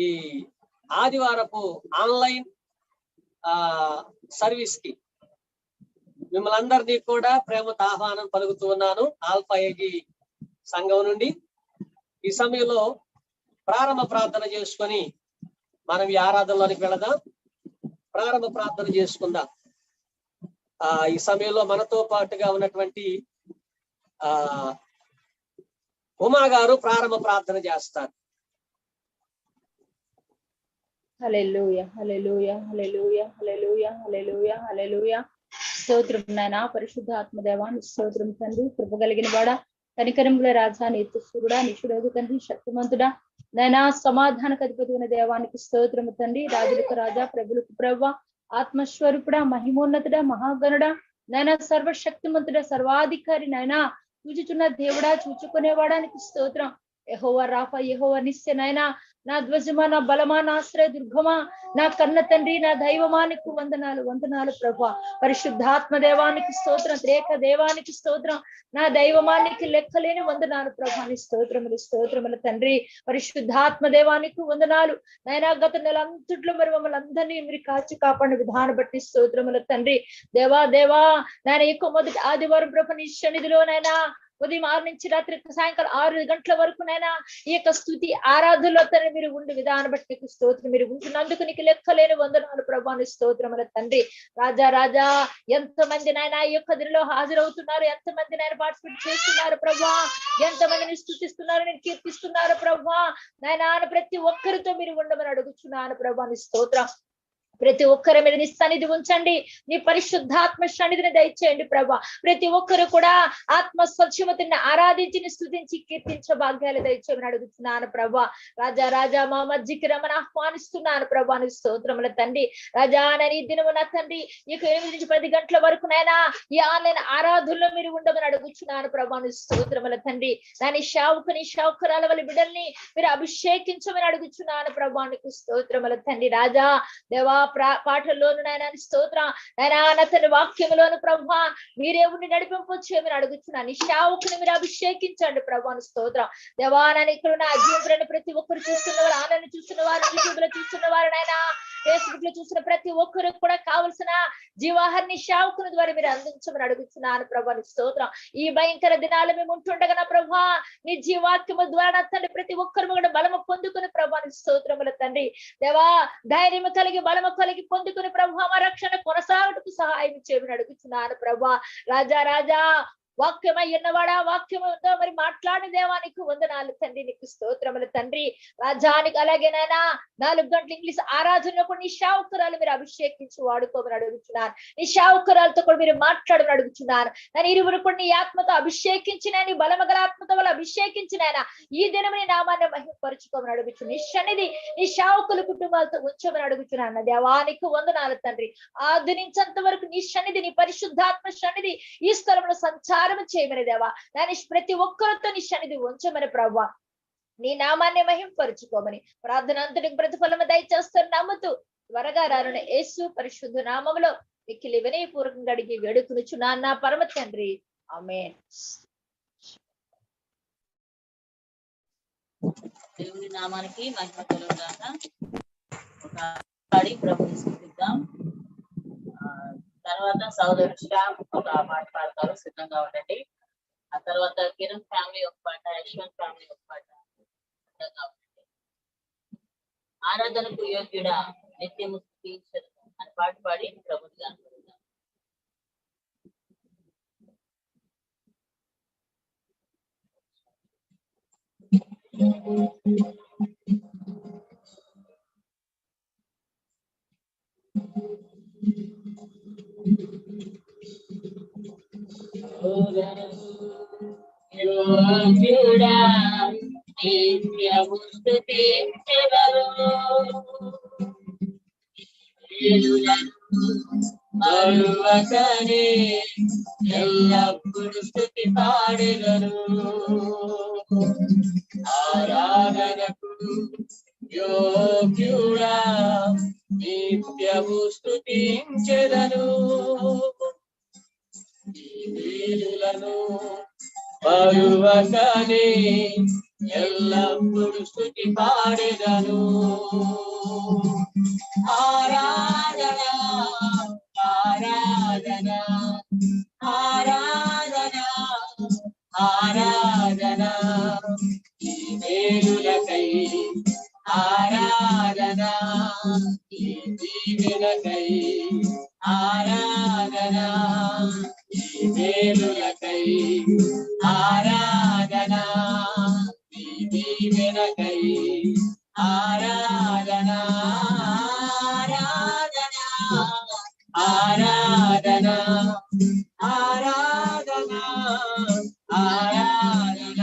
ఈ ఆదివారపు online service కి మిమ్మల్ని అందరినీ కూడా ప్రేమతో ఆహ్వానం పలుకుతూ ఉన్నాను. ఆల్ఫా ఏజీ సంఘం నుండి ఈ సమయంలో ప్రారంభ ప్రార్థన చేసుకొని మనం ఈ ఆరాధనలోనికి వెళదాం. ప్రారంభ ప్రార్థన చేసుకుందాం. ఈ సమయంలో మనతో పాటుగా ఉన్నటువంటి ఉమా గారు ప్రారంభ ప్రార్థన చేస్తారు. హల్లెలూయా హల్లెలూయా హల్లెలూయా హల్లెలూయా హల్లెలూయా హల్లెలూయా. స్తోత్రం నాయనా, పరిశుద్ధాత్మ దేవాని స్తోత్రం తండ్రి. కృప కలిగిన వాడా, కనికరముల రాజా, నిత్యశురుడా, నిషుడోగు తండ్రి, శక్తిమంతుడా నాయనా, సమాధానకు అధిపతి ఉన్న దేవానికి స్తోత్రము తండ్రి. రాజులకు రాజా, ప్రభులకు ప్రభువా, ఆత్మస్వరూపుడా, మహిమోన్నతుడా, మహాగణుడా నాయనా, సర్వశక్తిమంతుడా, సర్వాధికారి నాయనా, చూచుచున్న దేవుడా, చూచుకునేవాడానికి స్తోత్రం. యెహోవా రాఫా, యెహోవా నిస్సె నాయనా, నా ధ్వజమా, నా బలమా, నా ఆశ్రయ దుర్గమా, నా కన్న తండ్రి, నా దైవమానికి వందనాలు వందనాలు ప్రభా. పరిశుద్ధాత్మ దేవానికి స్తోత్రం, త్రేక దేవానికి స్తోత్రం, నా దైవమానికి లెక్కలేని వందనాలు ప్రభాని స్తోత్రములు స్తోత్రములు తండ్రి. పరిశుద్ధాత్మ దేవానికి వందనాలు నాయనా. గత నెల అంతట్లో మరి మమ్మల్ని అందరినీ మీరు కాచి కాపాడిన విధానం బట్టి స్తోత్రములు తండ్రి. దేవా దేవా నాయన, ఎక్కువ మొదటి ఆదివారం ప్రభు నీ సన్నిధిలో నాయనా ఉదయం 6 నుంచి రాత్రి సాయంకాలం 6 గంటల వరకు నైనా ఈ యొక్క స్తుతి ఆరాధనలో తన మీరు ఉండి విధానం బట్టి నీకు స్తోత్రం. మీరు ఉంటున్నందుకు నీకు లెక్కలేని వందనాలు ప్రభాని స్తోత్రముల తండ్రి. రాజా రాజా, ఎంతమంది నాయన ఈ యొక్క దినలో హాజరవుతున్నారు, ఎంతమంది నాయన పార్టిసిపేట్ చేస్తున్నారు ప్రభా, ఎంతమందిని స్తుతిస్తున్నారు, నేను కీర్తిస్తున్నారు ప్రభా నాయన. ప్రతి ఒక్కరితో మీరు ఉండమని అడుగుచున్నాను ప్రభాని స్తోత్రం. ప్రతి ఒక్కరి మీద నీ సన్నిధి ఉంచండి, నీ పరిశుద్ధాత్మ సన్నిధిని దయచేయండి ప్రభా. ప్రతి ఒక్కరు కూడా ఆత్మ స్వచ్ఛమతిని ఆరాధించి స్తుతించి కీర్తించే భాగ్యాలు దయచేయమని అడుగుతున్నాను ప్రభా. రాజా రాజా, మా మధ్యకి రమని ఆహ్వానిస్తున్నాను ప్రభా నీ స్తోత్రముల తండ్రి. రాజా నేను ఈ దినము నా తండ్రి ఇక 8 నుంచి 10 గంటల వరకు నైనా ఈ ఆన్లైన్ ఆరాధనలో మీరు ఉండమని అడుగుచున్నాను ప్రభా నీ స్తోత్రముల తండ్రి. దాని షావుకురాల వల్ల బిడ్డల్ని మీరు అభిషేకించమని అడుగుచున్నాను ప్రభా నీకు స్తోత్రముల తండ్రి. రాజా దేవా, పాటల్లోను నాయన స్తోత్రం నాయనా, తన వాక్యంలోను ప్రభా మీరే ఉండి నడిపింపు చేయమని అడుగుతున్నాను. నీ సేవకుని మీరు అభిషేకించండి ప్రభాను స్తోత్రం. దేవా నాయన, ఇక్కడ ఉన్న అధ్యయనం ప్రతి ఒక్కరు చూస్తున్నవారు, ఆన్లైన్ చూస్తున్న వారు, యూట్యూబ్ లో చూస్తున్న వారు, నాయన ఫేస్బుక్ లో చూసిన ప్రతి ఒక్కరు కూడా కావలసిన జీవాహాన్ని సేవకుని ద్వారా మీరు అందించమని అడుగుతున్నాను ప్రభాని స్తోత్రం. ఈ భయంకర దినాలు మేము ఉంటుండగా నా ప్రభా నీ జీవాక్యము ద్వారా తండ్రి ప్రతి ఒక్కరు కూడా బలము పొందుకుని ప్రభాని స్తోత్రముల తండ్రి. దేవా ధైర్యము కలిగి బలము కలిగి పొందుకుని ప్రభా మా రక్షణ కొనసాగుటకు సహాయం చేయమని అడుగుతున్నాను ప్రభా. రాజా రాజా, వాక్యమై ఉన్నవాడా, వాక్యముతో మరి మాట్లాడిన దేవానికి వందనాలు తండ్రి, నీకు స్తోత్రములు తండ్రి. రాజానికి అలాగేనైనా 4 గంటల ఇంగ్లీష్ ఆరాధనలో కూడా నీ సేవకురాలు మీరు అభిషేకించి వాడుకోమని అడుగుతున్నాను. నీ సేవకురాలతో కూడా మీరు మాట్లాడమని అడుగుతున్నాను. నేను ఇరువురు కూడా నీ ఆత్మతో అభిషేకించిన, నీ బలమగల ఆత్మతో వాళ్ళు అభిషేకించినైనా ఈ దినం నీ నామాన్ని మహిమపరుచుకోమని అడుగుతున్నాను. నీ సన్నిధి నీ సేవకుల కుటుంబాలతో ఉంచమని అడుగుతున్నాను. దేవానికి వందనాలు తండ్రి. ఆదరించేంత వరకు నీ సన్నిధి, నీ పరిశుద్ధాత్మ సన్నిధి ఈ స్థలంలో సంచారం చేయమని దేవా. దాని ప్రతి ఒక్కరితో నీ సన్నిధి ఉంచమని ప్రభా నీ నామాన్ని మహింపరుచుకోమని ప్రార్థన అంతటికి ప్రతిఫలము దయచేస్తాను నమ్ముతూ త్వరగా రానున్న యేసు పరిశుద్ధ నామములో మిక్కిలి వినయపూర్వకంగా అడిగి వేడుకునుచున్నాను నా పరమ తండ్రి, ఆమేన్. దేవుని నామానికి మహిమ కలుగుగాక. ఒక ప్రభుని స్తుతిద్దాం. తర్వాత సోదరుడు శ్యామ్ ఒక పాట పాడతారు, సిద్ధంగా ఉండండి. ఆ తర్వాత కిరణ్ ఫ్యామిలీ ఒక పాట, యశ్వంత్ ఫ్యామిలీ ఒక పాట, సిద్ధంగా ఉండండి. ఆరాధనకు యోగ్యుడా నిత్యము స్తుతించదు అని పాట పాడి ప్రభుని కనపడుతాం. యోగ్యుడా నిత్యము స్తుతించెదరు, మరువకనే ఎల్లప్పుడు స్తుతి పాడెదరు. ఆరాధనకు యోగ్యుడా నిత్యము స్తుతించెదరు. ఈ వేలులను మరువకనే ఎల్లప్పుడు స్తుతి పాడెదను. ఆరాధన ఆరాధన ఆరాధన ఆరాధన ఈ మేలులకై ఆరాధన ఈ దీవెనకై ఆరాధన ఈ మేలులకై ఆరాధన ఈ దీవెనకై ఆరాధన ఆరాధన ఆరాధన ఆరాధన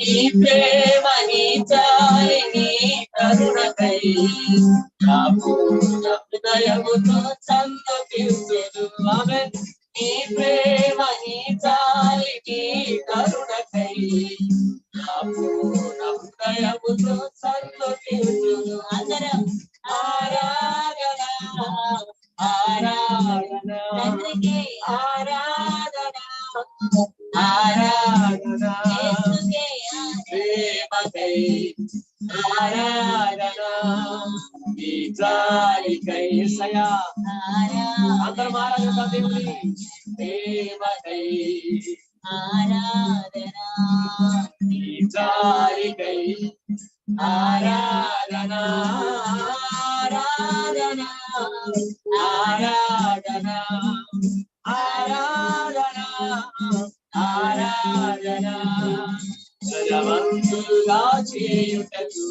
నీ ప్రేమ నీ చాలి నీ కరుణకై నా పూర్ణ హృదయముతో సంతోషించును. ఆమేన్. నీ ప్రేమ నీ చాలి నీ కరుణకై నా పూర్ణ హృదయముతో సంతోషించును. అందరం ఆరాధన ఆరాధన ఆరాధన ఆరాధన ప్రేమకై ఆరాధన ఈ జాలికై సయా అందరం ఆరాధన దేవుని ప్రేమకై ఆరాధన ఈ జాలికై ఆరాధన ఆరాధన ఆరాధన ఆరాధన ఆరాధన జయవంతుగా చేయుటకు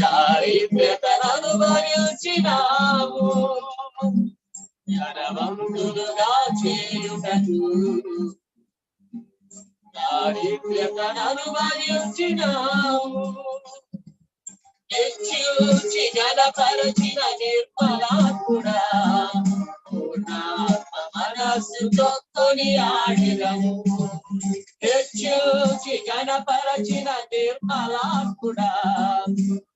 దారిద్ర్యతను అనుభవించినావు. జయవంతులుగా చేయుటకు దారిద్ర్యతను అనుభవించినావు. హెచ్చించి గణపరచిన నిర్మలాత్ముడా పూర్ణాత్మ మనస్సుతో కొనియాడెదము. హెచ్చించి గణపరచిన నిర్మలాత్ముడా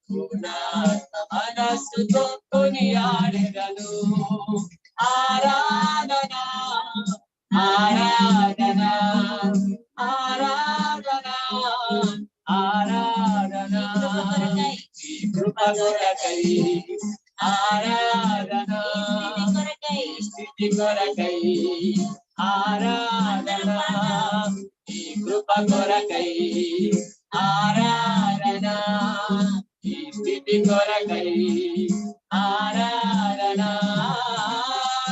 పూర్ణాత్మ మనస్సుతో కొనియాడెదను. ఆరాధన ఆరాధన ఆరాధన ఆరాధన ఈ కృప కొరకై ఆరాధన స్థితి కొరకై ఆరాధన ఈ కృప కొరకై ఆరాధన ఈ స్థితి కొరకై ఆరాధన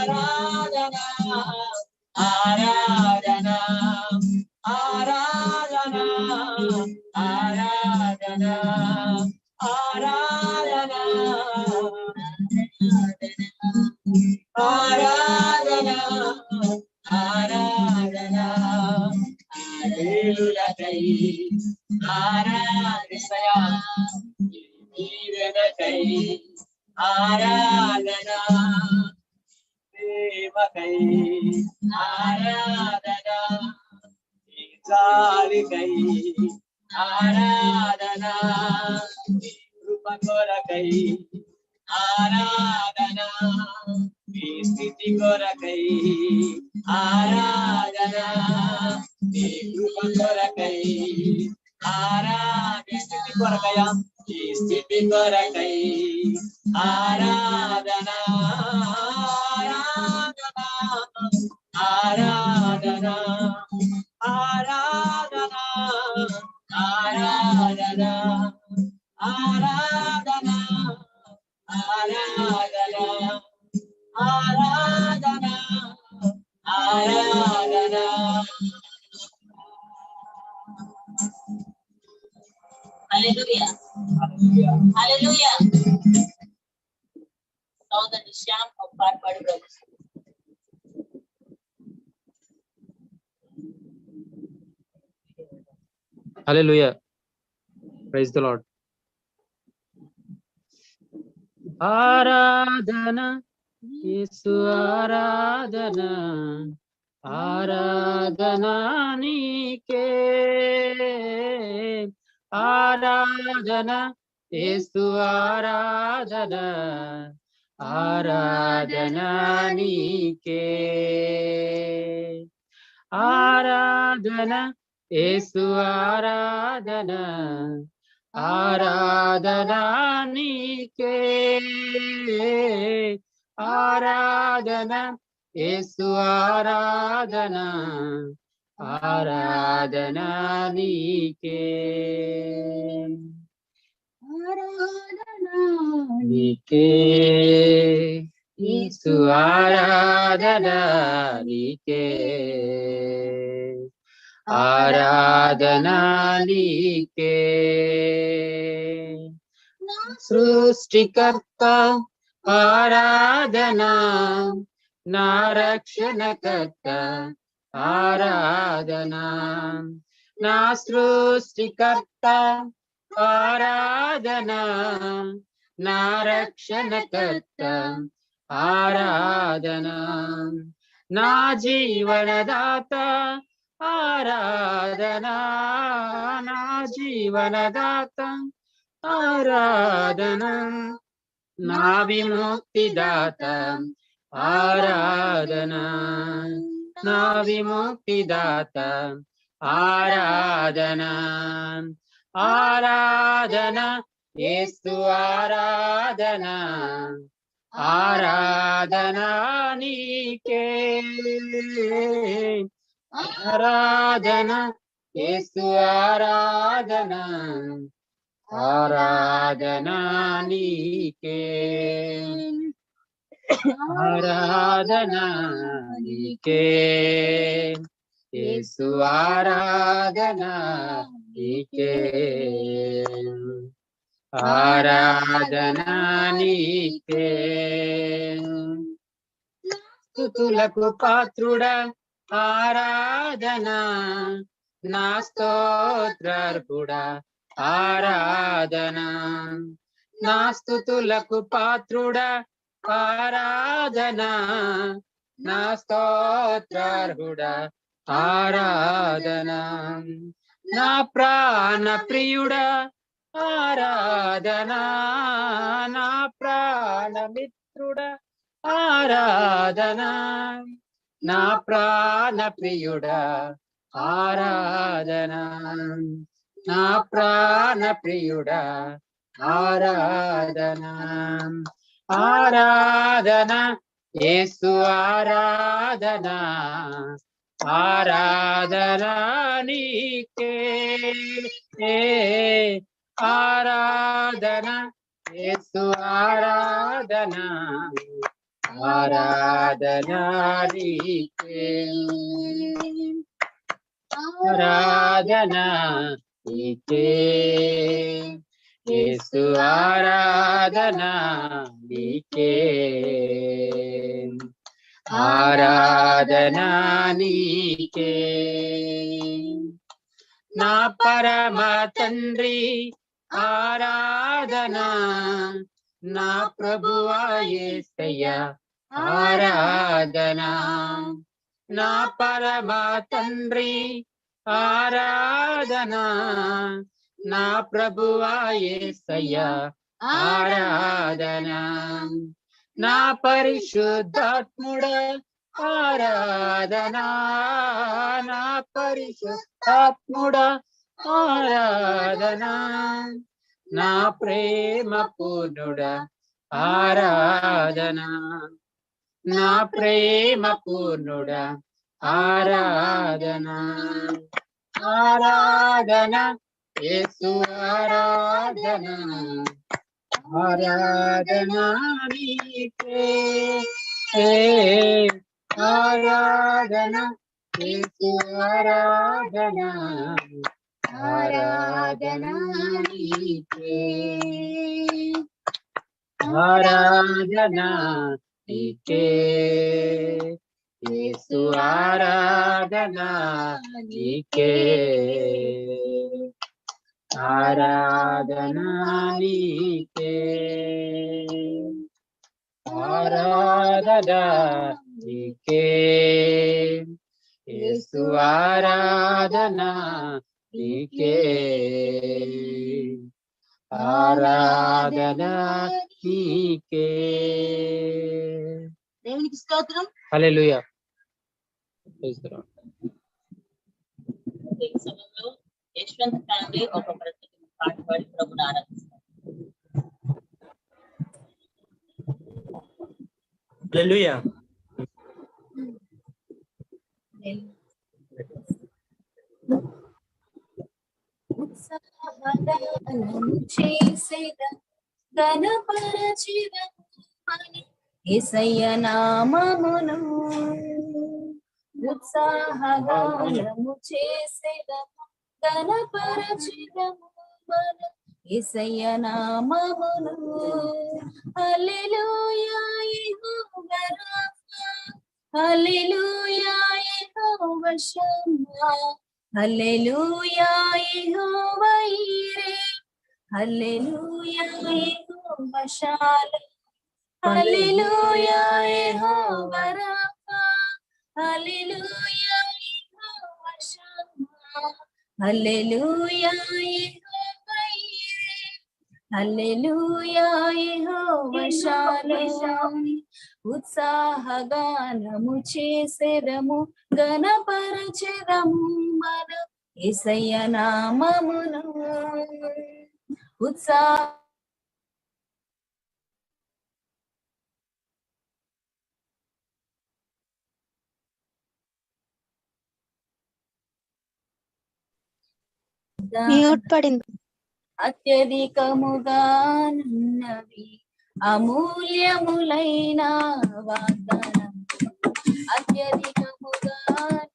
ఆరాధన ఆరాధన ఆరాధన ఆరాధన ఆరాధన ఆరాధన ఆరాధన హల్లెలూయాకై ఆరాధనయ దీవెనకై ఆరాధన ప్రేమకై ఆరాధన జాలికై ఆరాధన కృప కొరకై ఆరాధన ఈ స్థితి కొరకై ఆరాధన ఈ కృప కొరకై ఆరాధన స్థితి కొరకయ ఈ స్థితి కొరకై ఆరాధన ఆరాధన ఆరాధన ఆరాధన ఆరాధన ఆరాధన ఆరాధన ఆరాధన హల్లెలూయా హల్లెలూయా. సోదరుడు శ్యామ్ ఒక పాట పాడు ప్రభు. Hallelujah. Praise the Lord. ఆరాధన యేసు ఆరాధన ఆరాధన నీకే ఆరాధన యేసు ఆరాధన ఆరాధన నీకే ఆరాధన యేసు ఆరాధన ఆరాధన నీకే ఆరాధన యేసు ఆరాధన ఆరాధన నీకే ఆరాధన నీకే యేసు ఆరాధన నీకే ఆరాధన నీకే సృష్టికర్త ఆరాధన నా రక్షణకర్త ఆరాధన నా సృష్టికర్త ఆరాధన నా రక్షణకర్త ఆరాధన నా జీవనదాత ఆరాధన నా జీవనదాత ఆరాధన నా విముక్తిదాత ఆరాధన నా విముక్తిదాత ఆరాధన ఆరాధన యేసు ఆరాధన ఆరాధన నీకే ఆరాధన యేసు ఆరాధన ఆరాధన నీకే ఆరాధన నీకే యేసు ఆరాధన నీకే ఆరాధన నీకే స్తుతులకు పాత్రుడా ఆరాధన నా స్తోత్రార్పుడా ఆరాధన నా స్తుతులకు పాత్రుడా ఆరాధన నా స్తోత్రార్హుడా ఆరాధన నా ప్రాణ ప్రియుడా ఆరాధన నా ప్రాణ మిత్రుడా ఆరాధన నా ప్రాణ ప్రియుడా ఆరాధన నా ప్రాణ ప్రియుడా ఆరాధన ఆరాధన యేసు ఆరాధన ఆరాధన నీకే ఆరాధన యేసు ఆరాధన ఆరాధన నీకే ఆరాధన నీకే యేసు ఆరాధన నీకే ఆరాధన నీకే నా పరమ తండ్రి ఆరాధన నా ప్రభువా యేసయ్య ఆరాధన నా పరమ తండ్రి ఆరాధన నా ప్రభువా యేసయ్య ఆరాధన నా పరిశుద్ధాత్ముడా ఆరాధన నా పరిశుద్ధాత్ముడా ఆరాధన నా ప్రేమ పూర్ణుడా ఆరాధన నా ప్రేమ పూర్ణుడా ఆరాధన ఆరాధన యేసు ఆరాధన ఆరాధన నీకే ఆరాధన యేసు ఆరాధన ఆరాధన నీకే ఆరాధన నీకే యేసు ఆరాధన నీకే ఆరాధన నీకే ఆరాధన నీకే యేసు ఆరాధన నీకే ఆరాధన నీకే. దేవునికి స్తోత్రం. హల్లెలూయా. ఈ సమయంలో యశ్వంత్ ఫ్యామిలీ ఒక ప్రత్యేక పాట పాడి ప్రభుని ఆరాధిస్తారు. హల్లెలూయా. యేసయ్య నామమును ఉత్సాహగానము చేసేదము ఘనపరచెదము మనం యేసయ్య నామమును. హల్లెలూయా యెహోవా రాఫా, హల్లెలూయా యెహోవా షమ్మా, హల్లెలూయా యెహోవా ఈరే, హల్లెలూయా యెహోవా షాలోమ్, హల్లెలూయా యెహోవా రాఫా, హల్లెలూయా యెహోవా షమ్మా, హల్లెలూయా యెహోవా ఈరే, హల్లెలూయా యెహోవా షాలోమ్. ఉత్సాహగానము చేసెదము ఘనపరచెదము మనం యేసయ్య నామమును. ఉత్సాహ అత్యధికముగా నున్నవి అమూల్యములైన వాగ్దానం, అత్యధికముగా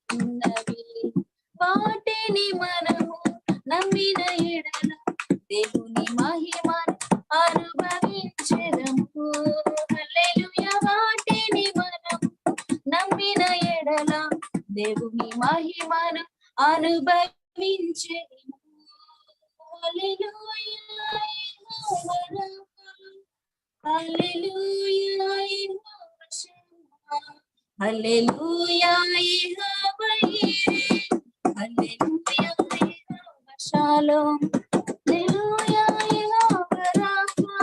నున్నవి వాటిని మనము నమ్మిన ఎడల దేవుని మహిమను అనుభవించెదము. హల్లెలూయా. వాటిని మనము నమ్మిన ఎడల దేవుని మహిమను అనుభవించెదము. హల్లెలూయా యెహోవా రాఫా, హల్లెలూయా యెహోవా షమ్మా, హల్లెలూయా యెహోవా ఈరే, హల్లెలూయా యెహోవా షాలోమ్, హల్లెలూయా యెహోవా రాఫా,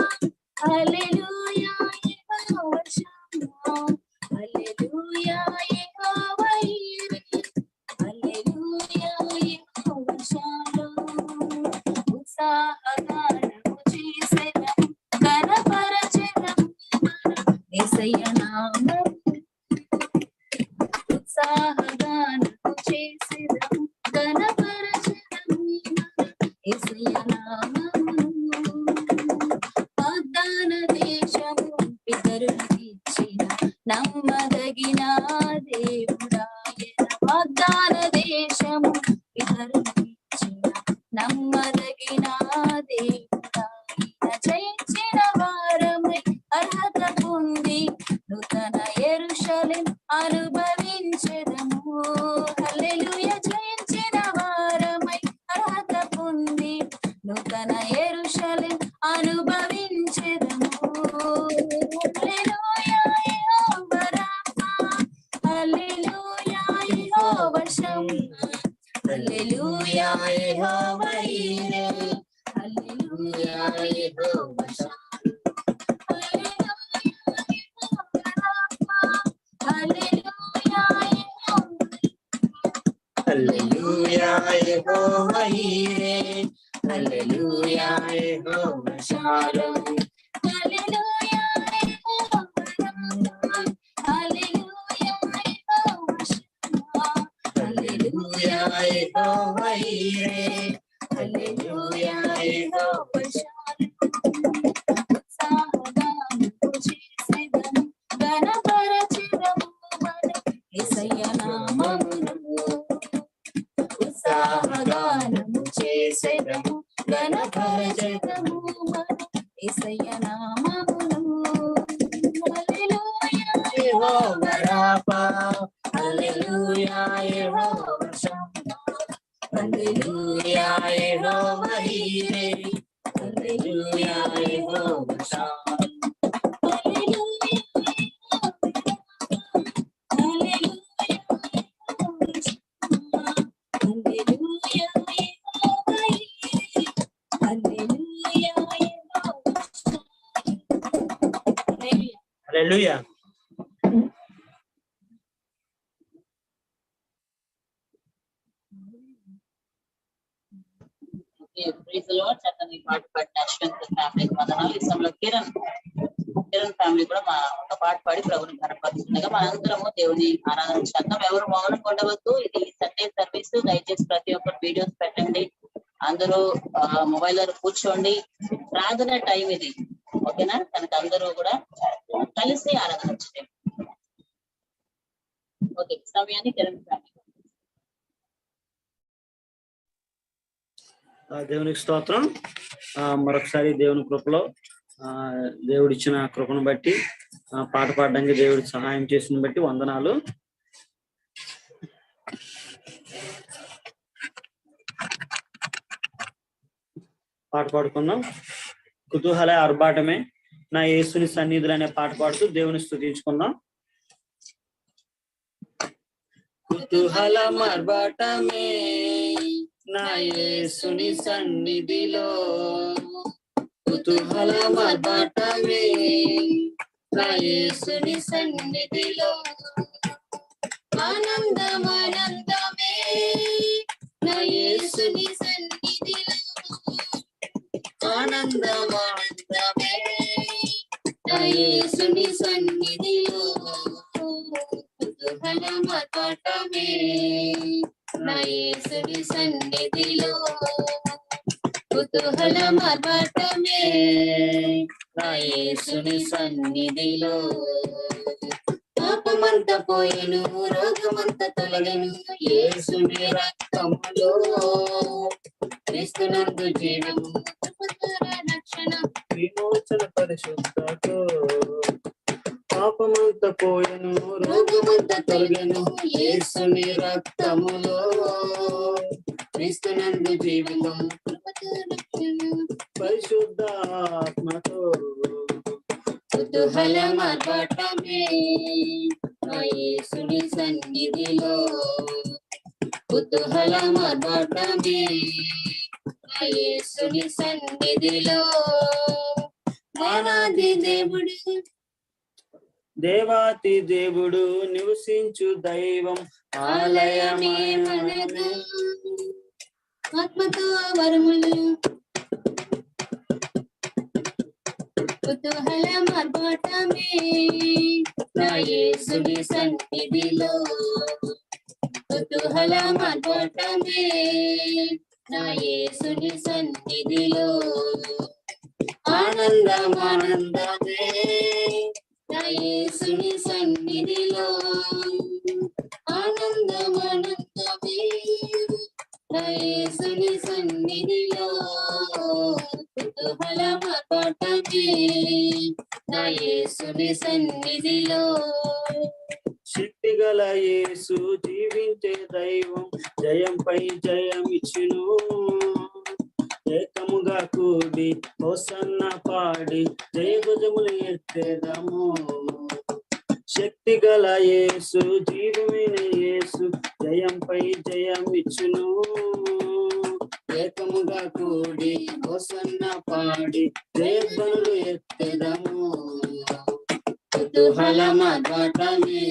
హల్లెలూయా యెహోవా షమ్మా, హల్లెలూయా యెహోవా ఈరే, హల్లెలూయా యెహోవా షాలోమ్. ఉత్సాహగానము చేసెదము ఘనపరచెదము మనం యేసయ్య నామమును. ఉత్సాహగానము చేసెదము ఘనపరచెదము మనం యేసయ్య నామమును. వాగ్దాన దేశము పితరులకిచ్చిన నమ్మదగిన దేవుడాయన. వాగ్దాన దేశము పితరులకిచ్చిన నమ్మదగిన దేవుడాయన. జయించిన వారమై అర్హత పొంది నూతన యెరూషలేము అనుభవించెదము. హల్లెలూయా. జయించిన వారమై అర్హత పొంది నూతన యెరూషలేము అనుభవించెదము. హల్లెలూయా యెహోవా రాఫా, హల్లెలూయా యెహోవా షమ్మా, హల్లెలూయా యెహోవా ఈరే, హల్లెలూయా యెహోవా షాలోమ్, హల్లెలూయా యెహోవా రాఫా, హల్లెలూయా హల్లెలూయా యెహోవా ఈరే, హల్లెలూయా యెహోవా షాలోమ్, హల్లెలూయా యెహోవా రాఫా, హల్లెలూయా యెహోవా షమ్మా, హల్లెలూయా యెహోవా ఈరే, హల్లెలూయా యెహోవా షాలోమ్. ఉత్సాహగానము చేసెదము ఘనపరచెదము మనం యేసయ్య నామమును. ఉత్సాహగానము చేసెదము ఘనపరచెదము మనం యేసయ్య నామమును. హల్లెలూయా యెహోవా రాఫా, హల్లెలూయా యెహోవా షమ్మా, హల్లెలూయా యెహోవా ఈరే, హల్లెలూయా యెహోవా షాలోమ్, హల్లెలూయా హల్లెలూయా. చక్కని పాట పాడిన అశ్వంత్ ఫ్యామిలీకి వందనాలు. ఈ సమయంలో కిరణ్ ఫ్యామిలీ కూడా ఒక పాట పాడి ప్రభుని కనపరుస్తుండగా మనందరము దేవుని ఆరాధన చేద్దాం. ఎవరు మౌనం ఉండవద్దు. ఇది సండే సర్వీస్. దయచేసి ప్రతి ఒక్కరు వీడియోస్ పెట్టండి. అందరూ మొబైల్ లో కూర్చోండి. ప్రార్థన టైం ఇది, ఓకేనా? కనుక అందరూ కూడా కలిసి ఆరాధన చేయండి. ఓకే, సమయాన్ని కిరణ్ ఫ్యామిలీ. దేవునికి స్తోత్రం. మరొకసారి దేవుని కృపలో దేవుడిచ్చిన కృపను బట్టి పాట పాడడానికి దేవుడి సహాయం చేసిన బట్టి వందనాలు. పాట పాడుకుందాం. కుతూహల ఆర్భాటమే నా యేసుని సన్నిధులు అనే పాట పాడుతూ దేవుని స్తుతించుకుందాం. కుతూహలం ఆర్భాటమే నా యేసుని సన్నిధిలో, కుతూహలం ఆర్భాటమే నా యేసుని సన్నిధిలో, ఆనందం ఆనందమే నా యేసుని సన్నిధిలో, ఆనందం ఆనందమే నా యేసుని సన్నిధిలో, కుతూహలం ఆర్భాటమే నా యేసుని సన్నిధిలో, కుతూహలం ఆర్భాటమే నా యేసుని సన్నిధిలో. పాపమంత పోయెను, రోగమంత తొలగెను యేసుని రక్తములో, క్రీస్తునందు జీవము, రక్షణ, విమోచన పరిశుద్ధతో. పాపమంత పోయెను, రోగమంత తొలగెను యేసుని రక్తములో, క్రీస్తునందు జీవితం పరిశుద్ధ ఆత్మతో. కుతూహలం ఆర్భాటమే నా యేసుని సన్నిధిలో, కుతూహలం ఆర్భాటమే నా యేసుని సన్నిధిలో. దేవాది దేవుడు, దేవాతి దేవుడు నివసించు దైవం ఆలయమే మనదు, ఆత్మతో వరములు, కుతూహలం ఆర్భాటమే నా యేసుని సన్నిధిలో, కుతూహలం ఆర్భాటమే నా యేసుని సన్నిధిలో. ఆనందం ఆనందమే నా యేసుని సన్నిధిలో, ఆనందం ఆనందమే నా యేసుని సన్నిధిలో, కుతూహలం ఆర్భాటమే నా యేసుని సన్నిధిలో. శక్తి గల యేసు జీవించే దైవం జయంపై జయం ఇచ్చును, ఏకముగా కూడి హోసన్న పాడి జయధ్వజములు ఎత్తేదము. శక్తి గల యేసు జీవమైన యేసు జయంపై జయం ఇచ్చును, ఏకముగా కూడి హోసన్న పాడి జయధ్వనులు ఎత్తేదము. కుతూహలం ఆర్భాటమే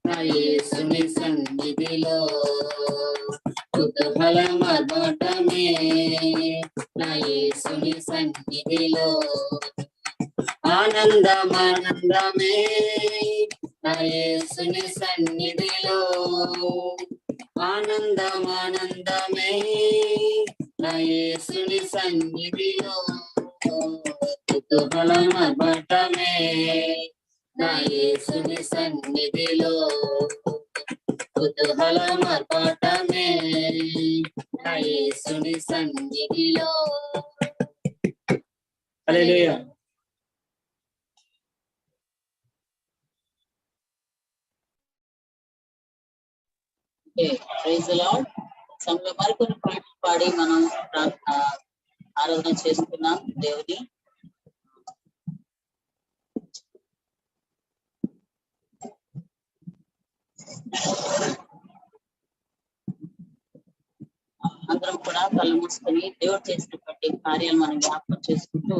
నా యేసుని సన్నిధిలో, కుతూహలం ఆర్భాటమే నా యేసుని సన్నిధిలో. ఆనందం ఆనందమే నా యేసుని సన్నిధిలో, ఆనందం ఆనందమే నా యేసుని సన్నిధిలో. కుతూహలం ఆర్భాటమే నా యేసుని సన్నిధిలో, కుతూహలం ఆర్భాటమే నా యేసుని సన్నిధిలో. హల్లెలూయా. Praise the Lord. సమయంలో మరికొన్ని పాటలు పాడి మనం ఆరాధన చేసుకున్నాం దేవుని. అందరం కూడా కళ్ళు మూసుకొని దేవుడు చేసినటువంటి కార్యాలు మనం జ్ఞాపకం చేసుకుంటూ,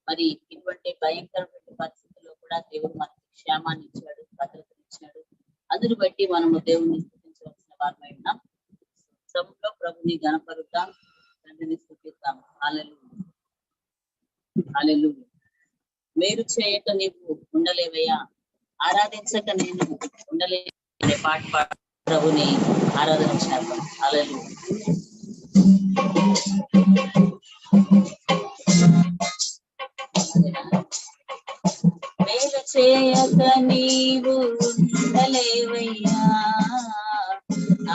మరి ఇటువంటి భయంకరమైన పరిస్థితుల్లో కూడా ద్వారా దేవుడు మనకి క్షేమాన్ని ఇచ్చాడు, భద్రతను ఇచ్చాడు. అందుని బట్టి మనము దేవుని స్తుతించవలసిన వారమై ఉన్నాం. సభలో ప్రభుని గణపరుద్దాం, తండ్రిని స్తుతిద్దాం. హల్లెలూయా, హల్లెలూయా. మేలు చేయక నీవు ఉండలేవయ్యా, ఆరాధించక నేను ఉండలేని పాట పాడు ప్రభుని ఆరాధన చేద్దాం. హల్లెలూయా. మేలు చేయక నీవు ఉండలేవయ్యా,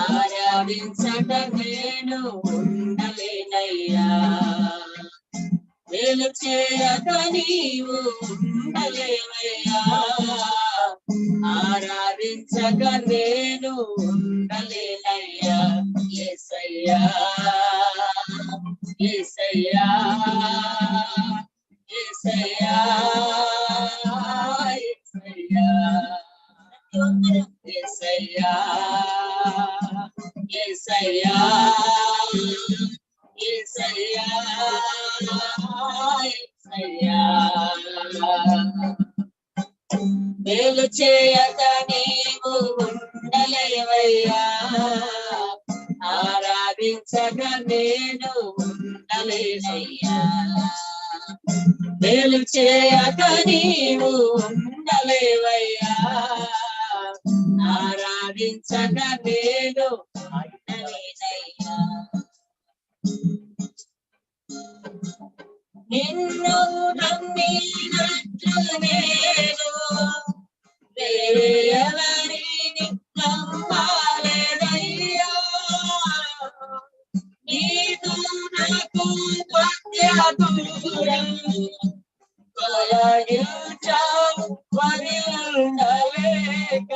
ఆరాధించక నేను ఉండలేనయ్యా. మేలు చేయక నీవు ఉండలేవయ్యా, ఆరాధించక నేను ఉండలేనయ్యా. యేసయ్యా, యేసయ్యా, యేసయ్యా, యేసయ్యా, యేసయ్యా, యేసయ్యా, యేసయ్యా. మేలు చేయక నీవు ఉండలేవయ్యా, ఆరాధించక నేను ఉండలేనయ్యా. మేలు చేయక నీవు ఉండలేవయ్యా, ఆరాధించక నేను ఉండలేనయ్యా. నిన్ను నమ్మినట్లు నేను వేరే ఎవరిని నమ్మాలేదయ్యా. నీకు నాకు మధ్య దూరం తొలగించావు మరి ఉండలేక.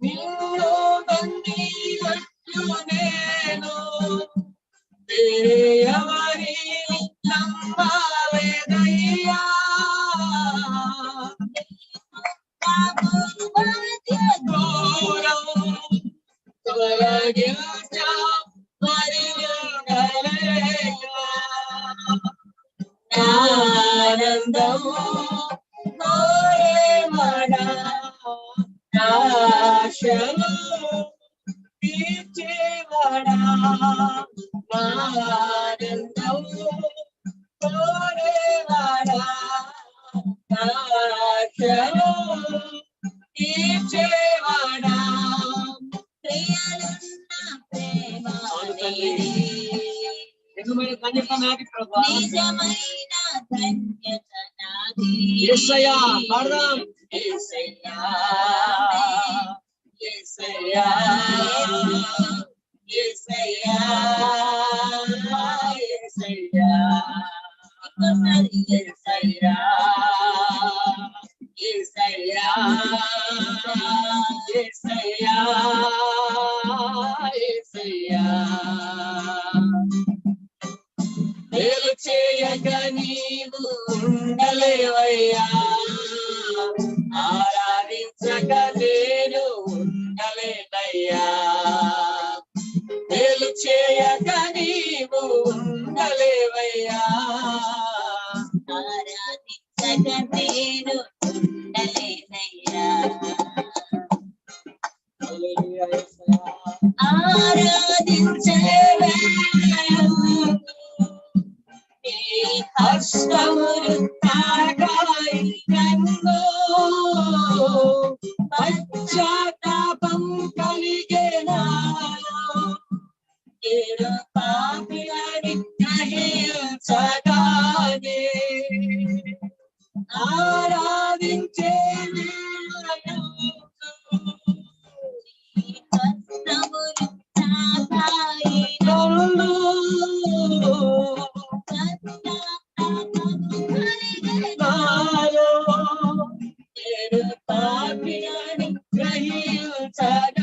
నిన్ను నమ్మినట్లు నేను వేరే ఎవరిని నమ్మాలేదయ్యా. దూరం తొలగించావు మరి ఉండలేక. ఆనందం కోరేవాడా, ఆశలు తీర్చేవాడా. ఆనందం కోరేవాడా, ఆశలు తీర్చేవాడా. ప్రియలున్న ప్రేమ నిజమైన ధన్యత నాది. యేసయ్యా పాడదాం. యేసయ్యా, యేసయ్యా, యేసయ్యా, యేసయ్యా. ఇంకోసారి యేసయ్యా, యేసయ్యా, యేసయ్యా, యేసయ్యా. మేలు చేయక నీవు ఉండలేవయ్యా, ఆరాధించక నేను ఉండలేనయ్యా. మేలు చేయక నీవు ఉండలేవయ్యా, ఆరాధించక నేను ఉండలేనయ్యా. ఆరాధించే హస్తములు తాగాయి నన్ను, పశ్చాత్తాపం కలిగేనా. నేను పాపిని గ్రహించగానే ఆరాధించే హస్తములు తాగాయి నన్ను, నేను పాపిని గ్రహించగానే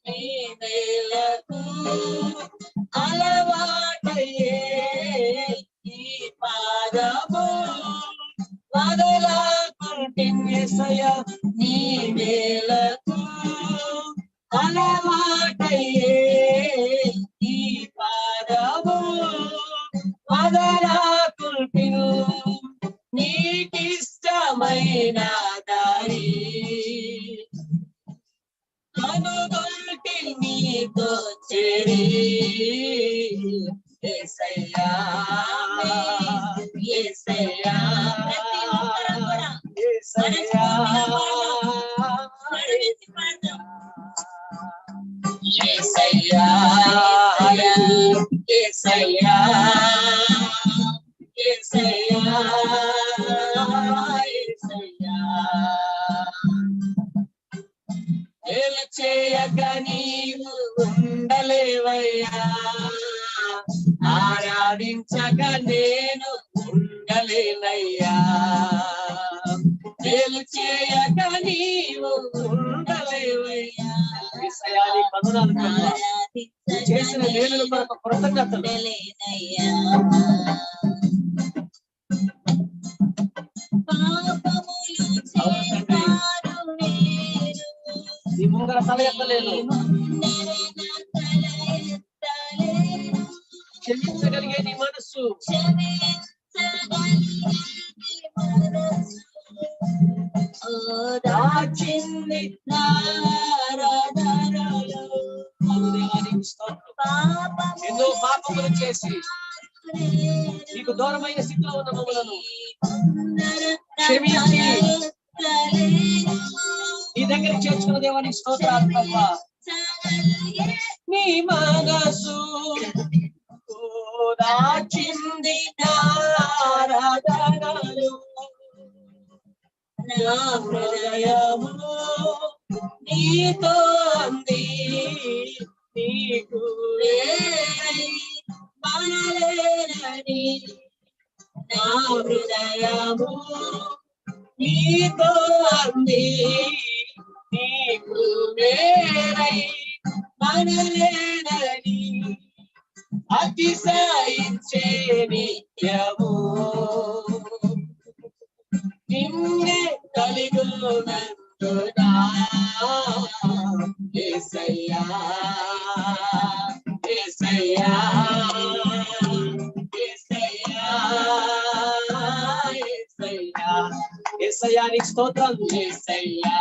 నీ వేలకు అలవాటయ్యే ఈ పాదము వదలకుంటేసయ్యా. నీ వేలకు అలవాటయ్యే ఈ పాదము వదలకుంటే నా దారి అనుగొల్టి నీతో చేరి యేసయ్యా యేసయ్యా యేసయ్యా యేసయ్యా యేసయ్యా యేసయ్యా యేసయ్యా వేల చేయక నీవు ఉండలేవయ్యా ఆరాధించక నేను ఉండలేనయ్యా వేలు చేయక నీవు ఉండలేవయ్యా యేసయ్యాని వందనాలు ప్రభువా చేసిన మేలుల కొరకు కృతజ్ఞతలు ఈ ముందర తల ఎత్తలేదు క్షమించగలిగే నీ మనస్సు దాచింది ఎన్నో పాపములు చేసి నీకు దూరమైన స్థితిలో ఉన్న మమ్మలను క్షమించి నీ దగ్గర చేర్చుకున్న దేవానికి స్తోత్రాలు ప్రభువా నీ మనసు దాచింది నారాధనలు నా హృదయము నీతో అంది నీకు మనలేనని నా హృదయము నీతో అంది నీకు వేరై మనలేనని అతిశయించే నిత్యము నిన్నే కలిగునందునా యేసయ్యా యేసయ్యా యేసయ్యా యేసయ్యా యేసయ్యా నీకు స్తోత్రం యేసయ్యా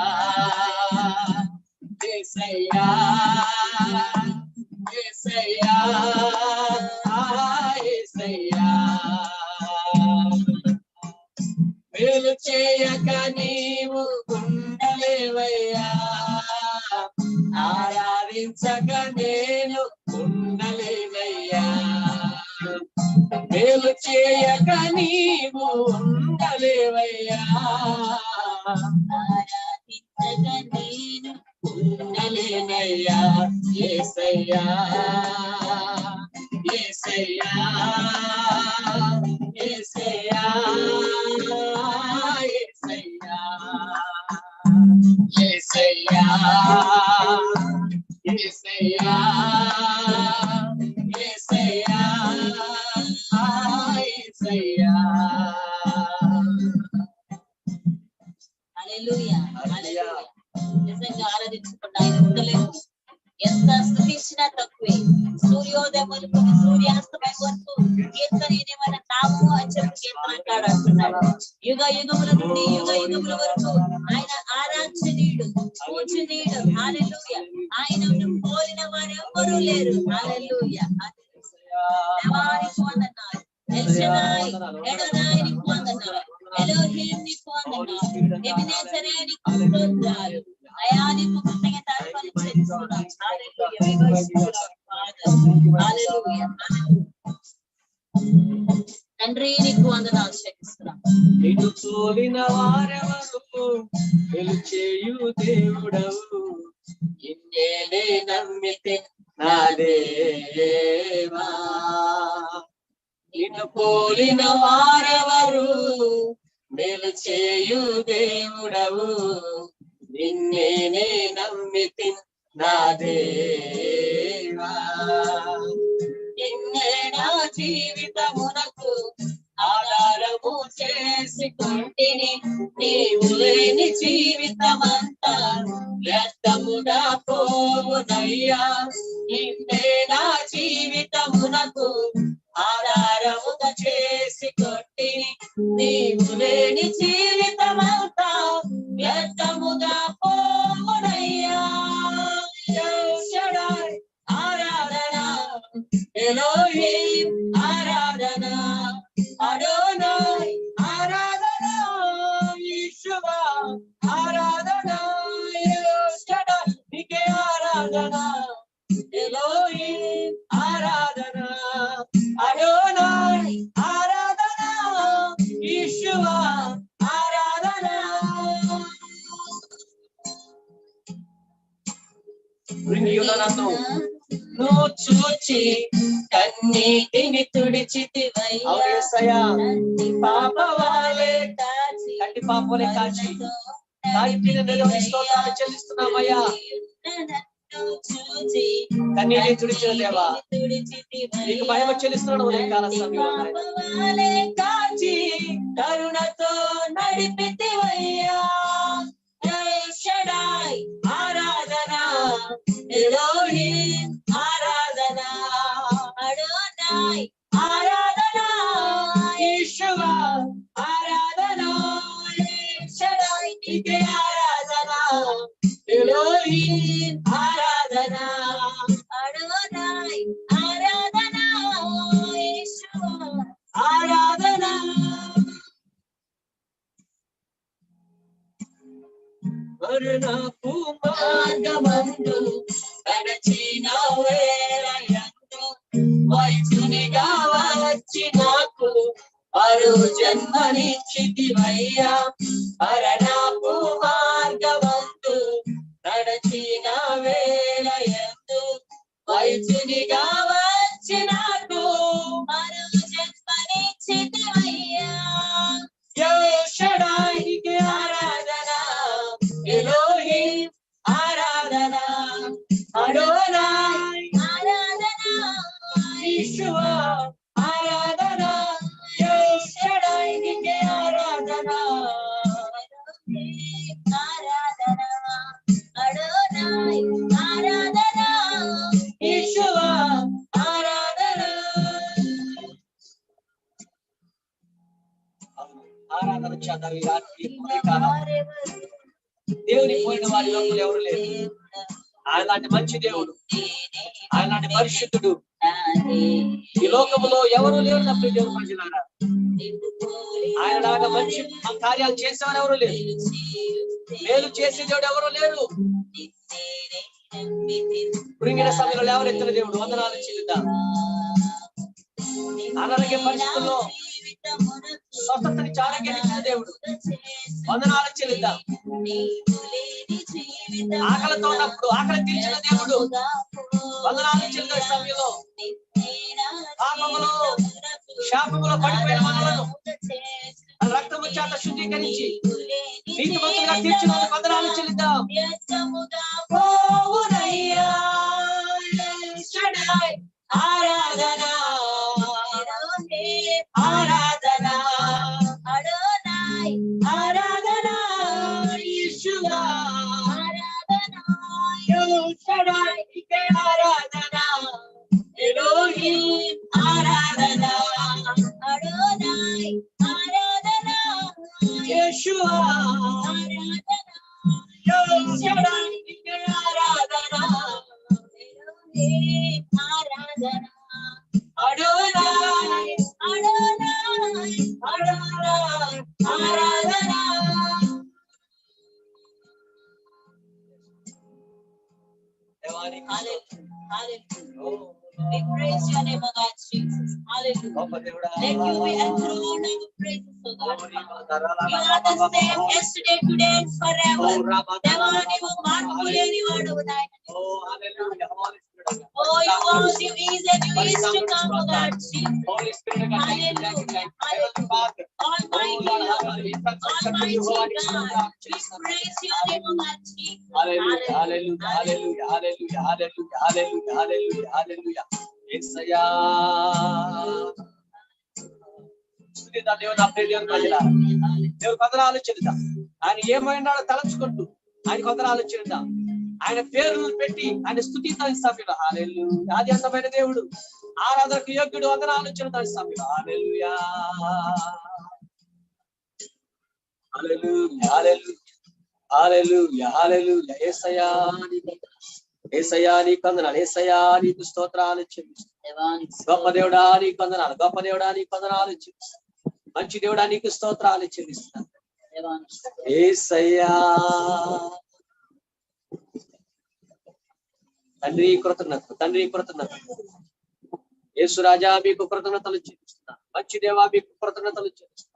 యేసయ్యా యేసయ్యా యేసయ్యా మేలు చేయక నీవు ఉండలేవయ్యా ఆరాధించక నేను ఉండలేవయ్యా మేలు చేయక నీవు ఉండలేవయ్యా ఆరాధించక నేను ఉండలేనయ్యా యేసయ్యా యేసయ్యా యేసయ్యా యేసయ్యా యేసయ్యా యేసయ్యా యేసయ్యా హల్లెలూయా హల్లెలూయా నిజంగా ఆరాధించకుండా ఆయన ఉండలేదు ఎంత స్థుతించినా తక్కువే సూర్యోదయం మొదలుకొని సూర్యాస్తమయం వరకు కీర్తన నామము అని చెప్పి కీర్తనకాడు అంటున్నాడు యుగ యుగముల నుండి యుగ యుగముల వరకు ఆయన ఆరాధనీయుడు పూజనీయుడు హల్లెలూయా ఆయనను పోలిన వారు ఎవ్వరూ లేరు హల్లెలూయా దేవానికి వందనాలు ఎల్షదాయి ఎడోనాయికి వందనాలు ఎలోహీం నీకు వందనాలు ఎబెనేజరే నీకు స్తోత్రాలు అయానికి కృతజ్ఞత అర్పణ చేస్తున్నాం హల్లెలూయా తండ్రి నీకు వందనాలు చెల్లిస్తున్నాం నిన్ను తోలిన వారెవరు వెలుచేయు దేవుడవు నిన్నే నమ్మితే నా దేవా నిన్ను పోలిన వారెవరు వెలుచేయు దేవుడవు నిన్నే నమ్మితే నా దేవా నిన్నే నా జీవితమునకు ఆధారము చేసుకుంటిని నీవు లేని జీవితమంతా వ్యర్థముగా పోవునయ్యా నిన్నే నా జీవితమునకు ఆధారముగా చేసుకుంటిని నీవు లేని జీవితమంతా వ్యర్థముగా పోవునయ్యా. ఆరాధన ఎలోహీం, ఆరాధన అడోనాయ్, ఆరాధన యెహోవా, ఆరాధన యెహోవా, నీకే ఆరాధన ఎలోహీం, ఆరాధన అడోనాయ్, ఆరాధన యెహోవా, ఆరాధన. నువ్వు చూచి కన్నీటిని తుడిచితివయ్యా, పాపవాలే కంటి పాపలే కాచి చెల్లిస్తున్నామయ్యా. కన్నీటిని తుడిచిన దేవా, నీకు మహిమ చెల్లిస్తున్నాడు. కాల సమయంలో కాచి కరుణతో నడిపితివయ్యా. ఆరాధన ఎలోహీం, ఆరాధన అడోనాయ్, ఆరాధన యెహోవా, ఆరాధన షడాయ్, నీకే ఆరాధన ఎలోహీం, ఆరాధన అడోనాయ్, ఆరాధన యెహోవా, ఆరాధన. మరణపు మార్గమందు గడచిన వేళయందు వైద్యునిగా వచ్చి నాకు మరో జన్మనిచ్చితివయ్యా. మరణపు మార్గమందు గడచిన వేళయందు వైద్యునిగా వచ్చి నాకు మరో జన్మనిచ్చితివయ్యా. యెహోవా, నీకే ఆరాధన ఎలోహీం, ఆరాధన అడోనాయ్, ఆరాధన యెహోవా, ఆరాధన యెహోవా, నీకే ఆరాధన ఆరాధన అడోనాయ్, ఆరాధన యెహోవా, ఆరాధన. ఆరాధన చేద్దాం ఈ రాత్రి. దేవుని పోయిన వారి లోపల ఎవరు లేరు. ఆయన లాంటి మంచి దేవుడు, ఆయన లాంటి పరిశుద్ధుడు ఈ లోకములో ఎవరు లేరు. తప్పి దేవుడు ప్రజలారా, ఆయన లాగా మంచి కార్యాలు చేసేవారు ఎవరు లేరు. మేలు చేసే దేవుడు ఎవరు లేరు. కృంగిన సమయంలో ఎవరెత్తిన దేవుడు వందనాలు చెల్లిద్దాం. అనారోగ్య పరిస్థితుల్లో స్వస్థతని చాలా గెలిచిన దేవుడు వందనాలు చెల్లిద్దాం. ఆకలితో ఉన్నప్పుడు ఆకలి తీర్చిన దేవుడు వందనాలు చెల్లిన సమయంలో పాపములో శాపములో పడిపోయిన మనలను రక్తము చేత శుద్ధీకరించి నీతిమంతులుగా తీర్చిన వందనాలు చెల్లిద్దాం. ఆరాధన ఆరాధన అడోనాయ్, ఆరాధన యెహోవా, ఆరాధన యెహోవా, నీకే ఆరాధన ఎలోహీం, ఆరాధన అడోనాయ్, ఆరాధన యెహోవా, ఆరాధన యెహోవా, నీకే ఆరాధన ఎలోహీం, ఆరాధన అడోనాయ్, అడోనాయ్, అడోనాయ్, ఆరాధన. We praise your name, O God, Jesus. Hallelujah. Let you be enthroned in the praises, O God. You are the same yesterday, today, and forever. Deva నీవు మార్పు లేనివాడు నాయనా. Oh, hallelujah. Oh, you are, you is, and you is to come, O God, Jesus. Hallelujah. Hallelujah. Almighty Lord, Almighty God, we praise your name, O God, Jesus. Hallelujah. Hallelujah. Hallelujah. Hallelujah. Hallelujah. Hallelujah. Hallelujah. Hallelujah. యేసయ్యా స్తుతిద్దాం దేవుని అప్డే దేవుని ప్రజలారా. దేవుని వందనాలు చెల్లిద్దాం. ఆయన ఏమైనాడో తలంచుకుంటూ ఆయన వందనాలు చెల్లిద్దాం. ఆయన పేరును పెట్టి ఆయన స్తుతిద్దాం ఈ సమయంలో. హల్లెలూయా. ఆది అంతమైన దేవుడు, ఆరాధనకు యోగ్యుడు, వందనాలు చెల్లిద్దాం ఈ సమయంలో. హల్లెలూయా. హల్లెలూయా హల్లెలూయా హల్లెలూయా యేసయ్యా యేసయ్యా నీకు వందనాలు, యేసయ్యా నీకు స్తోత్రాలు చెల్లిస్తున్నాను. గొప్ప దేవుడా నీకు వందనాలు, గొప్ప దేవుడా నీకు వందనాలు చెల్లిస్తున్నాను. మంచి దేవుడా నీకు స్తోత్రాలు చెల్లిస్తున్నాను. యేసయ్యా తండ్రి కృతజ్ఞతలు, తండ్రి కృతజ్ఞతలు. యేసు రాజా మీకు కృతజ్ఞతలు చెల్లిస్తున్నాను. మంచి దేవా మీకు కృతజ్ఞతలు చెల్లిస్తున్నాను.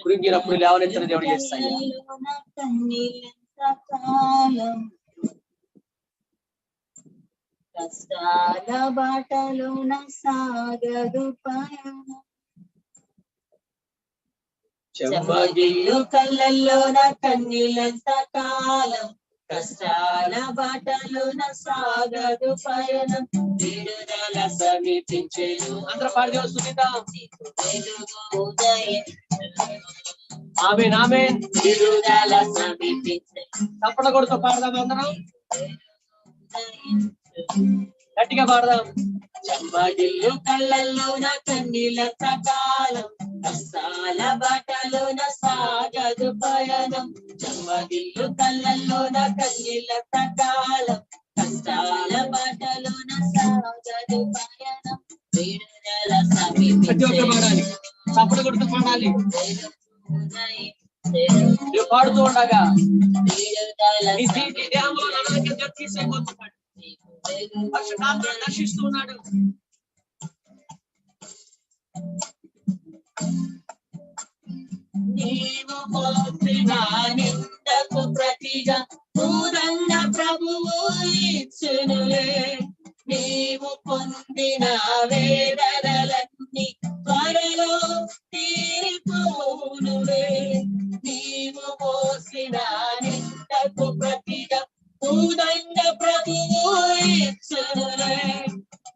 కృంగినప్పుడు లేవనెత్తిన దేవుడు యేసయ్యా. కష్టాల బాటలోన సాగదు పయనం, చెమ్మగిల్లు కళ్ళల్లోన కన్నీళ్ళంత కాలం. కష్టాల బాటలోన సాగదు పయనం, విడుదల సమీపించెను. అందరూ పాడి దేవుడు స్తుతిద్దాం. ఉదయం ఆమేన్ ఆమేన్. విడుదల సమీపించెను, తప్పన కొడుతూ పాడదాం అందరం, గట్టిగా పాడదాం. చెమ్మగిల్లు కళ్ళల్లోన కన్నీళ్ళంత కాలం. కష్టాల బాటలోన సాగదు పయనం, చెమ్మగిల్లు కళ్ళల్లోన కన్నీళ్ళంత కాలం. కష్టాల బాటలోన సాగదు పయనం, విడుదల ప్రతి ఒక్కరు పాడాలి, తప్పన కొడుతూ పాడాలి. నువ్వు పాడుతూ ఉండగా నీ దేహంలో నడవడిక తీసేపోతున్నాడు, పరిశుద్ధాత్మ దర్శిస్తూ ఉన్నాడు. నీవు మోసిన నిందకు ప్రతిగా పూరన్న ప్రభువు ఇచ్చునులే. నీవు పొందిన వేదనలన్నీ త్వరలో తీరిపోనులే. నీవు మోసిన నిందకు ప్రతిగా పూరన్న ప్రభువు ఇచ్చునులే.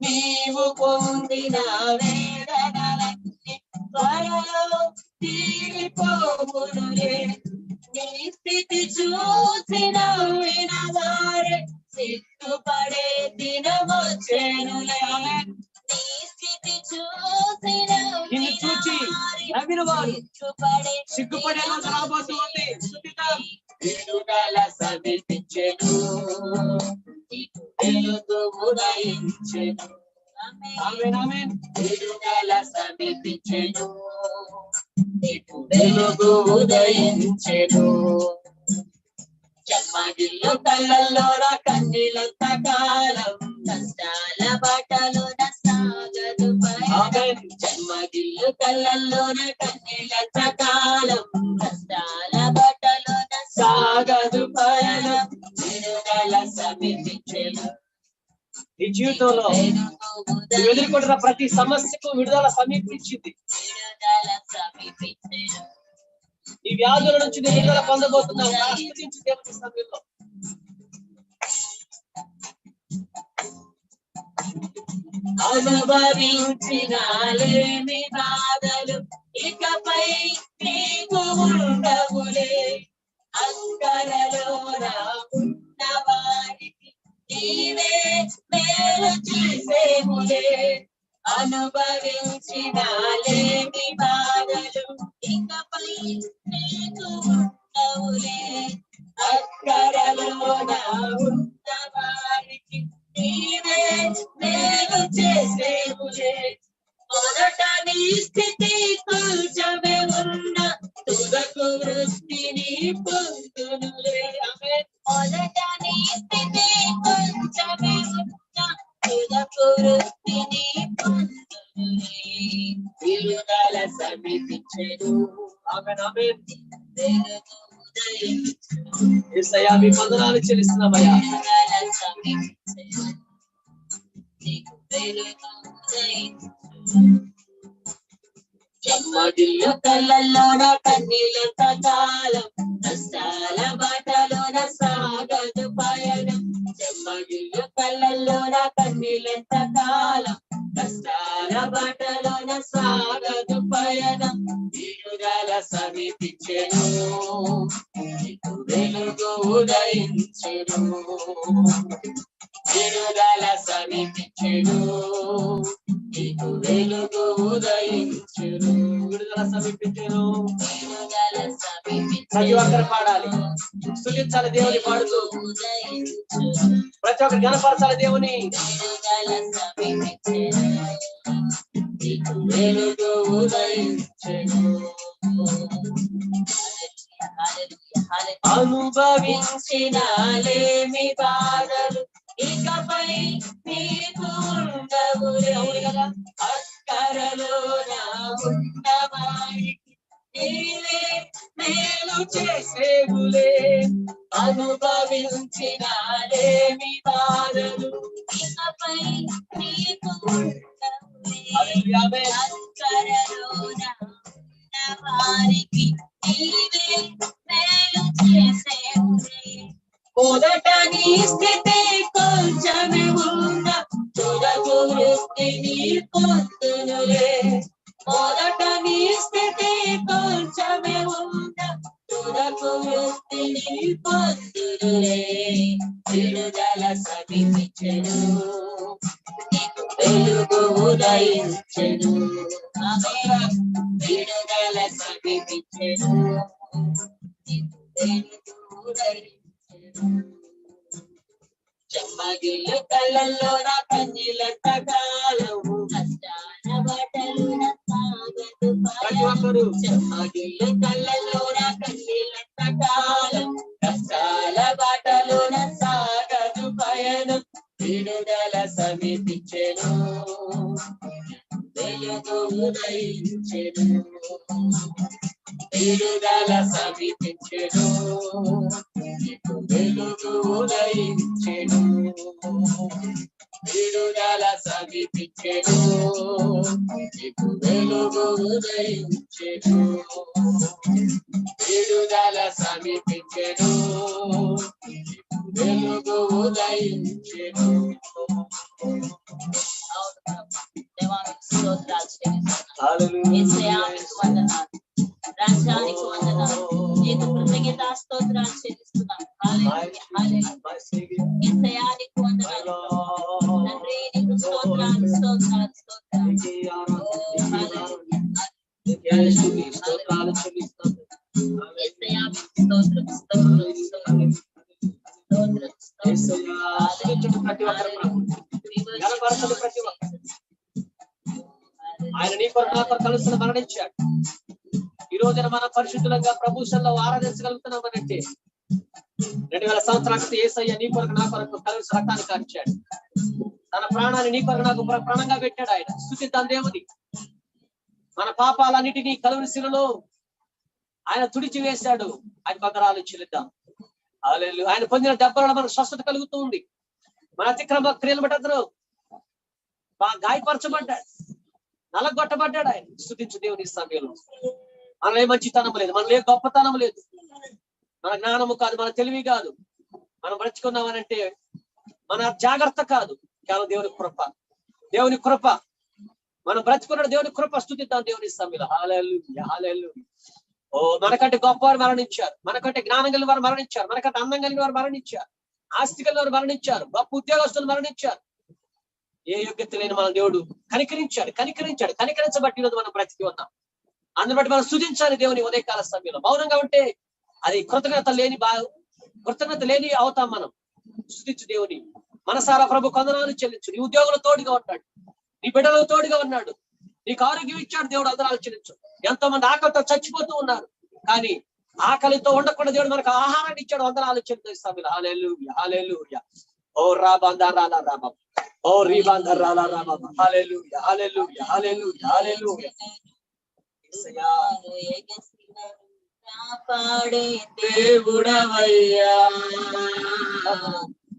నీవు పొందిన వేదనలన్నీ త్వరలో తీరిపోవునులే. నీ స్థితి చూసిన వినవారే సిగ్గుపడే దినమొచ్చెనులే. నీ స్థితి చూసిన సిగ్గుపడే రోజు రాబోతుంది. విడుదల సమీపించెను, వెలుగు ఉదయించెను. ఆమేన్ ఆమేన్. విడుదల సమీపించెను, వెలుగు ఉదయించెను. చెమ్మగిల్లు కళ్ళల్లోన కన్నీళ్ళంత కాలం. కష్టాల బాటలోన సాగదు పయనం, చెమ్మగిల్లు కళ్ళల్లోన కన్నీళ్ళంత కాలం. కష్టాల బాటలోన సాగదు పయనం, విడుదల సమీపించెను. నీ జీవితంలో నువ్వు ఎదుర్కొంటున్న ప్రతి సమస్యకు విడుదల సమీపించింది. విడుదల సమీపించెను. ఈ వ్యాధుల నుంచి నువ్వు విడుదల పొందబోతున్నావు. ఆస్వాదించు దేవుని సమయంలో. అనుభవించినాలేమి బాధలు ఇకపై నీకు ఉండవులే. అంకరలోన ఉన్న వారికి నీవే మేలు చేసేములే. అనుభవించినాలేమి బాధలు ఇకపై నీకు ఉండవులే. అంకరలోన ఉన్న వారికి నీవే మేలు చేసేములే. మొదట నీ స్థితి కొంచెమే ఉన్న తుదకు వృష్టిని పొందునులే. మొదట నీ స్థితి కొంచెమే ఉన్న తుదకు వృష్టిని పొందునులే. విడుదల సమీపించెను, ఆమేన్ ఆమేన్. వెలుగు ఉదయించెను. యేసయ్యా మీ వందనాలు చెల్లిస్తున్నామయ్యా. విడుదల సమీపించెను, వెలుగు ఉదయించెను. చెమ్మగిల్లు కళ్ళల్లోన కన్నీళ్ళంత కాలం. కష్టాల బాటలోన సాగదు పయనం, చెమ్మగిల్లు కళ్ళల్లోన కన్నీళ్ళంత కాలం. కష్టాల బాటలోన సాగదు పయనం, విడుదల సమీపించెను, వెలుగు ఉదయించెను. విడుదల సమీపించెను, నీకు వెలుగు ఉదయించును. విడుదల సమీపించెను. విడుదల ప్రతి ఒక్కరు సమీపించెను. పాడాలి, స్తుతించాలి దేవుని పాడుతూ. ఉదయించును. ప్రతి ఒక్కరు గణపరచాలి దేవుని. విడుదల సమీపించెను. నీకు వెలుగు ఉదయించెను. అనుభవించినాలేమి బాధలు ఇకపై నీకు ఉండవులే. అవును కదా, అక్కరలో నా ఉన్నవాడికి నీవే మేలు చేసేవులే. అనుభవించినాలేమి బాధలు ఇకపై నీకు ఉండవులే. అక్కరలో నా ఉన్నవారికి నీవే మేలు చేసేవులే. మొదట నీ స్థితి కొంచెమే ఉన్న తుదకు వృత్తిని పొందునులే. మొదట నీ స్థితి కొంచెమే ఉన్న తుదకు వృత్తిని పొందునులే. విడుదల సమీపించెను. నీకు వెలుగు ఉదయించెను. విడుదల సమీపించెను. నీకు వెలుగు ఉదయించెను. చెమ్మగిల్లు కళ్ళల్లో నా కన్నీళ్ళంత కాలము కష్టాల బాటలు నా సాగదు పయనం. చెమ్మగిల్లు కళ్ళల్లో నా కన్నీళ్ళంత కాలం కష్టాల బాటలు నా సాగదు పయనం. విడుదల సమీపించెను. వెలుగు ఉదయించెను. విడుదల సమీపించెను. వెలుగు ఉదయించెను. విడుదల సమీపించెను. వెలుగు ఉదయించెను. విడుదల సమీపించెను. వెలుగు ఉదయించెను. దేవానికి స్తోత్రాలు చెల్లిస్తున్నాను. యేసయ్యానికి వందనాలు. రాజ్యానికి వందనాలు. నీకు కృతజ్ఞతా స్తోత్రాలు చెల్లిస్తున్నాం. హల్లెలూయా, హల్లెలూయా. యేసయ్యానికి వందనాలు. తండ్రి నీకు స్తోత్రాలు, స్తోత్రాలు, స్తోత్రాలు. ఓ హల్లెలూయా, స్తోత్రాలు చెల్లిస్తాం. యేసయ్యానికి స్తోత్రం, స్తోత్రం, స్తోత్రం, స్తోత్రం, స్తోత్రం. ప్రతి ఒక్కరు గణపరచని ప్రతి ఒక్కరు ఆయన నీ కొరకు నా కొరకు కలుసుకుని మరణించాడు. ఈ రోజున మనం పరిశుద్ధులంగా ప్రభుత్వంలో ఆరాధించగలుగుతున్నామనంటే 2000 సంవత్సరాల క్రితం యేసయ్య నీ కొరకు నా కొరకు కలిసి రక్తాన్ని కార్చాడు. తన ప్రాణాన్ని నీ కొరకు నాకు ప్రాణంగా పెట్టాడు. ఆయన స్తుతిద్దాం దేవుని. మన పాపాలన్నిటినీ కలువరి శిలువలో ఆయన తుడిచి వేశాడు. ఆయన వందనాలు చెల్లిద్దాం. హల్లెలూయా. ఆయన పొందిన దెబ్బలలో మనకు స్వస్థత కలుగుతూ ఉంది. మన అతిక్రమ క్రియలు బట్టి అతను గాయపరచబడ్డాడు, నలగొట్టబడ్డాడు. ఆయన స్తుతించు దేవుని సమయంలో. మనలో ఏ మంచితనం లేదు, మనలో ఏ గొప్పతనం లేదు, మన జ్ఞానము కాదు, మన తెలివి కాదు. మనం బ్రతుకున్నామనంటే మన జాగ్రత్త కాదు, కేవలం దేవుని కృప. దేవుని కృప మనం బ్రతుకున్నాడు. దేవుని కృప. స్తుతిద్దాం దేవుని సమయంలో. హల్లెలూయా, హల్లెలూయా. ఓ మనకంటే గొప్పవారు మరణించారు, మనకంటే జ్ఞానం కలిగిన వారు మరణించారు, మనకంటే అందం కలిగిన వారు మరణించారు, ఆస్తి కలిగిన వారు మరణించారు, గొప్ప ఉద్యోగస్తులు మరణించారు. ఏ యోగ్యత లేని మన దేవుడు కనికరించాడు. కనికరించబట్టి మనం బ్రతికి ఉన్నాం. అందుని బట్టి మనం స్తుతించాలి దేవుని ఉదయకాల సమయంలో. మౌనంగా ఉంటే అది కృతజ్ఞత లేని అవుతాం మనం. స్తుతించు దేవుని. మనసారా ప్రభు కొందనాలు చెల్లించు. నీ ఉద్యోగులు తోడుగా ఉన్నాడు, నీ బిడ్డలు తోడుగా ఉన్నాడు, నీకు ఆరోగ్యం ఇచ్చాడు దేవుడు. వందనాలు చెల్లించు. ఎంతో మంది ఆకలితో చచ్చిపోతూ ఉన్నారు, కానీ ఆకలితో ఉండకుండా దేవుడు మనకు ఆహారాన్ని ఇచ్చాడు. వందనాలు చెల్లించు సమయంలో. హల్లెలూయా, హల్లెలూయా. ఓ రాబందారాలా రామ, ఓ రీబందరాలా రామ. హల్లెలూయా, హల్లెలూయా, హల్లెలూయా, హల్లెలూయా. కాపాడే దేవుడవయ్యా,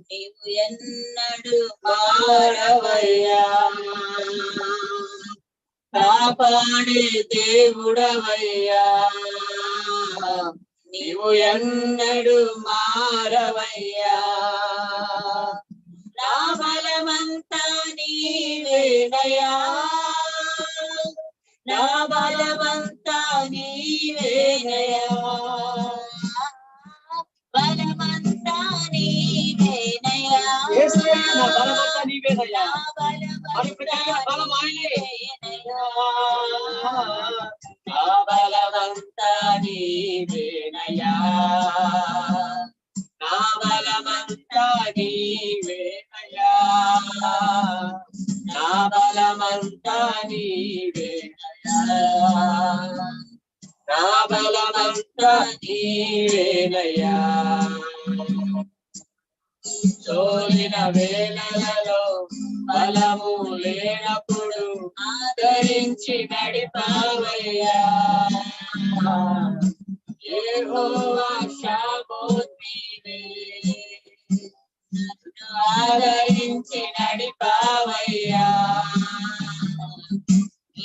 నీవు ఎన్నడు మారవయ్యా. కాపాడే దేవుడవయ్యా, నీవు ఎన్నడు మారవయ్యా. నా బలమంతా నీవేనయ్యా, నా బలమంతా నీవేనయ్యా. బలమంతా నీవేనయ్యా, నా బలమంతా నీవేనయ్యా. నా బలమంతా బలం ఆయనేనయ్యా, నా బలమంతా నీవేనయ్యా, నా బలమంతా నీవేనయ్యా, నా బలమంతా నీవేనయ్యా, నా బలమంతా నీవేనయ్యా. చోలిన వేళలలో బలము లేనప్పుడు ఆదరించి నడిపావయ్యా, యెహోవా షామోత్ నీవే, ఆదరించి నడిపావయ్యా,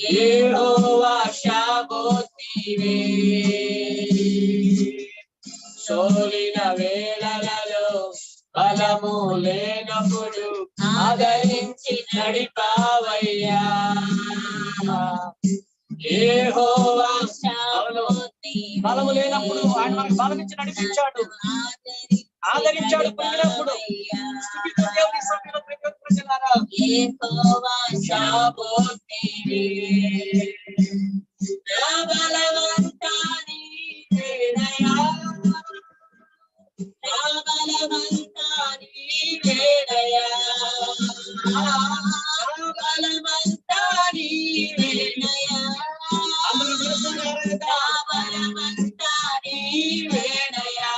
యెహోవా షామోత్ నీవే. చోలిన వేళలలో బలము లేనప్పుడు ఆదరించి నడిపావయ్యా, యెహోవా షామోత్ నీవే. బలము లేనప్పుడు ఆయన మనకు బలం ఇచ్చి నడిపించాడు, ఆదరించాడు. పొందినప్పుడు యెహోవా షామోత్ నీవే, నా బలమంతా నీవేనయ్యా, నా బలమంతా నీవేనయ్యా, నా బలమంతా నీవేనయ్యా, నా బలమంతా నీవేనయ్యా,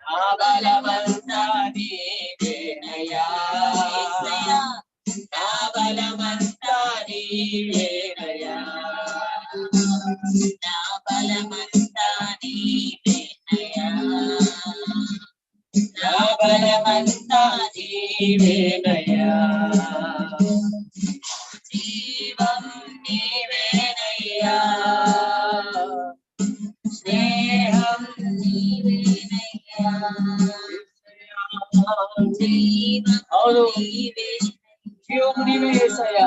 నా బలమంతా నీవేనయ్యా, నా బలమంతా నీవేనయ్యా, నా బలమంతా నీవేనయ్యా, నా బలమంతా నీవేనయ్యా. జీవం నీవేనయ్యా, స్నేహం నీవేనయ్యా, జీవం నీవే, జీవము నీవే యేసయ్యా,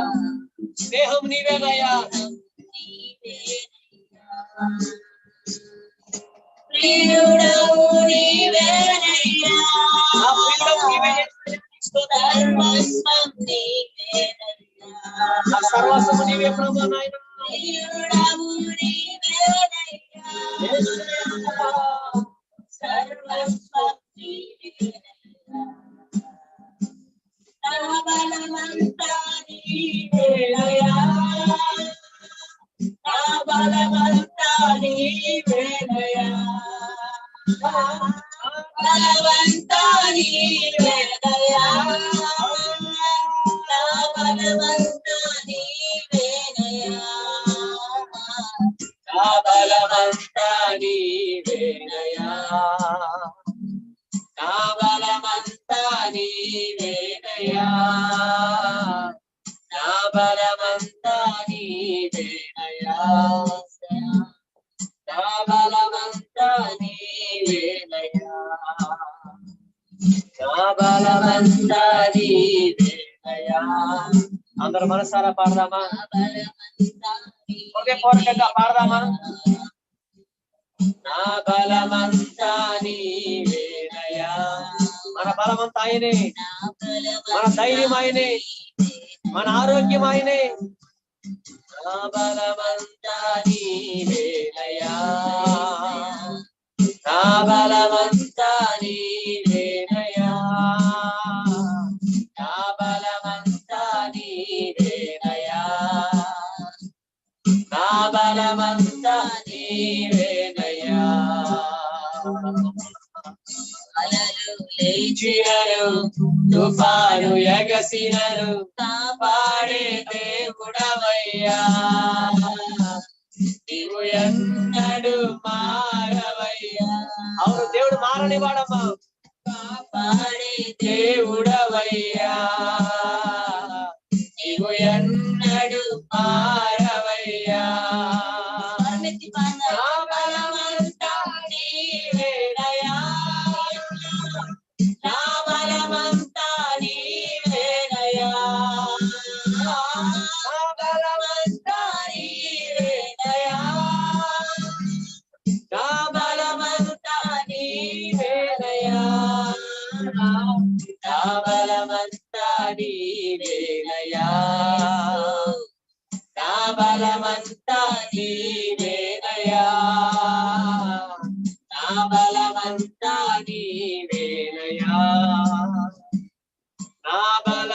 స్నేహం నీవేనయ్యా, ప్రియుడవు నీవేనయ్యా, నా ప్రియుడవు నీవే, సర్వస్వం నీవేనయ్యా, నా సర్వస్వము నీవే ప్రభువా నాయనా, ప్రియుడవు నీవేనయ్యా, సర్వస్వం నీవేనయ్యా, నా బలమంతా నీవేనయ్యా, నా బలమంతా నీవేనయ్యా, నా బలమంతా నీవేనయ్యా, నా బలమంతా నీవేనయ్యా, నా బలమంతా నీవేనయ్యా, నా బలమంతా నీవేనయ్యా, నా బలమంతా నీవేనయ్యా, నా బలమంతా నీవేనయ్యా, నా బలమంతా నీవేనయ్యా. అందరూ మనసారా పాడదామా, హృదయపూర్వకంగా పాడదామా. నా బలమంతా నీవేనయ్యా, మన బలమంతా ఆయనే, మన ధైర్యం ఆయనే, మన ఆరోగ్యం ఆయనే. నా బలమంతా నీవేనయ్యా, నా బలమంతా నీవేనయ్యా, నా బలమంతా నీవేనయ్యా, నా బలమంతా నీవేనయ్యా. అలలు లేచినను, తుఫాను ఎగసినను, కాపాడే దేవుడవయ్యా, నీవు ఎన్నడు మారవయ్యా. అవును, దేవుడు మారని వాడమ్మా, కాపాడే దేవుడవయ్యా, నీవు ఎన్నడు మారవయ్యా. నా బలమంతా నీవేనయ్యా, నా బలమంతా నీవేనయ్యా, నా బలమంతా నీవేనయ్యా, నా బలమంతా నీవేనయ్యా, నా బలమంతా నీవేనయ్యా.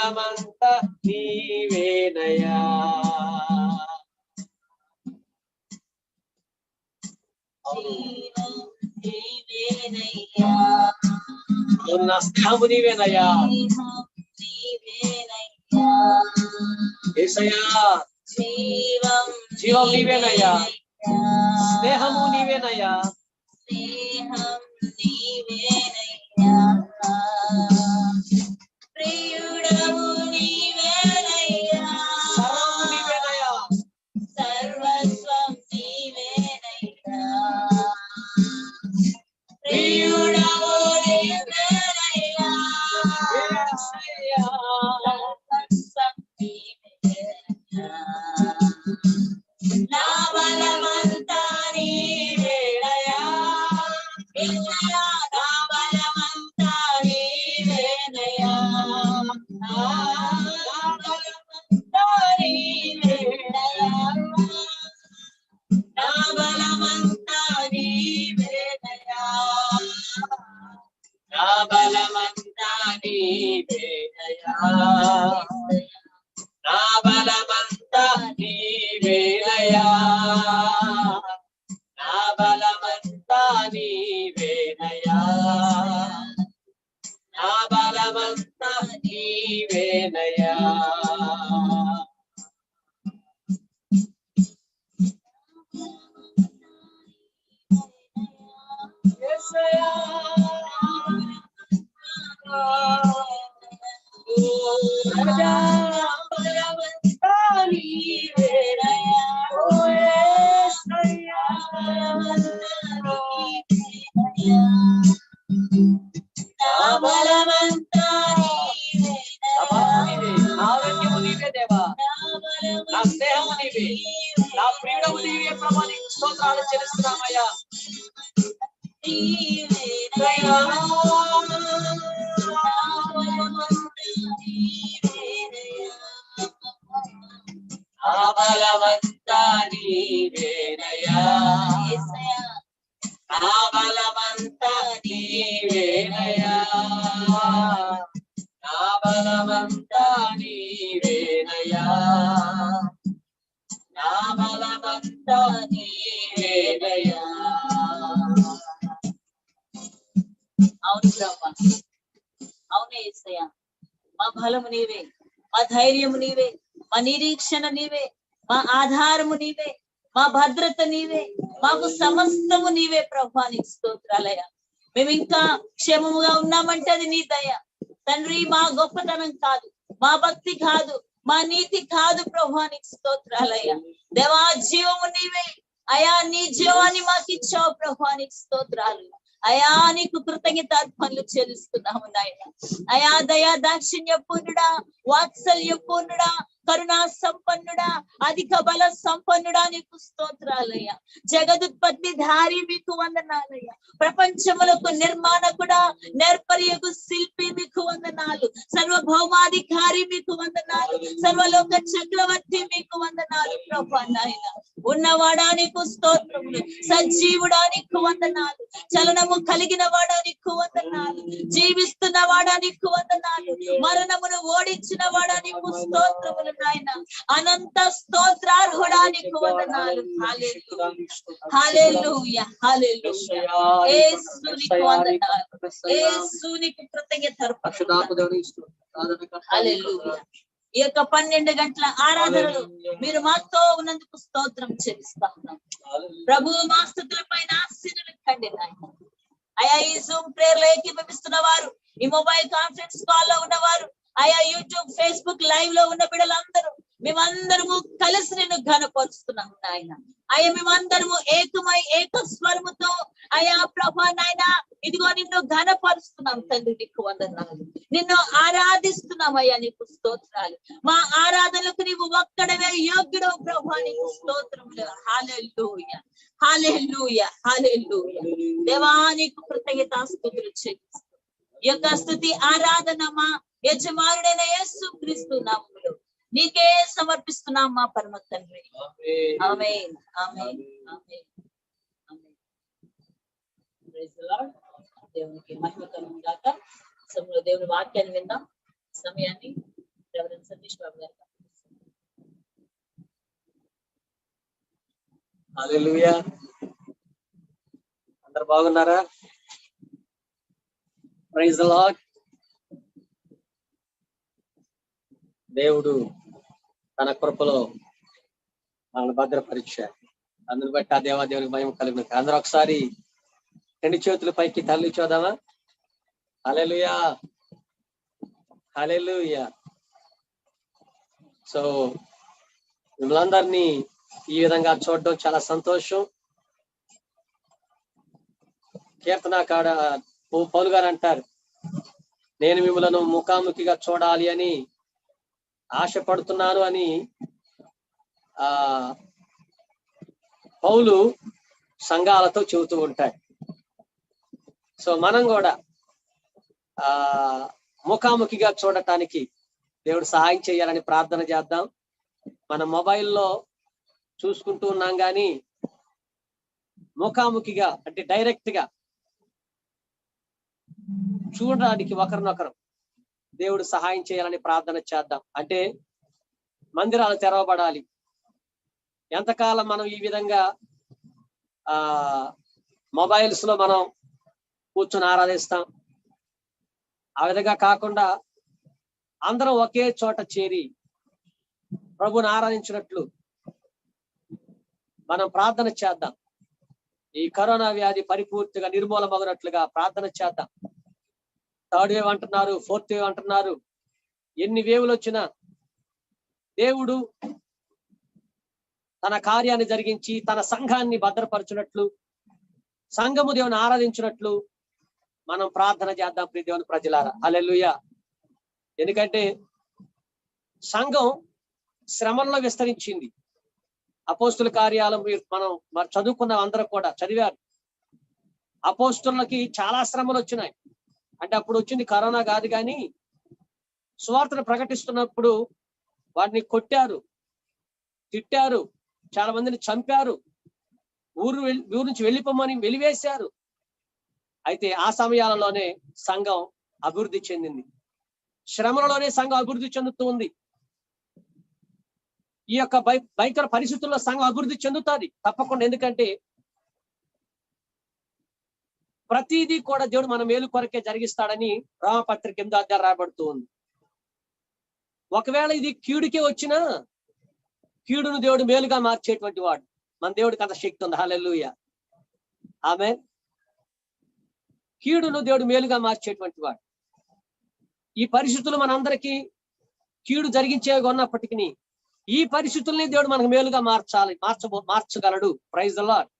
బలమంతా నీవేనయ్యా. నా స్నేహము నీవేనయ్యా. యేసయ్యా జీవం నీవేనయ్యా, స్నేహము నీవేనయ్యా. ప్రియుడవు నీవేనయ్యా, సర్వము నీవేనయ్యా, సర్వస్వం నీవేనయ్యా. ప్రియుడవు నీవేనయ్యా, యేసయ్యా. సర్వస్వం నీవేనయ్యా. నా బలమంతా నీవేనయ్యా, యేసయ్యా, నా బలమంతా నీవేనయ్యా. నా బలమంతా నీవేనయ్యా, నా బలమంతా నీవేనయ్యా. నా బలమంతా నీవేనయ్యా, నా బలమంతా నీవేనయ్యా. నా బలమంతా నీవేనయ్యా, నా బలమంతా నీవేనయ్యా. యేసయ్యా రాజా బలమంతా నీవేనయ్యా. ఓ యేసయ్యా నా బలమంతా ఆరోగ్యము నీవే దేవా, నా స్నేహము నీవే, నా ప్రియుడము నీవే ప్రభా. నీకు స్తోత్రాలు చెల్లిస్తున్నామయ్యా. నా బలమంతా నీవేనయ్యా, నా బలమంతా నీవేనయ్యా. నా బలమంతా నీవేనయ్యా, నా బలమంతా నీవేనయ్యా. అవును ప్రభా, అవును యేసయ్యా. మా బలము నీవే, మా ధైర్యము నీవే, మా నిరీక్షణ నీవే, మా ఆధారము నీవే, మా భద్రత నీవే, మాకు సమస్తము నీవే ప్రభా. నీకు స్తోత్రాలయ్యా. మేము ఇంకా క్షేమముగా ఉన్నామంటే అది నీ దయ తండ్రి. మా గొప్పతనం కాదు, మా భక్తి కాదు, మా నీతి కాదు ప్రభా. నీకు స్తోత్రాలయ్యా. దేవా జీవము నీవే అయా, నీ జీవాన్ని మాకు ఇచ్చావు ప్రభా. నీకు స్తోత్రాలు అయా. నీకు కృతజ్ఞతార్పణలు చెల్లిస్తున్నాము నాయన. అయా దయా దాక్షిణ్య పూర్ణుడా, వాత్సల్య పూర్ణుడా, కరుణా సంపన్నుడా, అధిక బల సంపన్నుడా, నీకు స్తోత్రాలయ్యా. జగదుత్పత్తి ధారి మీకు వందనాలయ్యా. ప్రపంచములకు నిర్మాణకుడా, నేర్పరియకు శిల్పి మీకు వందనాలు. సర్వభౌమాధికారి మీకు వందనాలు. సర్వలోక చక్రవర్తి మీకు వందనాలు ప్రభా నాయన. ఉన్నవాడా నీకు స్తోత్రములు, సజీవుడా నీకు వందనాలు, చలనము కలిగిన వాడా నీకు వందనాలు, జీవిస్తున్న వాడా నీకు వందనాలు, మరణమును ఓడించిన వాడా నీకు స్తోత్రములు నాయన. అనంత స్తోత్రార్హుడా నీకు వందనాలు. హల్లెలూయా, హల్లెలూయా. యేసు నీకు వందనాలు, యేసు నీకు కృతజ్ఞతార్పణలు. హల్లెలూయా. ఈ యొక్క 12 గంటల ఆరాధనలు మీరు మాతో ఉన్నందుకు స్తోత్రం చెల్లిస్తా ఉన్నాం ప్రభు. మా స్థుతుల పైన ఆశీనులు కండి నాయన. అయా ఈ జూమ్ ప్రేయర్ లో ఏకీభవిస్తున్న వారు, ఈ మొబైల్ కాన్ఫరెన్స్ కాల్ లో ఉన్నవారు, అయా యూట్యూబ్ ఫేస్బుక్ లైవ్ లో ఉన్న బిడ్డలందరూ మేమందరము కలిసి నేను ఘనపరుస్తున్నాం నాయన. అయ్యా మేమందరము ఏకమై ఏక స్వరముతో అయా ప్రభా నాయన ఇదిగో నిన్ను ఘనపరుస్తున్నాం తండ్రి. నీకు వందనాలు, నిన్ను ఆరాధిస్తున్నాం అయ్యా. నీకు స్తోత్రాలు. మా ఆరాధనలకు నీవు ఒక్కడవే యోగ్యుడు ప్రభా. నీకు స్తోత్రములు. హల్లెలూయా, హల్లెలూయా, హల్లెలూయా. దేవా నీకు కృతజ్ఞతాస్తుతులు చెల్లిస్తున్నాం. ఈ యొక్క స్తుతి ఆరాధన మా యజమానుడైన యేసు క్రీస్తు నామములో నీకే సమర్పిస్తున్నాం మా పరమ తండ్రి. Amen, amen, amen, amen. Praise the Lord. దేవునికి మహిమ కలుగును గాక. సమయంలో దేవుని వాక్యాన్ని విందాం. సమయాన్ని సతీష్ బాబు గారు. హల్లెలూయా. అందరు బాగున్నారా? Praise the Lord. దేవుడు తన కృపలో మనల్ని భద్రపరిచాడు. అందుని బట్టి ఆ దేవాదేవునికి మహిమ కలుగును. అందరూ ఒకసారి రెండు చేతుల పైకి తల్లి చూద్దామా? హల్లెలూయా, హల్లెలూయా. సో మిమ్మల్ందరినీ ఈ విధంగా చూడడం చాలా సంతోషం. కీర్తనకాడ పౌలు గారు అంటారు, నేను మిమ్మలను ముఖాముఖిగా చూడాలి అని ఆశపడుతున్నాను అని పౌలు సంఘాలతో చెబుతూ ఉంటాడు. సో మనం కూడా ముఖాముఖిగా చూడటానికి దేవుడు సహాయం చేయాలని ప్రార్థన చేద్దాం. మన మొబైల్లో చూసుకుంటూ ఉన్నాం కానీ ముఖాముఖిగా అంటే డైరెక్ట్ గా చూడడానికి ఒకరినొకరు దేవుడు సహాయం చేయాలని ప్రార్థన చేద్దాం. అంటే మందిరాలు తెరవబడాలి. ఎంతకాలం మనం ఈ విధంగా మొబైల్స్ లో మనం కూర్చొని ఆరాధిస్తాం? ఆ విధంగా కాకుండా అందరం ఒకే చోట చేరి ప్రభుని ఆరాధించినట్లు మనం ప్రార్థన చేద్దాం. ఈ కరోనా వ్యాధి పరిపూర్తిగా నిర్మూలమగినట్లుగా ప్రార్థన చేద్దాం. 3rd వేవ్ అంటున్నారు, 4th వేవ్ అంటున్నారు. ఎన్ని వేవులు వచ్చినా దేవుడు తన కార్యాన్ని జరిగించి తన సంఘాన్ని భద్రపరచునట్లు, సంఘము దేవుని ఆరాధించినట్లు మనం ప్రార్థన చేద్దాం. ప్రియ దేవుని ప్రజలారా, హల్లెలూయా. ఎందుకంటే సంఘం శ్రమల్లో విస్తరించింది. అపోస్తుల కార్యాలు మనం చదువుకున్న అందరూ కూడా చదివారు. అపోస్తులకి చాలా శ్రమలు వచ్చినాయి. అంటే అప్పుడు వచ్చింది కరోనా కాదు, కానీ సువార్తను ప్రకటిస్తున్నప్పుడు వాటిని కొట్టారు, తిట్టారు, చాలా మందిని చంపారు, ఊరు నుంచి వెళ్ళిపోమని వెలివేశారు. అయితే ఆ సమయాలలోనే సంఘం అభివృద్ధి చెందింది. శ్రమలలోనే సంఘం అభివృద్ధి చెందుతూ ఉంది. ఈ యొక్క భయంకర పరిస్థితుల్లో సంఘం అభివృద్ధి చెందుతుంది తప్పకుండా. ఎందుకంటే ప్రతిదీ కూడా దేవుడు మన మేలు కొరకే జరిగిస్తాడని రామపత్రిక 8వ అధ్యాయం రాయబడుతూ ఉంది. ఒకవేళ ఇది కీడుకే వచ్చినా కీడును దేవుడు మేలుగా మార్చేటువంటి వాడు. మన దేవుడికి అంత శక్తి ఉంది. హల్లెలూయా, ఆమేన్. కీడును దేవుడు మేలుగా మార్చేటువంటి వాడు. ఈ పరిస్థితులు మనందరికీ కీడు జరిగించేవి ఉన్నప్పటికీ ఈ పరిస్థితుల్ని దేవుడు మనకు మేలుగా మార్చగలడు. Praise the lord.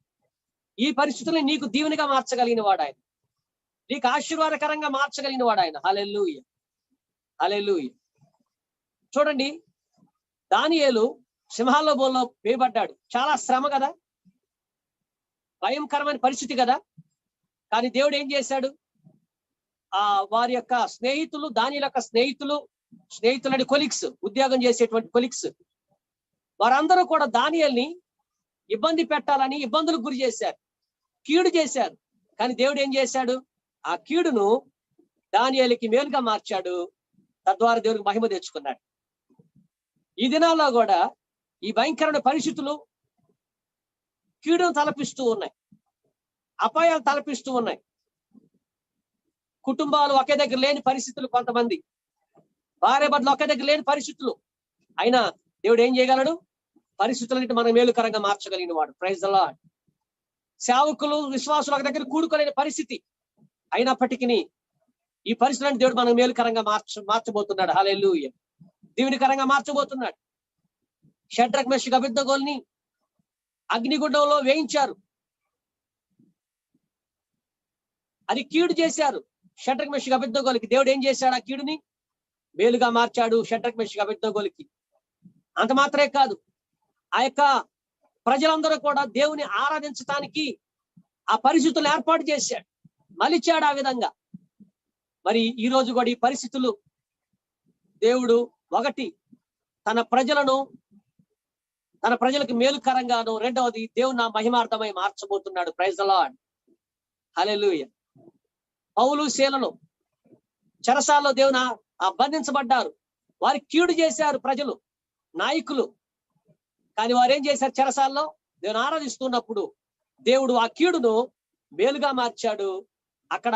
ఈ పరిస్థితుల్ని నీకు దీవెనగా మార్చగలిగిన వాడు ఆయన, నీకు ఆశీర్వాదకరంగా మార్చగలిగిన వాడు ఆయన. హల్లెలూయా, హల్లెలూయా. చూడండి, దానియేలు సింహాల బోన్లో వేయబడ్డాడు. చాలా శ్రమ కదా, భయంకరమైన పరిస్థితి కదా. కానీ దేవుడు ఏం చేశాడు? వారి యొక్క స్నేహితులు, దానియేలు యొక్క స్నేహితులని కొలిక్స్, ఉద్యోగం చేసేటువంటి కొలిక్స్, వారందరూ కూడా దానియేలుని ఇబ్బంది పెట్టాలని ఇబ్బందులకు గురి చేశారు, కీడు చేశారు. కానీ దేవుడు ఏం చేశాడు? ఆ కీడును దానియేలుకి మేలుగా మార్చాడు. తద్వారా దేవుడికి మహిమ తెచ్చుకున్నాడు. ఈ దినాల్లో కూడా ఈ భయంకరమైన పరిస్థితులు కీడును తలపిస్తూ ఉన్నాయి, అపాయాలు తలపిస్తూ ఉన్నాయి. కుటుంబాలు ఒకే దగ్గర లేని పరిస్థితులు, కొంతమంది భార్య భర్తలు ఒకే దగ్గర లేని పరిస్థితులు. అయినా దేవుడు ఏం చేయగలడు? పరిస్థితులన్నిటి మనం మేలుకరంగా మార్చగలిగిన వాడు. Praise the Lord. సేవకులు, విశ్వాసులు ఒక దగ్గర కూడుకోలేని పరిస్థితి అయినప్పటికీ ఈ పరిస్థితులను దేవుడు మనం మేలుకరంగా మార్చబోతున్నాడు. హల్లెలూయా, దీవెనకరంగా మార్చబోతున్నాడు. షడ్రక్ మెషక్ అబేద్నెగోల్ని అగ్నిగుండంలో వేయించారు. అది కీడు చేశారు. షడ్రక్ మెషక్ అబేద్నెగోలకి దేవుడు ఏం చేశాడు? ఆ కీడుని మేలుగా మార్చాడు షడ్రక్ మెషక్ అబేద్నెగోలకి. అంత మాత్రమే కాదు, ఆ యొక్క ప్రజలందరూ కూడా దేవుని ఆరాధించడానికి ఆ పరిస్థితులు ఏర్పాటు చేశాడు, మలిచాడు ఆ విధంగా. మరి ఈ రోజు కూడా ఈ పరిస్థితులు దేవుడు ఒకటి తన ప్రజలకు మేలుకరంగాను, రెండవది దేవుని నా మహిమార్థమై మార్చబోతున్నాడు. ప్రైజ్ ది లార్డ్, హల్లెలూయా. పౌలు శీలను చెరసాల్లో దేవుని బంధించబడ్డారు. వారి కీడు చేశారు ప్రజలు, నాయకులు. కానీ వారు ఏం చేశారు? చెరసాల్లో దేవుని ఆరాధిస్తున్నప్పుడు దేవుడు ఆ కీడును మేలుగా మార్చాడు. అక్కడ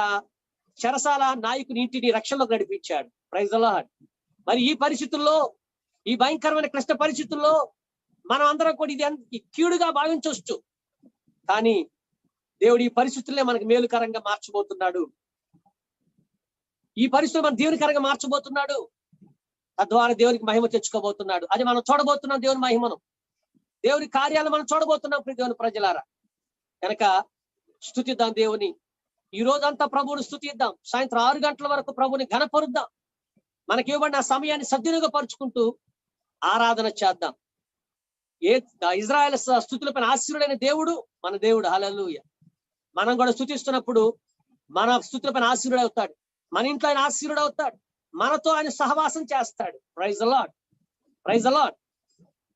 చెరసాల నాయకుని ఇంటిని రక్షణలోకి నడిపించాడు. Praise the Lord. మరి ఈ పరిస్థితుల్లో, ఈ భయంకరమైన క్లిష్ట పరిస్థితుల్లో మనం అందరం కూడా ఇది కీడుగా భావించవచ్చు. కానీ దేవుడు ఈ పరిస్థితులనే మనకు మేలుకరంగా మార్చబోతున్నాడు. ఈ పరిస్థితులు మన దేవునికరంగా మార్చబోతున్నాడు. తద్వారా దేవునికి మహిమ తెచ్చుకోబోతున్నాడు. అది మనం చూడబోతున్నాం, దేవుని మహిమను, దేవుని కార్యాలు మనం చూడబోతున్నాం. దేవుని ప్రజలారా, కనుక స్తుతిద్దాం దేవుని. ఈ రోజంతా ప్రభువుని స్తుతిద్దాం. సాయంత్రం 6 గంటల వరకు ప్రభువుని ఘనపరుద్దాం. మనకి ఇవ్వబడిన సమయాన్ని సద్వినియోగపరుచుకుంటూ ఆరాధన చేద్దాం. ఇజ్రాయెల్ స్తుతులపైన ఆశీర్వడైన దేవుడు మన దేవుడు. హల్లెలూయా. మనం కూడా స్తుతిస్తున్నప్పుడు మన స్తుతులపైన ఆశీర్వడు అవుతాడు. మన ఇంట్లో ఆయన ఆశీర్వడు అవుతాడు. మనతో ఆయన సహవాసం చేస్తాడు. Praise the Lord, praise the Lord.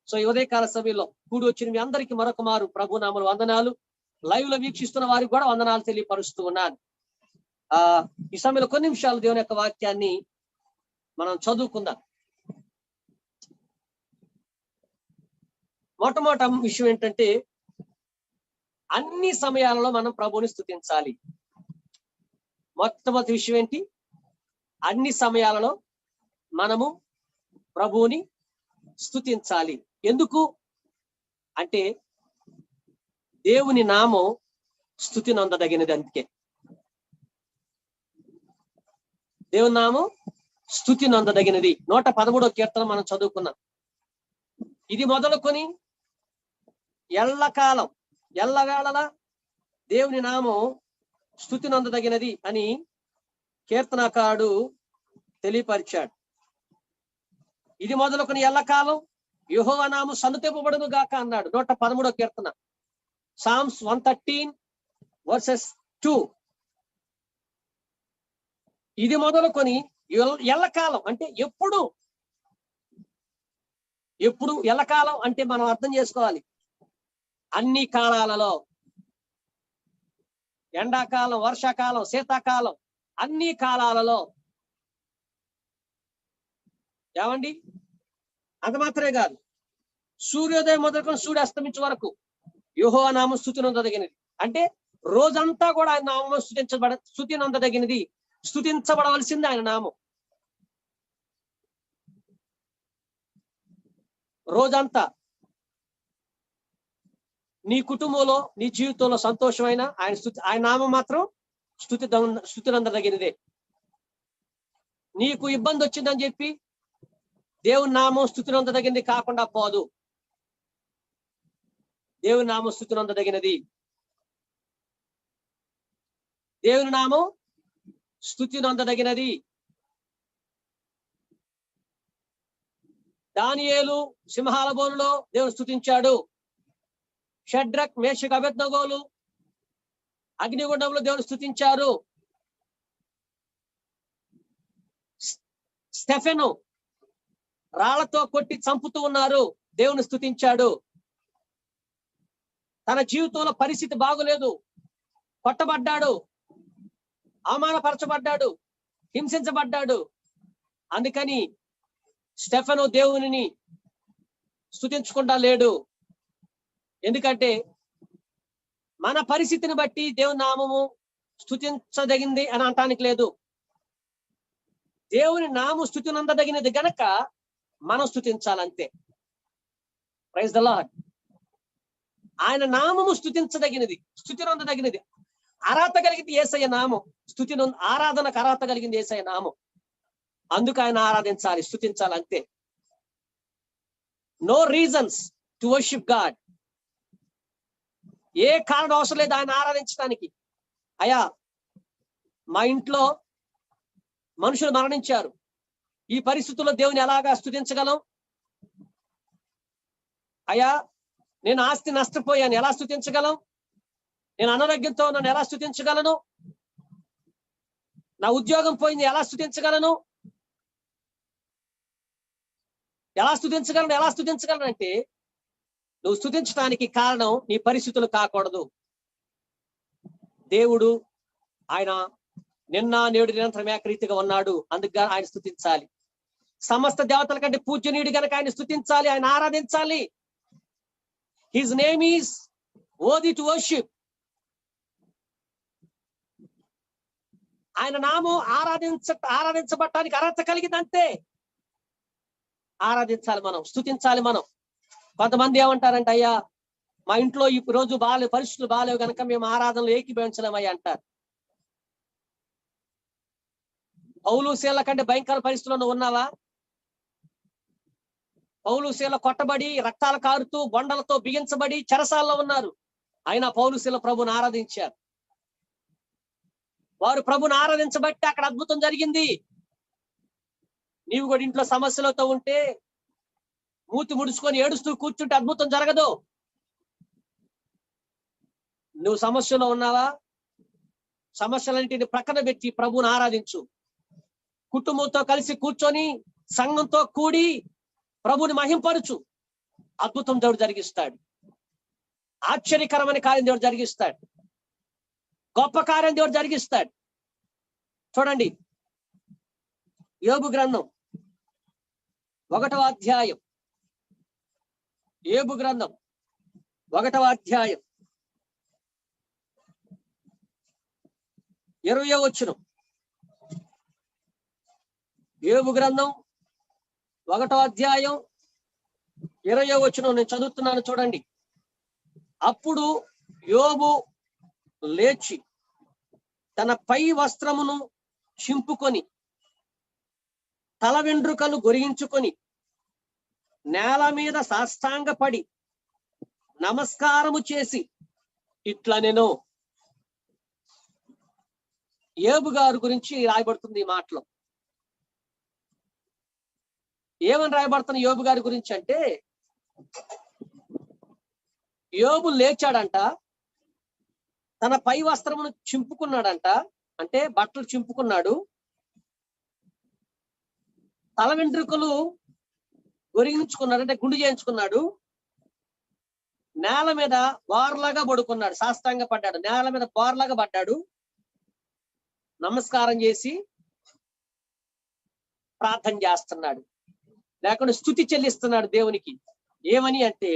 So ఈ ఉదయకాల సమయంలో కూడి వచ్చిన మీ అందరికీ మరొక మారు ప్రభు నామములు వందనాలు. లైవ్ లో వీక్షిస్తున్న వారికి కూడా వందనాలు తెలియపరుస్తూ ఉన్నాను. ఈ సమయంలో కొన్ని నిమిషాలు దేవుని యొక్క వాక్యాన్ని మనం చదువుకుందాం. మొట్టమొదటి విషయం ఏంటంటే, అన్ని సమయాలలో మనం ప్రభువుని స్తుతించాలి. మొట్టమొదటి విషయం ఏంటి? అన్ని సమయాలలో మనము ప్రభువుని స్తుతించాలి. ఎందుకు అంటే దేవుని నామం స్తుతి నొందదగినది. అందుకే దేవుని నామం స్తుతి నొందదగినది. 113వ కీర్తన మనం చదువుకున్నాం. ఇది మొదలుకొని ఎల్లకాలం, ఎల్లవేళలా దేవుని నామం స్తుతి నొందదగినది అని కీర్తనకారుడు తెలియపరిచాడు. ఇది మొదలుకొని ఎల్లకాలం యెహోవా నామం సన్నుతింపబడును గాక అన్నాడు. 113వ కీర్తన, Psalms 113 verses 2. ఇది మొదలుకొని ఎల్లకాలం అంటే ఎప్పుడు ఎల్లకాలం అంటే మనం అర్థం చేసుకోవాలి. అన్ని కాలాలలో, ఎండాకాలం, వర్షాకాలం, శీతాకాలం, అన్ని కాలాలలో. ఏమండి? అంత మాత్రమే కాదు, సూర్యోదయం మొదలుకొని సూర్యాస్తమించే వరకు యెహోవా నామం స్తుతి నొందదగినది. అంటే రోజంతా కూడా ఆయన నామం స్తుతి నొందదగినది, స్తుతించబడవలసింది ఆయన నామం. రోజంతా నీ కుటుంబంలో, నీ జీవితంలో సంతోషమైన ఆయన నామం మాత్రం స్తుతి నొందదగినదే. నీకు ఇబ్బంది వచ్చిందని చెప్పి దేవుని నామం స్తుతి నొందదగినది కాకుండా పోదు. దేవుని నామం స్తుతి నొందదగినది. దేవుని నామం స్తుతి నొందదగినది. దానియేలు సింహాల బోనులో దేవుని స్తుతించాడు. షడ్రక్, మేషక్, అబేద్నెగోలు అగ్నిగుండంలో దేవుని స్తుతించారు. స్టెఫెను రాళ్లతో కొట్టి చంపుతూ ఉన్నారు, దేవుని స్తుతించాడు. తన జీవితంలో పరిస్థితి బాగోలేదు, కొట్టబడ్డాడు, అవమానపరచబడ్డాడు, హింసించబడ్డాడు. అందుకని స్టెఫెను దేవునిని స్తుతించకుండా లేడు. ఎందుకంటే మన పరిస్థితిని బట్టి దేవుని నామము స్తుతించదగింది అని అనటానికి లేదు. దేవుని నామం స్తుతి నొందదగినది గనక మనం స్తుతించాలంతే. Praise the lord. ఆయన నామము స్తుతించదగినది, స్తుతి నొందదగినది. అర్హత కలిగింది యేసయ్య నామం. ఆరాధనకు అర్హత కలిగింది యేసయ్య నామం. అందుకు ఆయన ఆరాధించాలి, స్తుతించాలి, అంతే. No reasons to worship God. ఏ కారణం అవసరం లేదు ఆయన ఆరాధించడానికి. అయ్యా, మా ఇంట్లో మనుషులు మరణించారు, ఈ పరిస్థితుల్లో దేవుని ఎలాగా స్తుతించగలం? అయ్యా, నేను ఆస్తి నష్టపోయాను, ఎలా స్తుతించగలం? నేను అనారోగ్యంతో నన్ను ఎలా స్తుతించగలను? నా ఉద్యోగం పోయింది, ఎలా స్తుతించగలను? ఎలా స్తుతించగలను అంటే నువ్వు స్తుతించడానికి కారణం నీ పరిస్థితులు కాకూడదు. దేవుడు ఆయన నిన్న నేడు నిరంతరం ఏకరీతిగా ఉన్నాడు, అందుకు ఆయన స్తుతించాలి. సమస్త దేవతల కంటే పూజ్యనీయుడు కనుక ఆయన స్తుతించాలి, ఆయన ఆరాధించాలి. His name is worthy to worship. ఆయన నామం ఆరాధించబట్టానికి అర్హత కలిగిందంతే. ఆరాధించాలి మనం, స్తుతించాలి మనం. కొంతమంది ఏమంటారంటే, అయ్యా మా ఇంట్లో ఈ రోజు పరిస్థితులు బాగాలేవు కనుక మేము ఆరాధనలు ఏకీభవించలేమయ్యా అంటారు. పౌలు శీల కంటే భయంకర పరిస్థితుల్లో ఉన్నావా? పౌలు శీల కొట్టబడి రక్తాలు కారుతూ బొండలతో బిగించబడి చెరసాల్లో ఉన్నారు. అయినా పౌలు శీల ప్రభుని ఆరాధించారు. వారు ప్రభుని ఆరాధించబట్టి అక్కడ అద్భుతం జరిగింది. నీవు కూడా ఇంట్లో సమస్యలతో ఉంటే మూతి ముడుచుకొని ఏడుస్తూ కూర్చుంటే అద్భుతం జరగదు. నువ్వు సమస్యలో ఉన్నావా? సమస్యలంటిని ప్రక్కన పెట్టి ప్రభుని ఆరాధించు. కుటుంబంతో కలిసి కూర్చొని సంఘంతో కూడి ప్రభుని మహింపరచు. అద్భుతం దేవుడు జరిగిస్తాడు. ఆశ్చర్యకరమైన కార్యం దేవుడు జరిగిస్తాడు. గొప్ప కార్యం దేవుడు జరిగిస్తాడు. చూడండి, యోబు గ్రంథం 1వ అధ్యాయం, యోబు గ్రంథం 1వ అధ్యాయం 20వ వచనం. యోబు గ్రంథం 1వ అధ్యాయం 20వ వచనం నేను చదువుతున్నాను, చూడండి. అప్పుడు యోబు లేచి తన పై వస్త్రమును చింపుకొని తల వెండ్రుకలు గొరిగించుకొని నేల మీద సాష్టాంగపడి నమస్కారము చేసి ఇట్లా నేను యోబు గారి గురించి రాయబడుతుంది ఈ మాటలో. ఏమని రాయబడుతున్న యోబు గారి గురించి అంటే, యోబు లేచాడంట, తన పై వస్త్రమును చింపుకున్నాడంట, అంటే బట్టలు చింపుకున్నాడు, తల వెంట్రుకలు గొరిగించుకున్నాడు, అంటే గుండు చేయించుకున్నాడు, నేల మీద బోర్లాగా పడుకున్నాడు, సాష్టాంగ పడ్డాడు, నేల మీద బోర్లాగా పడ్డాడు, నమస్కారం చేసి ప్రార్థన చేస్తున్నాడు, లేకుండా స్తుతి చెల్లిస్తున్నాడు దేవునికి. ఏమని అంటే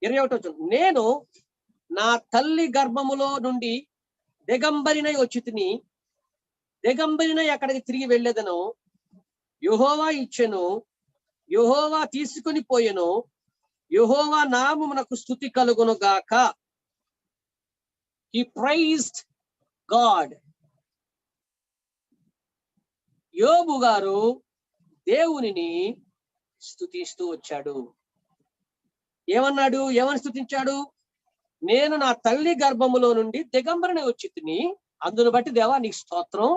21వ వచనం, నేను నా తల్లి గర్భములో నుండి దిగంబరినై వచ్చితిని, దిగంబరినై అక్కడికి తిరిగి వెళ్ళేదను, యెహోవా ఇచ్చెను, యెహోవా తీసుకుని పోయెను, యెహోవా నామమునకు స్తుతి కలుగును గాక. He praised God. యోబు గారు దేవునిని స్తుతిస్తూ వచ్చాడు. ఏమన్నాడు? ఏమని స్తుతించాడు? నేను నా తల్లి గర్భములో నుండి దిగంబరిని వచ్చి తిని, అందును బట్టి దేవా నీకు స్తోత్రం.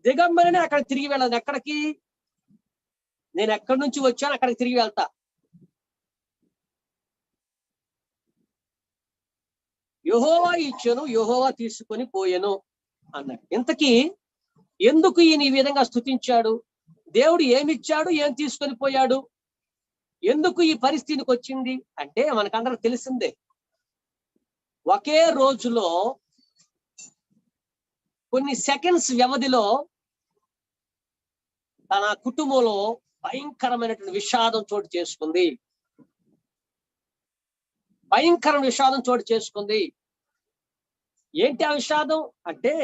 దిగంబరిని అక్కడ తిరిగి వెళ్ళను. ఎక్కడికి? నేను ఎక్కడి నుంచి వచ్చాను అక్కడికి తిరిగి వెళ్తా. యెహోవా ఇచ్చెను, యెహోవా తీసుకొని పోయెను అన్నాడు. ఇంతకీ ఎందుకు ఈయన ఈ విధంగా స్తుతించాడు? దేవుడు ఏమిచ్చాడు, ఏం తీసుకొని పోయాడు, ఎందుకు ఈ పరిస్థితికి వచ్చింది అంటే మనకందరికి తెలిసిందే. ఒకే రోజులో కొన్ని సెకండ్స్ వ్యవధిలో తన కుటుంబంలో భయంకరమైనటువంటి విషాదం చోటు చేసుకుంది. భయంకరమైన విషాదం చోటు చేసుకుంది. ఏంటి ఆ విషాదం అంటే,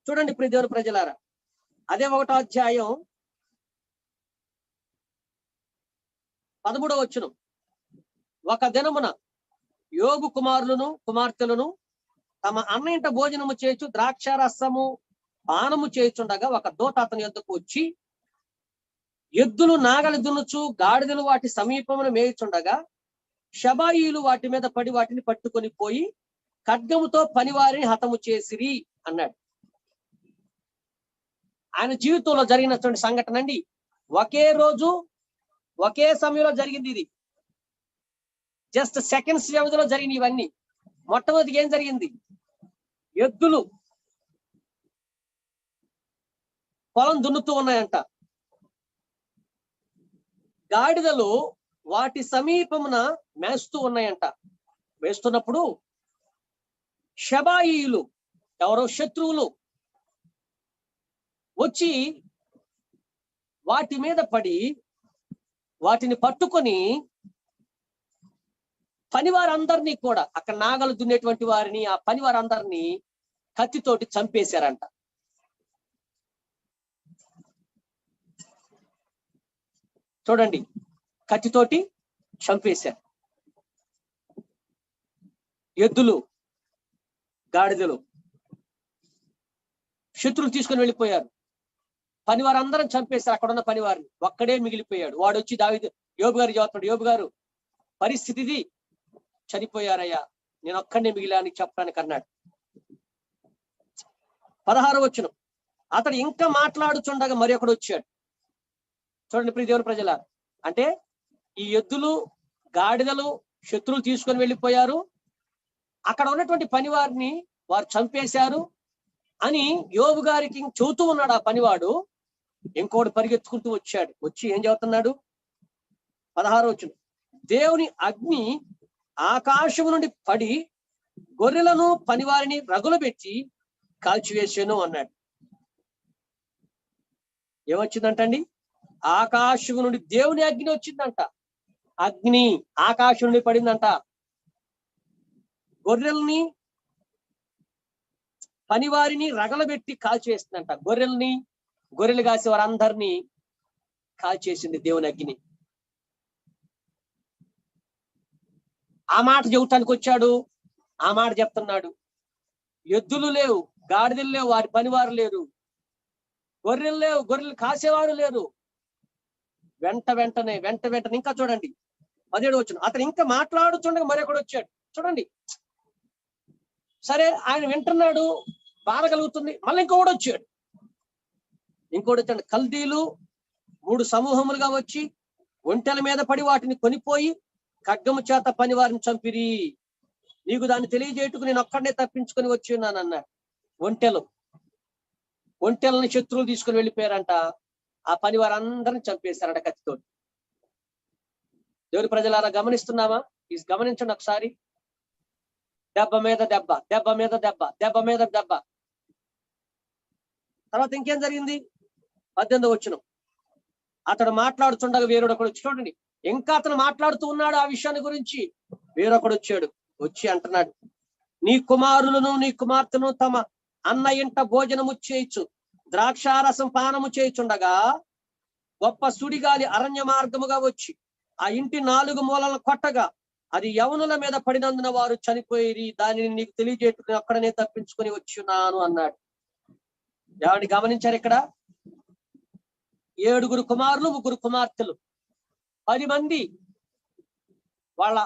చూడండి ప్రియ దేవుని ప్రజలారా, అదే 1వ అధ్యాయం 13వ వచనం. ఒక దినమున యోబు కుమారులను కుమార్తెలను తమ అన్నింట భోజనము చేయొచ్చు ద్రాక్షారసము పానము చేయుచుండగా ఒక దూత అతని యొద్దకు వచ్చి, ఎద్దులు నాగలి దున్నుచు గాడిదలు వాటి సమీపమును మేయుచుండగా షబాయిలు వాటి మీద పడి వాటిని పట్టుకొని పోయి ఖడ్గముతో పనివారిని హతము చేసిరి అన్నాడు. ఆయన జీవితంలో జరిగినటువంటి సంఘటన అండి. ఒకే రోజు ఒకే సమయంలో జరిగింది ఇది. జస్ట్ సెకండ్స్ వ్యవధిలో జరిగిన ఇవన్నీ. మొట్టమొదటిగా ఏం జరిగింది? ఎద్దులు పొలం దున్నుతూ ఉన్నాయంట, గాడిదలు వాటి సమీపమున మేస్తూ ఉన్నాయంట. వేస్తున్నప్పుడు షబాయిలు, ఎవరో శత్రువులు, వచ్చి వాటి మీద పడి వాటిని పట్టుకొని పనివారందరినీ కూడా, అక్కడ నాగలు దున్నేటువంటి వారిని, ఆ పనివారందరినీ కత్తితోటి చంపేశారంట. చూడండి, కత్తితోటి చంపేశారు. ఎద్దులు, గాడిదలు శత్రులు తీసుకొని వెళ్ళిపోయారు. పనివారందరం చంపేశారు. అక్కడ ఉన్న పనివారిని, ఒక్కడే మిగిలిపోయాడు. వాడు వచ్చి దావీదు యోబు గారు చెబుతున్నాడు, యోబు గారు పరిస్థితిది, చనిపోయారయ్యా, నేను ఒక్కడే మిగిలాని చెప్పడానికి అన్నాడు. 16వ వచనం, అతడు ఇంకా మాట్లాడుచుండగా మరి ఒకడు వచ్చాడు. చూడండి ప్రియ దేవుని ప్రజలారా, అంటే ఈ ఎద్దులు గాడిదలు శత్రువులు తీసుకొని వెళ్ళిపోయారు, అక్కడ ఉన్నటువంటి పనివారిని వారు చంపేశారు అని యోబు గారికి చెబుతూ ఉన్నాడు ఆ పనివాడు. ఇంకోటి పరిగెత్తుకుంటూ వచ్చాడు. వచ్చి ఏం చెబుతున్నాడు? 16వ వచనం, దేవుని అగ్ని ఆకాశము నుండి పడి గొర్రెలను పనివారిని రగులు పెట్టి కాల్చివేసాను అన్నాడు. ఏమొచ్చిందంటండి? ఆకాశము నుండి దేవుని అగ్ని వచ్చిందంట. అగ్ని ఆకాశం నుండి పడిందంట. గొర్రెల్ని పనివారిని రగలబెట్టి కాల్చేసిందంట. గొర్రెలు కాసే వారందరినీ కాల్చేసింది దేవుని అగ్ని. ఆ మాట చెబుతానికి వచ్చాడు. ఆ మాట చెప్తున్నాడు. ఎద్దులు లేవు, గాడిదలు లేవు, వారి పనివారు లేరు, గొర్రెలు లేవు, గొర్రెలు కాసేవారు లేరు. వెంట వెంటనే ఇంకా చూడండి 17వ వచనం, అతను ఇంకా మాట్లాడుతుండగా మరొకడు వచ్చాడు. చూడండి, సరే ఆయన వింటున్నాడు, బాధ కలుగుతుంది. మళ్ళీ ఇంకోటి వచ్చాడు. కల్దీలు 3 సమూహములుగా వచ్చి ఒంటెల మీద పడి వాటిని కొనిపోయి ఖడ్గము చేత పనివారిని చంపిరి. నీకు దాన్ని తెలియజేయటకు నేను ఒక్కడనే తప్పించుకొని వచ్చి ఉన్నాను అన్నాడు. ఒంటెలని శత్రువులు తీసుకుని వెళ్ళిపోయారంట. ఆ పనివారందరిని చంపేశారంట కత్తితో. దేవుని ప్రజలారా గమనిస్తున్నామా? గమనించండి ఒకసారి. దెబ్బ మీద దెబ్బ, దెబ్బ మీద దెబ్బ, దెబ్బ మీద దెబ్బ. తర్వాత ఇంకేం జరిగింది? 18వ వచనం, అతడు మాట్లాడుతుండగా వేరొకడు వచ్చి, చూడండి, ఇంకా అతను మాట్లాడుతూ ఉన్నాడు ఆ విషయాన్ని గురించి. వేరొకడు వచ్చాడు. వచ్చి అంటున్నాడు, నీ కుమారులను నీ కుమార్తెను తమ అన్న ఇంట భోజనము చేయొచ్చు, ద్రాక్షారసం పానము చేయుచుండగా గొప్ప సుడిగాలి అరణ్య మార్గముగా వచ్చి ఆ ఇంటి 4 మూలలను కొట్టగా అది యవనుల మీద పడినందున వారు చనిపోయి, దానిని నీకు తెలియజేట్టుకుని అక్కడనే తప్పించుకొని వచ్చి ఉన్నాను అన్నాడు. ఎవరిని గమనించారు ఇక్కడ? 7 కుమారులు, 3 కుమార్తెలు, 10 మంది వాళ్ళ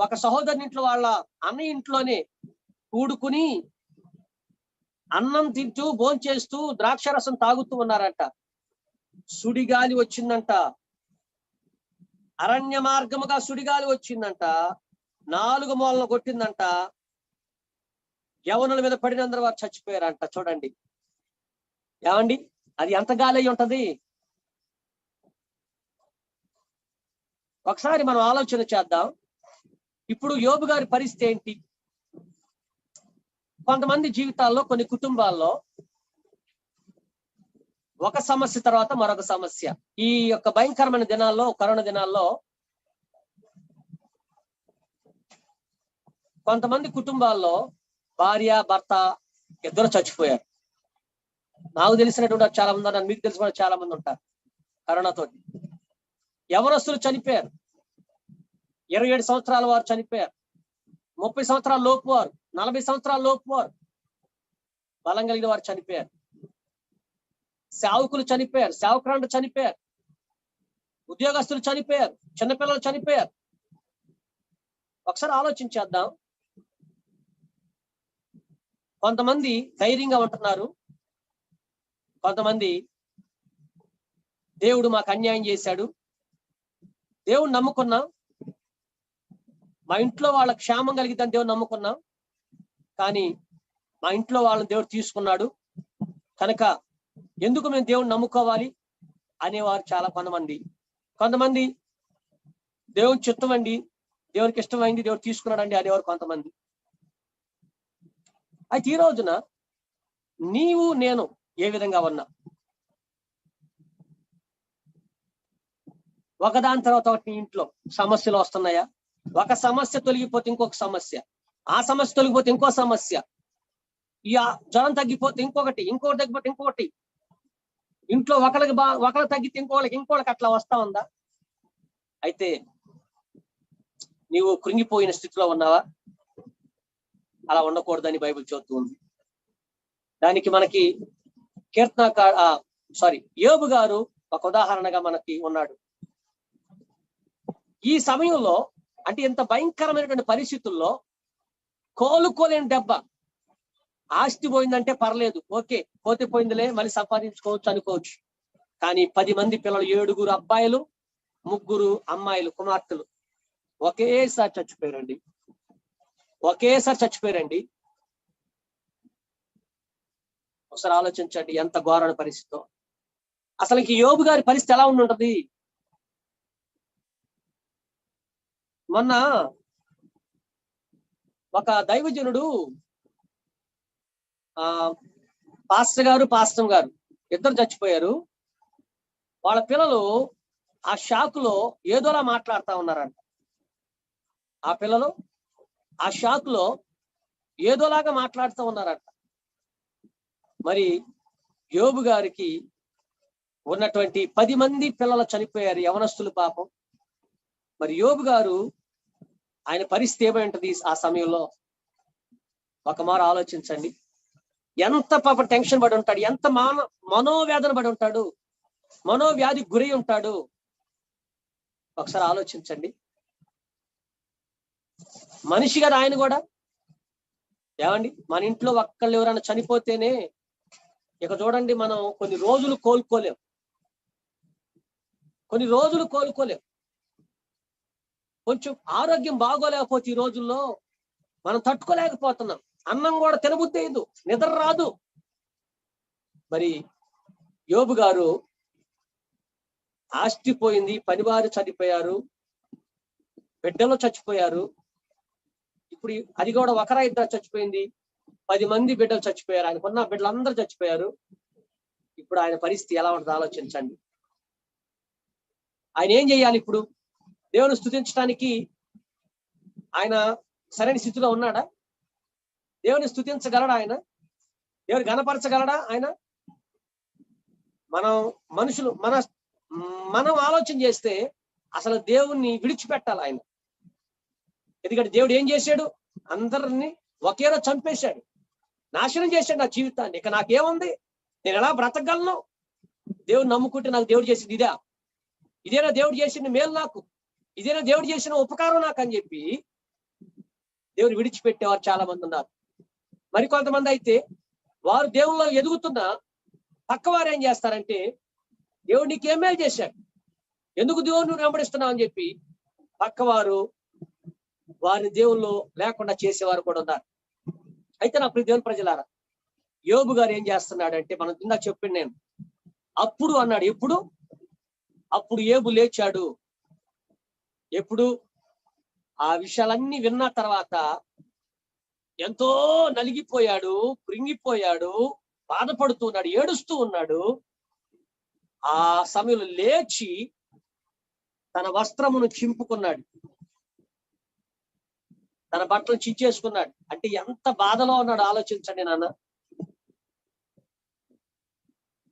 ఒక సహోదరుని ఇంట్లో, వాళ్ళ అన్న ఇంట్లోనే కూడుకుని అన్నం తింటూ భోంచేస్తూ ద్రాక్షరసం తాగుతూ ఉన్నారంట. సుడిగాలి వచ్చిందంట. అరణ్య మార్గముగా సుడిగాలి వచ్చిందంట. 4 మూలను కొట్టిందంట. యవనుల మీద పడినందరూ వారు చచ్చిపోయారంట. చూడండి ఏమండి, అది ఎంత గాలి అయి ఉంటది? ఒకసారి మనం ఆలోచన చేద్దాం. ఇప్పుడు యోబు గారి పరిస్థితి ఏంటి? కొంతమంది జీవితాల్లో, కొన్ని కుటుంబాల్లో ఒక సమస్య తర్వాత మరొక సమస్య. ఈ యొక్క భయంకరమైన దినాల్లో, కరోనా దినాల్లో కొంతమంది కుటుంబాల్లో భార్య భర్త ఇద్దరు చచ్చిపోయారు. నాకు తెలిసినటువంటి చాలా మంది ఉన్నారు, మీకు తెలిసిన చాలా మంది ఉంటారు. కరోనాతో యవనస్తులు చనిపోయారు. 27 సంవత్సరాల వారు చనిపోయారు. 30 సంవత్సరాల లోపు వారు, 40 సంవత్సరాల లోపు వారు, బలం కలిగిన వారు చనిపోయారు. సేవకులు చనిపోయారు, సేవకురాండ్రు చనిపోయారు, ఉద్యోగస్తులు చనిపోయారు, చిన్నపిల్లలు చనిపోయారు. ఒకసారి ఆలోచించేద్దాం. కొంతమంది ధైర్యంగా ఉంటున్నారు, కొంతమంది దేవుడు మాకు అన్యాయం చేశాడు, దేవుడు నమ్ముకున్నాం, మా ఇంట్లో వాళ్ళ క్షేమం కలిగిద్దని దేవుడు నమ్ముకున్నాం, కానీ మా ఇంట్లో వాళ్ళని దేవుడు తీసుకున్నాడు కనుక ఎందుకు మేము దేవుడిని నమ్ముకోవాలి అనేవారు చాలా కొంతమంది దేవుని చిత్తం అండి, దేవునికి ఇష్టమైంది దేవుడు తీసుకున్నాడండి అనేవారు కొంతమంది. అయితే ఈ రోజున నీవు నేను ఏ విధంగా ఉన్నా, ఒకదాని తర్వాత ఒకటి ఇంట్లో సమస్యలు వస్తున్నాయా? ఒక సమస్య తొలగిపోతే ఇంకొక సమస్య, ఆ సమస్య తొలగిపోతే ఇంకో సమస్య, ఈ జ్వరం తగ్గిపోతే ఇంకొకటి, ఇంకొకటి తగ్గిపోతే ఇంకొకటి, ఇంట్లో ఒకరికి తగ్గితే ఇంకోళ్ళకి అట్లా వస్తా ఉందా? అయితే నీవు కృంగిపోయిన స్థితిలో ఉన్నావా? అలా ఉండకూడదని బైబిల్ చెబుతూ ఉంది. దానికి మనకి యోబు గారు ఒక ఉదాహరణగా మనకి ఉన్నాడు. ఈ సమయంలో అంటే ఇంత భయంకరమైనటువంటి పరిస్థితుల్లో కోలుకోలేని దెబ్బ. ఆస్తి పోయిందంటే పర్లేదు, ఓకే, పోతే పోయిందిలే, మళ్ళీ సంపాదించుకోవచ్చు అనుకోవచ్చు. కానీ 10 మంది పిల్లలు, 7 అబ్బాయిలు, 3 అమ్మాయిలు, కుమార్తెలు ఒకేసారి చచ్చిపోయారండి. ఒకసారి ఆలోచించండి ఎంత ఘోరమైన పరిస్థితో. అసలు యోబు గారి పరిస్థితి ఎలా ఉండుంటది? మొన్న ఒక దైవజనుడు పాస్టర్ గారు ఇద్దరు చచ్చిపోయారు. వాళ్ళ పిల్లలు ఆ షాకులో ఏదోలా మాట్లాడుతా ఉన్నారంట. ఆ పిల్లలు ఆ షాకులో ఏదోలాగా మాట్లాడుతూ ఉన్నారంట. మరి యోబు గారికి ఉన్నటువంటి 10 మంది పిల్లలు చనిపోయారు, యవనస్తులు పాపం. మరి యోబు గారు ఆయన పరిస్థితి ఏమై ఉంటది ఆ సమయంలో? ఒక మారు ఆలోచించండి. ఎంత పాప టెన్షన్ పడి ఉంటాడు, ఎంత మనోవేదన పడి ఉంటాడు, మనోవ్యాధికి గురై ఉంటాడు. ఒకసారి ఆలోచించండి. మనిషి కదా ఆయన కూడా. ఏమండి, మన ఇంట్లో ఒక్కళ్ళు ఎవరైనా చనిపోతేనే ఇక చూడండి, మనం కొన్ని రోజులు కోలుకోలేం. కొంచెం ఆరోగ్యం బాగోలేకపోతే ఈ రోజుల్లో మనం తట్టుకోలేకపోతున్నాం. అన్నం కూడా తినబుద్ధి అయ్యదు, నిద్ర రాదు. మరి యోబు గారు ఆస్తి పోయింది, పనివారు చనిపోయారు, బిడ్డలు చచ్చిపోయారు. ఇప్పుడు అది కూడా ఒకరా ఇద్దరు చచ్చిపోయింది, 10 మంది బిడ్డలు చచ్చిపోయారు. ఆయనకున్న బిడ్డలందరూ చచ్చిపోయారు. ఇప్పుడు ఆయన పరిస్థితి ఎలా ఉంటుందో ఆలోచించండి. ఆయన ఏం చేయాలి ఇప్పుడు? దేవుని స్తుతించడానికి ఆయన సరైన స్థితిలో ఉన్నాడా? దేవుని స్తుతించగలడా ఆయన? దేవుని గణపరచగలడా ఆయన? మనం ఆలోచన చేస్తే అసలు దేవుణ్ణి విడిచిపెట్టాలి ఆయన. ఎందుకంటే దేవుడు ఏం చేశాడు? అందరినీ ఒకేలా చంపేశాడు, నాశనం చేశాడు నా జీవితాన్ని. ఇక నాకేముంది? నేను ఎలా బ్రతకగలను? దేవుడు నమ్ముకుంటే నాకు దేవుడు చేసింది ఇదేనా దేవుడు చేసిన మేలు నాకు, ఇదేనా దేవుడు చేసిన ఉపకారం నాకు అని చెప్పి దేవుడు విడిచిపెట్టేవారు చాలా మంది ఉన్నారు. మరికొంతమంది అయితే వారు దేవుల్లో ఎదుగుతున్నా పక్కవారు ఏం చేస్తారంటే, దేవుడు నీకేం మేలు చేశాడు, ఎందుకు దేవుడు నువ్వు వెంబడిస్తున్నావు అని చెప్పి పక్కవారు వారిని దేవుల్లో లేకుండా చేసేవారు కూడా ఉన్నారు. అయితే నా ప్రియ దేవుని ప్రజలారా, యోబు గారు ఏం చేస్తున్నాడంటే, మనం ఇందాక చెప్పింది నేను అప్పుడు అన్నాడు. అప్పుడు యోబు లేచాడు. ఎప్పుడు? ఆ విషయాలన్నీ విన్న తర్వాత ఎంతో నలిగిపోయాడు, కృంగిపోయాడు, బాధపడుతున్నాడు, ఏడుస్తూ ఉన్నాడు. ఆ సమయంలో లేచి తన వస్త్రమును చింపుకున్నాడు, తన బట్టలు చించేసుకున్నాడు. అంటే ఎంత బాధలో ఉన్నాడు ఆలోచించండి నాన్న.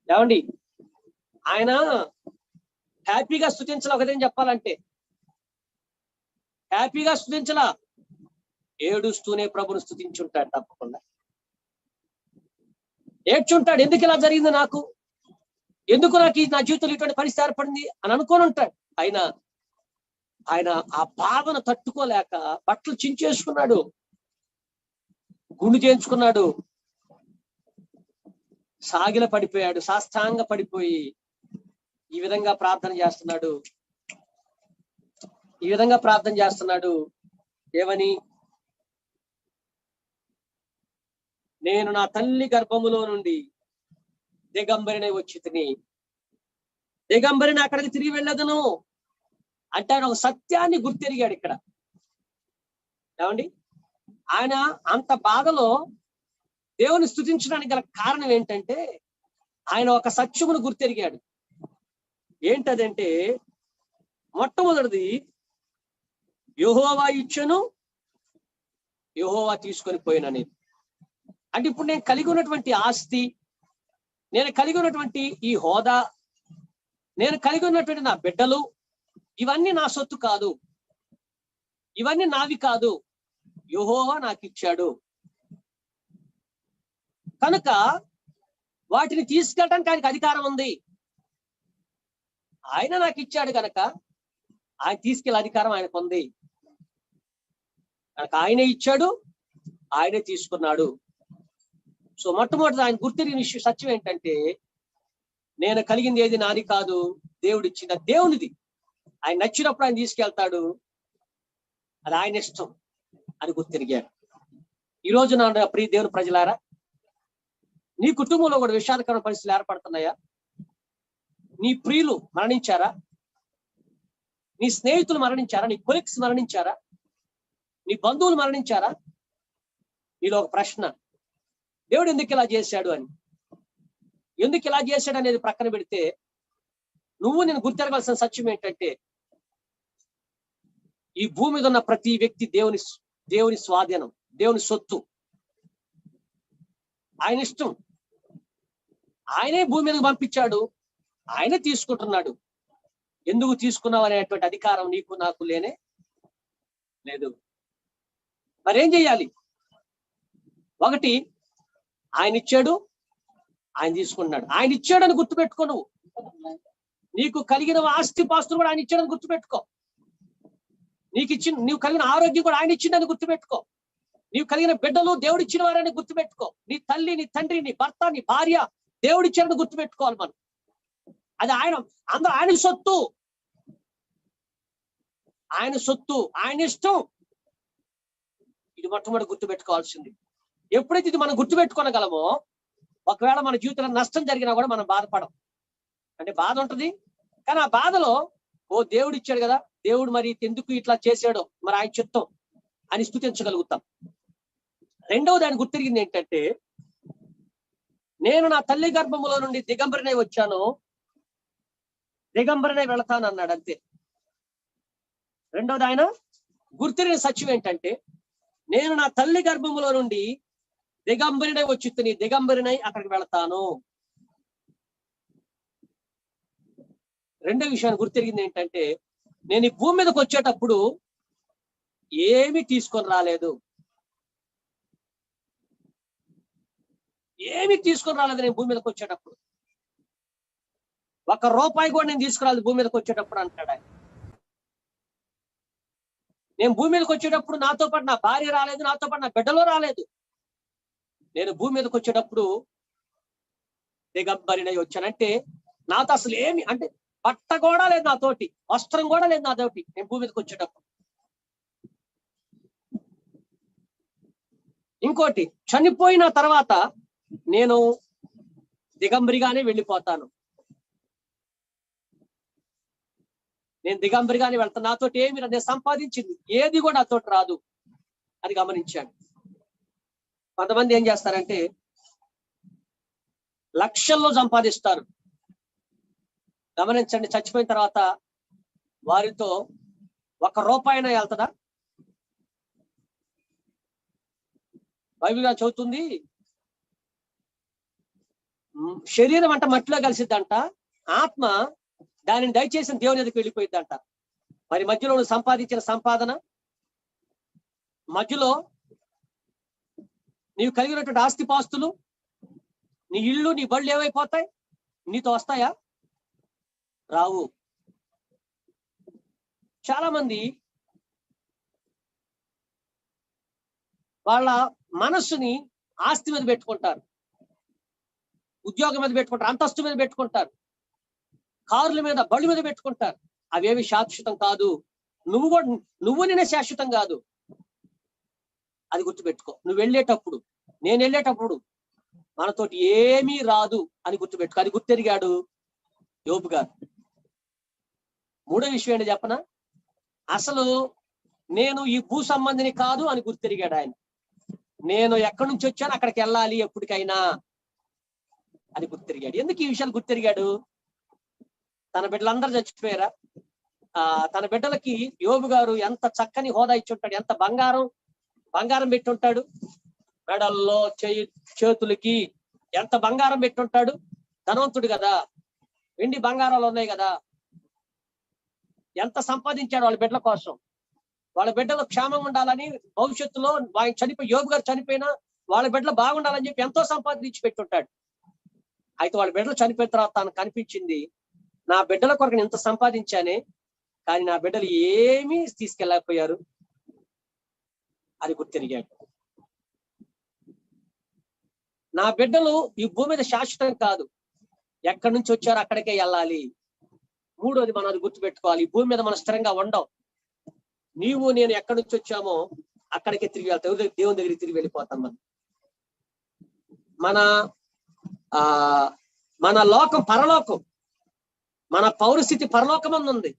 ఏమండి, ఆయన హ్యాపీగా స్తుతించలా. ఒకదేం చెప్పాలంటే హ్యాపీగా స్తుతించలా, ఏడుస్తూనే ప్రభుని స్తుతించుంటాడు. తప్పకుండా ఏడ్చుంటాడు. ఎందుకు ఇలా జరిగింది నాకు, ఎందుకు నాకు నా జీవితంలో ఇటువంటి పరిస్థితి ఏర్పడింది అని అనుకొని ఉంటాడు. ఆయన ఆ బాధను తట్టుకోలేక బట్టలు చించేసుకున్నాడు, గుండు చేయించుకున్నాడు, సాగిల పడిపోయాడు, సాష్టాంగ పడిపోయి ఈ విధంగా ప్రార్థన చేస్తున్నాడు. ఏమని? నేను నా తల్లి గర్భములో నుండి దిగంబరిని వచ్చి తిని దిగంబరిని అక్కడికి తిరిగి వెళ్ళదును అంటే ఆయన ఒక సత్యాన్ని గుర్తెరిగాడు ఇక్కడ. ఏమండి, ఆయన అంత బాధలో దేవుని స్తుతించడానికి గల కారణం ఏంటంటే, ఆయన ఒక సత్యమును గుర్తెరిగాడు. ఏంటదంటే, మొట్టమొదటిది యెహోవా ఇచ్చెను, యెహోవా తీసుకొని పోయినని. అంటే ఇప్పుడు నేను కలిగి ఉన్నటువంటి ఆస్తి, నేను కలిగి ఉన్నటువంటి ఈ హోదా, నేను కలిగి ఉన్నటువంటి నా బిడ్డలు, ఇవన్నీ నా సొత్తు కాదు, ఇవన్నీ నావి కాదు, యెహోవా నాకు ఇచ్చాడు. కనుక వాటిని తీసుకెళ్ళడానికి ఆయనకు అధికారం ఉంది. ఆయన నాకు ఇచ్చాడు కనుక ఆయన తీసుకెళ్ళే అధికారం ఆయనకు ఉంది. కనుక ఆయనే ఇచ్చాడు, ఆయనే తీసుకున్నాడు. సో మొట్టమొదటి ఆయన గుర్తిరిగిన విషయం, సత్యం ఏంటంటే, నేను కలిగింది ఏది నాది కాదు, దేవుడు ఇచ్చింది, దేవునిది. ఆయన నచ్చినప్పుడు ఆయన తీసుకెళ్తాడు, అది ఆయన ఇష్టం అని గుర్తిరిగాడు. ఈరోజు నా ప్రియ దేవుని ప్రజలారా, నీ కుటుంబంలో కూడా విషాదకరమైన పరిస్థితులు ఏర్పడుతున్నాయా? నీ ప్రియులు మరణించారా? నీ స్నేహితులు మరణించారా? నీ కొలీగ్స్ మరణించారా? నీ బంధువులు మరణించారా? నీలో ఒక ప్రశ్న, దేవుడు ఎందుకు ఇలా చేశాడు అని. ఎందుకు ఇలా చేశాడు అనేది ప్రక్కన పెడితే, నువ్వు నేను గుర్తెరగాల్సిన సత్యం ఏంటంటే, ఈ భూమి మీద ఉన్న ప్రతి వ్యక్తి దేవుని స్వాధీనం, దేవుని సొత్తు, ఆయన ఇష్టం. ఆయనే భూమి మీదకి పంపించాడు, ఆయనే తీసుకుంటున్నాడు. ఎందుకు తీసుకున్నావు అనేటువంటి అధికారం నీకు నాకు లేనే లేదు. మరేం చెయ్యాలి? ఒకటి, ఆయన ఇచ్చాడు, ఆయన తీసుకున్నాడు. ఆయన ఇచ్చాడని గుర్తుపెట్టుకో. నువ్వు నీకు కలిగిన ఆస్తి పాస్తులు కూడా ఆయన ఇచ్చాడని గుర్తుపెట్టుకో. నీవు కలిగిన ఆరోగ్యం కూడా ఆయన ఇచ్చిండని గుర్తుపెట్టుకో. నీవు కలిగిన బిడ్డలు దేవుడు ఇచ్చిన వారని గుర్తుపెట్టుకో. నీ తల్లి, నీ తండ్రి, నీ భర్త, నీ భార్య దేవుడు ఇచ్చారని గుర్తుపెట్టుకోవాలి మనం. అది అందరూ ఆయన సొత్తు, ఆయన సొత్తు, ఆయన ఇష్టం. ఇది మొట్టమొదటి గుర్తుపెట్టుకోవాల్సింది. ఎప్పుడైతే ఇది మనం గుర్తుపెట్టుకోగలమో, ఒకవేళ మన జీవితంలో నష్టం జరిగినా కూడా మనం బాధపడం. అంటే బాధ ఉంటది, కానీ ఆ బాధలో ఓ దేవుడు ఇచ్చాడు కదా, దేవుడు మరి ఎందుకు ఇట్లా చేశాడో, మరి ఆయన చిత్తం అని స్తుతించగలుగుతాం. రెండవది ఆయన గుర్తిరిగింది ఏంటంటే, నేను నా తల్లి గర్భములో నుండి దిగంబరినై వచ్చాను, దిగంబరినై వెళతాను అన్నాడు. అంతే. రెండవది ఆయన గుర్తిరిగిన సత్యం ఏంటంటే, నేను నా తల్లి గర్భములో నుండి దిగంబరినై వచ్చి దిగంబరినై అక్కడికి వెళతాను. రెండో విషయాన్ని గుర్తిరిగింది ఏంటంటే, నేను ఈ భూమి మీదకి వచ్చేటప్పుడు ఏమీ తీసుకొని రాలేదు, ఏమీ తీసుకొని రాలేదు. నేను భూమి మీదకి వచ్చేటప్పుడు ₹1 కూడా నేను తీసుకురాలేదు భూమి మీదకి వచ్చేటప్పుడు అంటాడు ఆయన. నేను భూమి మీదకి వచ్చేటప్పుడు నాతో పాటు నా భార్య రాలేదు, నాతో పాటు నా బిడ్డలో రాలేదు. నేను భూమి మీదకి వచ్చేటప్పుడు దిగంబరినై వచ్చానంటే, నాతో అసలు ఏమి, అంటే బట్ట కూడా లేదు నాతోటి, వస్త్రం కూడా లేదు నాతోటి. నేను భూమి మీదకి వచ్చేటప్పుడు. ఇంకోటి, చనిపోయిన తర్వాత నేను దిగంబరిగానే వెళ్ళిపోతాను. నేను దిగంబరిగానే వెళ్తాను. నాతోటి ఏమి నేను సంపాదించింది ఏది కూడా నాతోటి రాదు అని గమనించాడు. కొంతమంది ఏం చేస్తారంటే, లక్షల్లో సంపాదిస్తారు. గమనించండి, చచ్చిపోయిన తర్వాత వారితో ₹1 వెళ్తుందా? బైబిల్ చదువుతుంది, శరీరం అంట మట్టిలో కలిసిద్దంట, ఆత్మ దానిని దయచేసిన దేవుని ఎదుకు వెళ్ళిపోయిద్దంట. మరి మధ్యలో నువ్వు సంపాదించిన సంపాదన, మధ్యలో నీవు కలిగినటువంటి ఆస్తిపాస్తులు, నీ ఇళ్ళు, నీ బళ్ళు ఏమైపోతాయి? నీతో వస్తాయా? రావు. చాలా మంది వాళ్ళ మనస్సుని ఆస్తి మీద పెట్టుకుంటారు, ఉద్యోగం మీద పెట్టుకుంటారు, అంతస్తు మీద పెట్టుకుంటారు, కారుల మీద, బళ్ళు మీద పెట్టుకుంటారు. అవేవి శాశ్వతం కాదు. నువ్వు నేనే శాశ్వతం కాదు. అది గుర్తుపెట్టుకో. నువ్వు వెళ్ళేటప్పుడు, నేను వెళ్ళేటప్పుడు మనతోటి ఏమీ రాదు అని గుర్తుపెట్టుకో. అది గుర్తెరిగాడు యోబు గారు. మూడో విషయం ఏంటి చెప్పనా? అసలు నేను ఈ భూ సంబంధిని కాదు అని గుర్తెరిగాడు ఆయన. నేను ఎక్కడి నుంచి వచ్చాను అక్కడికి వెళ్ళాలి ఎప్పటికైనా అని గుర్తెరిగాడు. ఎందుకు ఈ విషయాలు గుర్తెరిగాడు? తన బిడ్డలందరూ చచ్చిపోయారా? తన బిడ్డలకి యోబు గారు ఎంత చక్కని హోదా ఇచ్చి ఉంటాడు, ఎంత బంగారం పెట్టి ఉంటాడు, మెడల్లో చేతులకి ఎంత బంగారం పెట్టి ఉంటాడు. ధనవంతుడు కదా, వెండి బంగారాలు ఉన్నాయి కదా. ఎంత సంపాదించాడు వాళ్ళ బిడ్డల కోసం, వాళ్ళ బిడ్డలు క్షేమంగా ఉండాలని, భవిష్యత్తులో ఆయన యోబు గారు చనిపోయినా వాళ్ళ బిడ్డలు బాగుండాలని చెప్పి ఎంతో సంపాదించి పెట్టుంటాడు. అయితే వాళ్ళ బిడ్డలు చనిపోయిన తర్వాత తనకు కనిపించింది, నా బిడ్డల కొరకు నేను ఎంత సంపాదించానే, కానీ నా బిడ్డలు ఏమీ తీసుకెళ్ళకపోయారు. అది గుర్తెరిగాడు. నా బిడ్డలు ఈ భూమి మీద శాశ్వతం కాదు, ఎక్కడి నుంచి వచ్చారో అక్కడికే వెళ్ళాలి. మూడోది మనం అది గుర్తుపెట్టుకోవాలి, ఈ భూమి మీద మనం స్థిరంగా ఉండవు. నీవు నేను ఎక్కడి నుంచి వచ్చామో అక్కడికే తిరిగి వెళ్తాం, దేవుని దగ్గరికి తిరిగి వెళ్ళిపోతాం. మన లోకం పరలోకం, మన పౌరస్థితి పరలోకం ఉంది.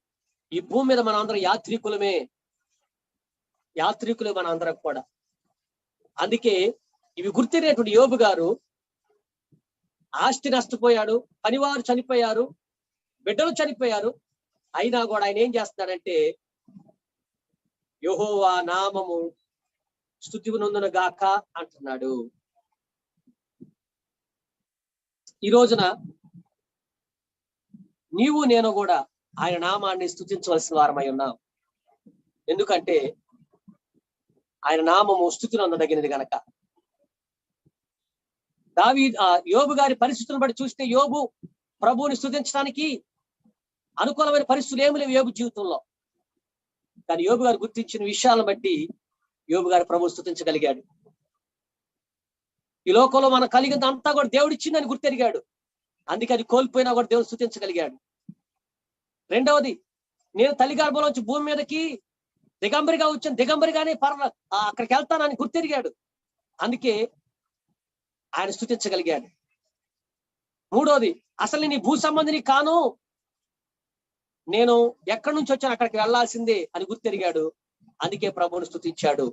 ఈ భూమి మీద మన అందరం యాత్రికులే మన అందరం కూడా. అందుకే ఇవి గుర్తినేటువంటి యోబు గారు ఆస్తి నష్టపోయాడు, పనివారు చనిపోయారు, బిడ్డలు చనిపోయారు, అయినా కూడా ఆయన ఏం చేస్తున్నాడంటే యెహోవా నామము స్తుతినందున గాక అంటున్నాడు. ఈ రోజున నీవు నేను కూడా ఆయన నామాన్ని స్తుతించవలసిన వారమై ఉన్నాం. ఎందుకంటే ఆయన నామము స్తుతినందదగినది గనక. యోబు గారి పరిస్థితులను బట్టి చూస్తే యోబు ప్రభువుని స్తుతించడానికి అనుకూలమైన పరిస్థితులు ఏమి లేవు యోబు జీవితంలో. కానీ యోబు గారు గుర్తించిన విషయాలను బట్టి యోబు గారు ప్రభువు స్తుతించగలిగాడు. ఈ లోకంలో మనం కలిగింది అంతా కూడా దేవుడు ఇచ్చిందని గుర్తెరిగాడు. అందుకే అది కోల్పోయినా కూడా దేవుడు స్తుతించగలిగాడు. రెండవది, నేను తల్లి గర్భంలోంచి భూమి మీదకి దిగంబరిగా వచ్చాను, దిగంబరిగానే అక్కడికి వెళ్తానని గుర్తెరిగాడు. అందుకే ఆయన స్తుతించగలిగాడు. మూడోది, అసలు నేను భూ సంబంధిని కాను, నేను ఎక్కడి నుంచి వచ్చాను అక్కడికి వెళ్లాల్సిందే అని గుర్తెరిగాడు. అందుకే ప్రభువుని స్తుతించాడు.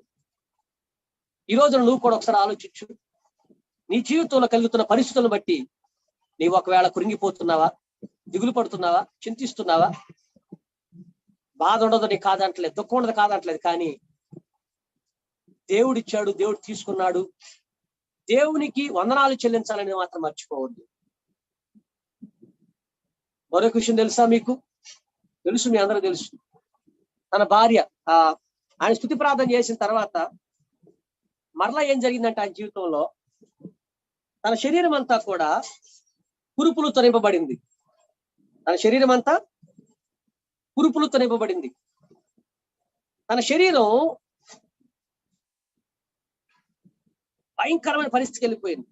ఈ రోజు నువ్వు కూడా ఒకసారి ఆలోచించు. నీ జీవితంలో కలుగుతున్న పరిస్థితులను బట్టి నీవు ఒకవేళ కృంగిపోతున్నావా, దిగులు పడుతున్నావా, చింతిస్తున్నావా? బాధ ఉండదు నీకు కాదంటలేదు, దుఃఖం ఉండదు కాదంటలేదు, కానీ దేవుడిచ్చాడు, దేవుడు తీసుకున్నాడు, దేవునికి వందనాలు చెల్లించాలని మాత్రం మర్చిపోవద్దు. మరొక విషయం తెలుసా మీకు? తెలుసు, మీ అందరూ తెలుసు. తన భార్య ఆయన స్తుతి ప్రార్థన చేసిన తర్వాత మరలా ఏం జరిగిందంటే ఆయన జీవితంలో తన శరీరం అంతా కూడా కురుపులతో నింపబడింది. తన శరీరం అంతా కురుపులతో నింపబడింది. తన శరీరం భయంకరమైన పరిస్థితికి వెళ్ళిపోయింది.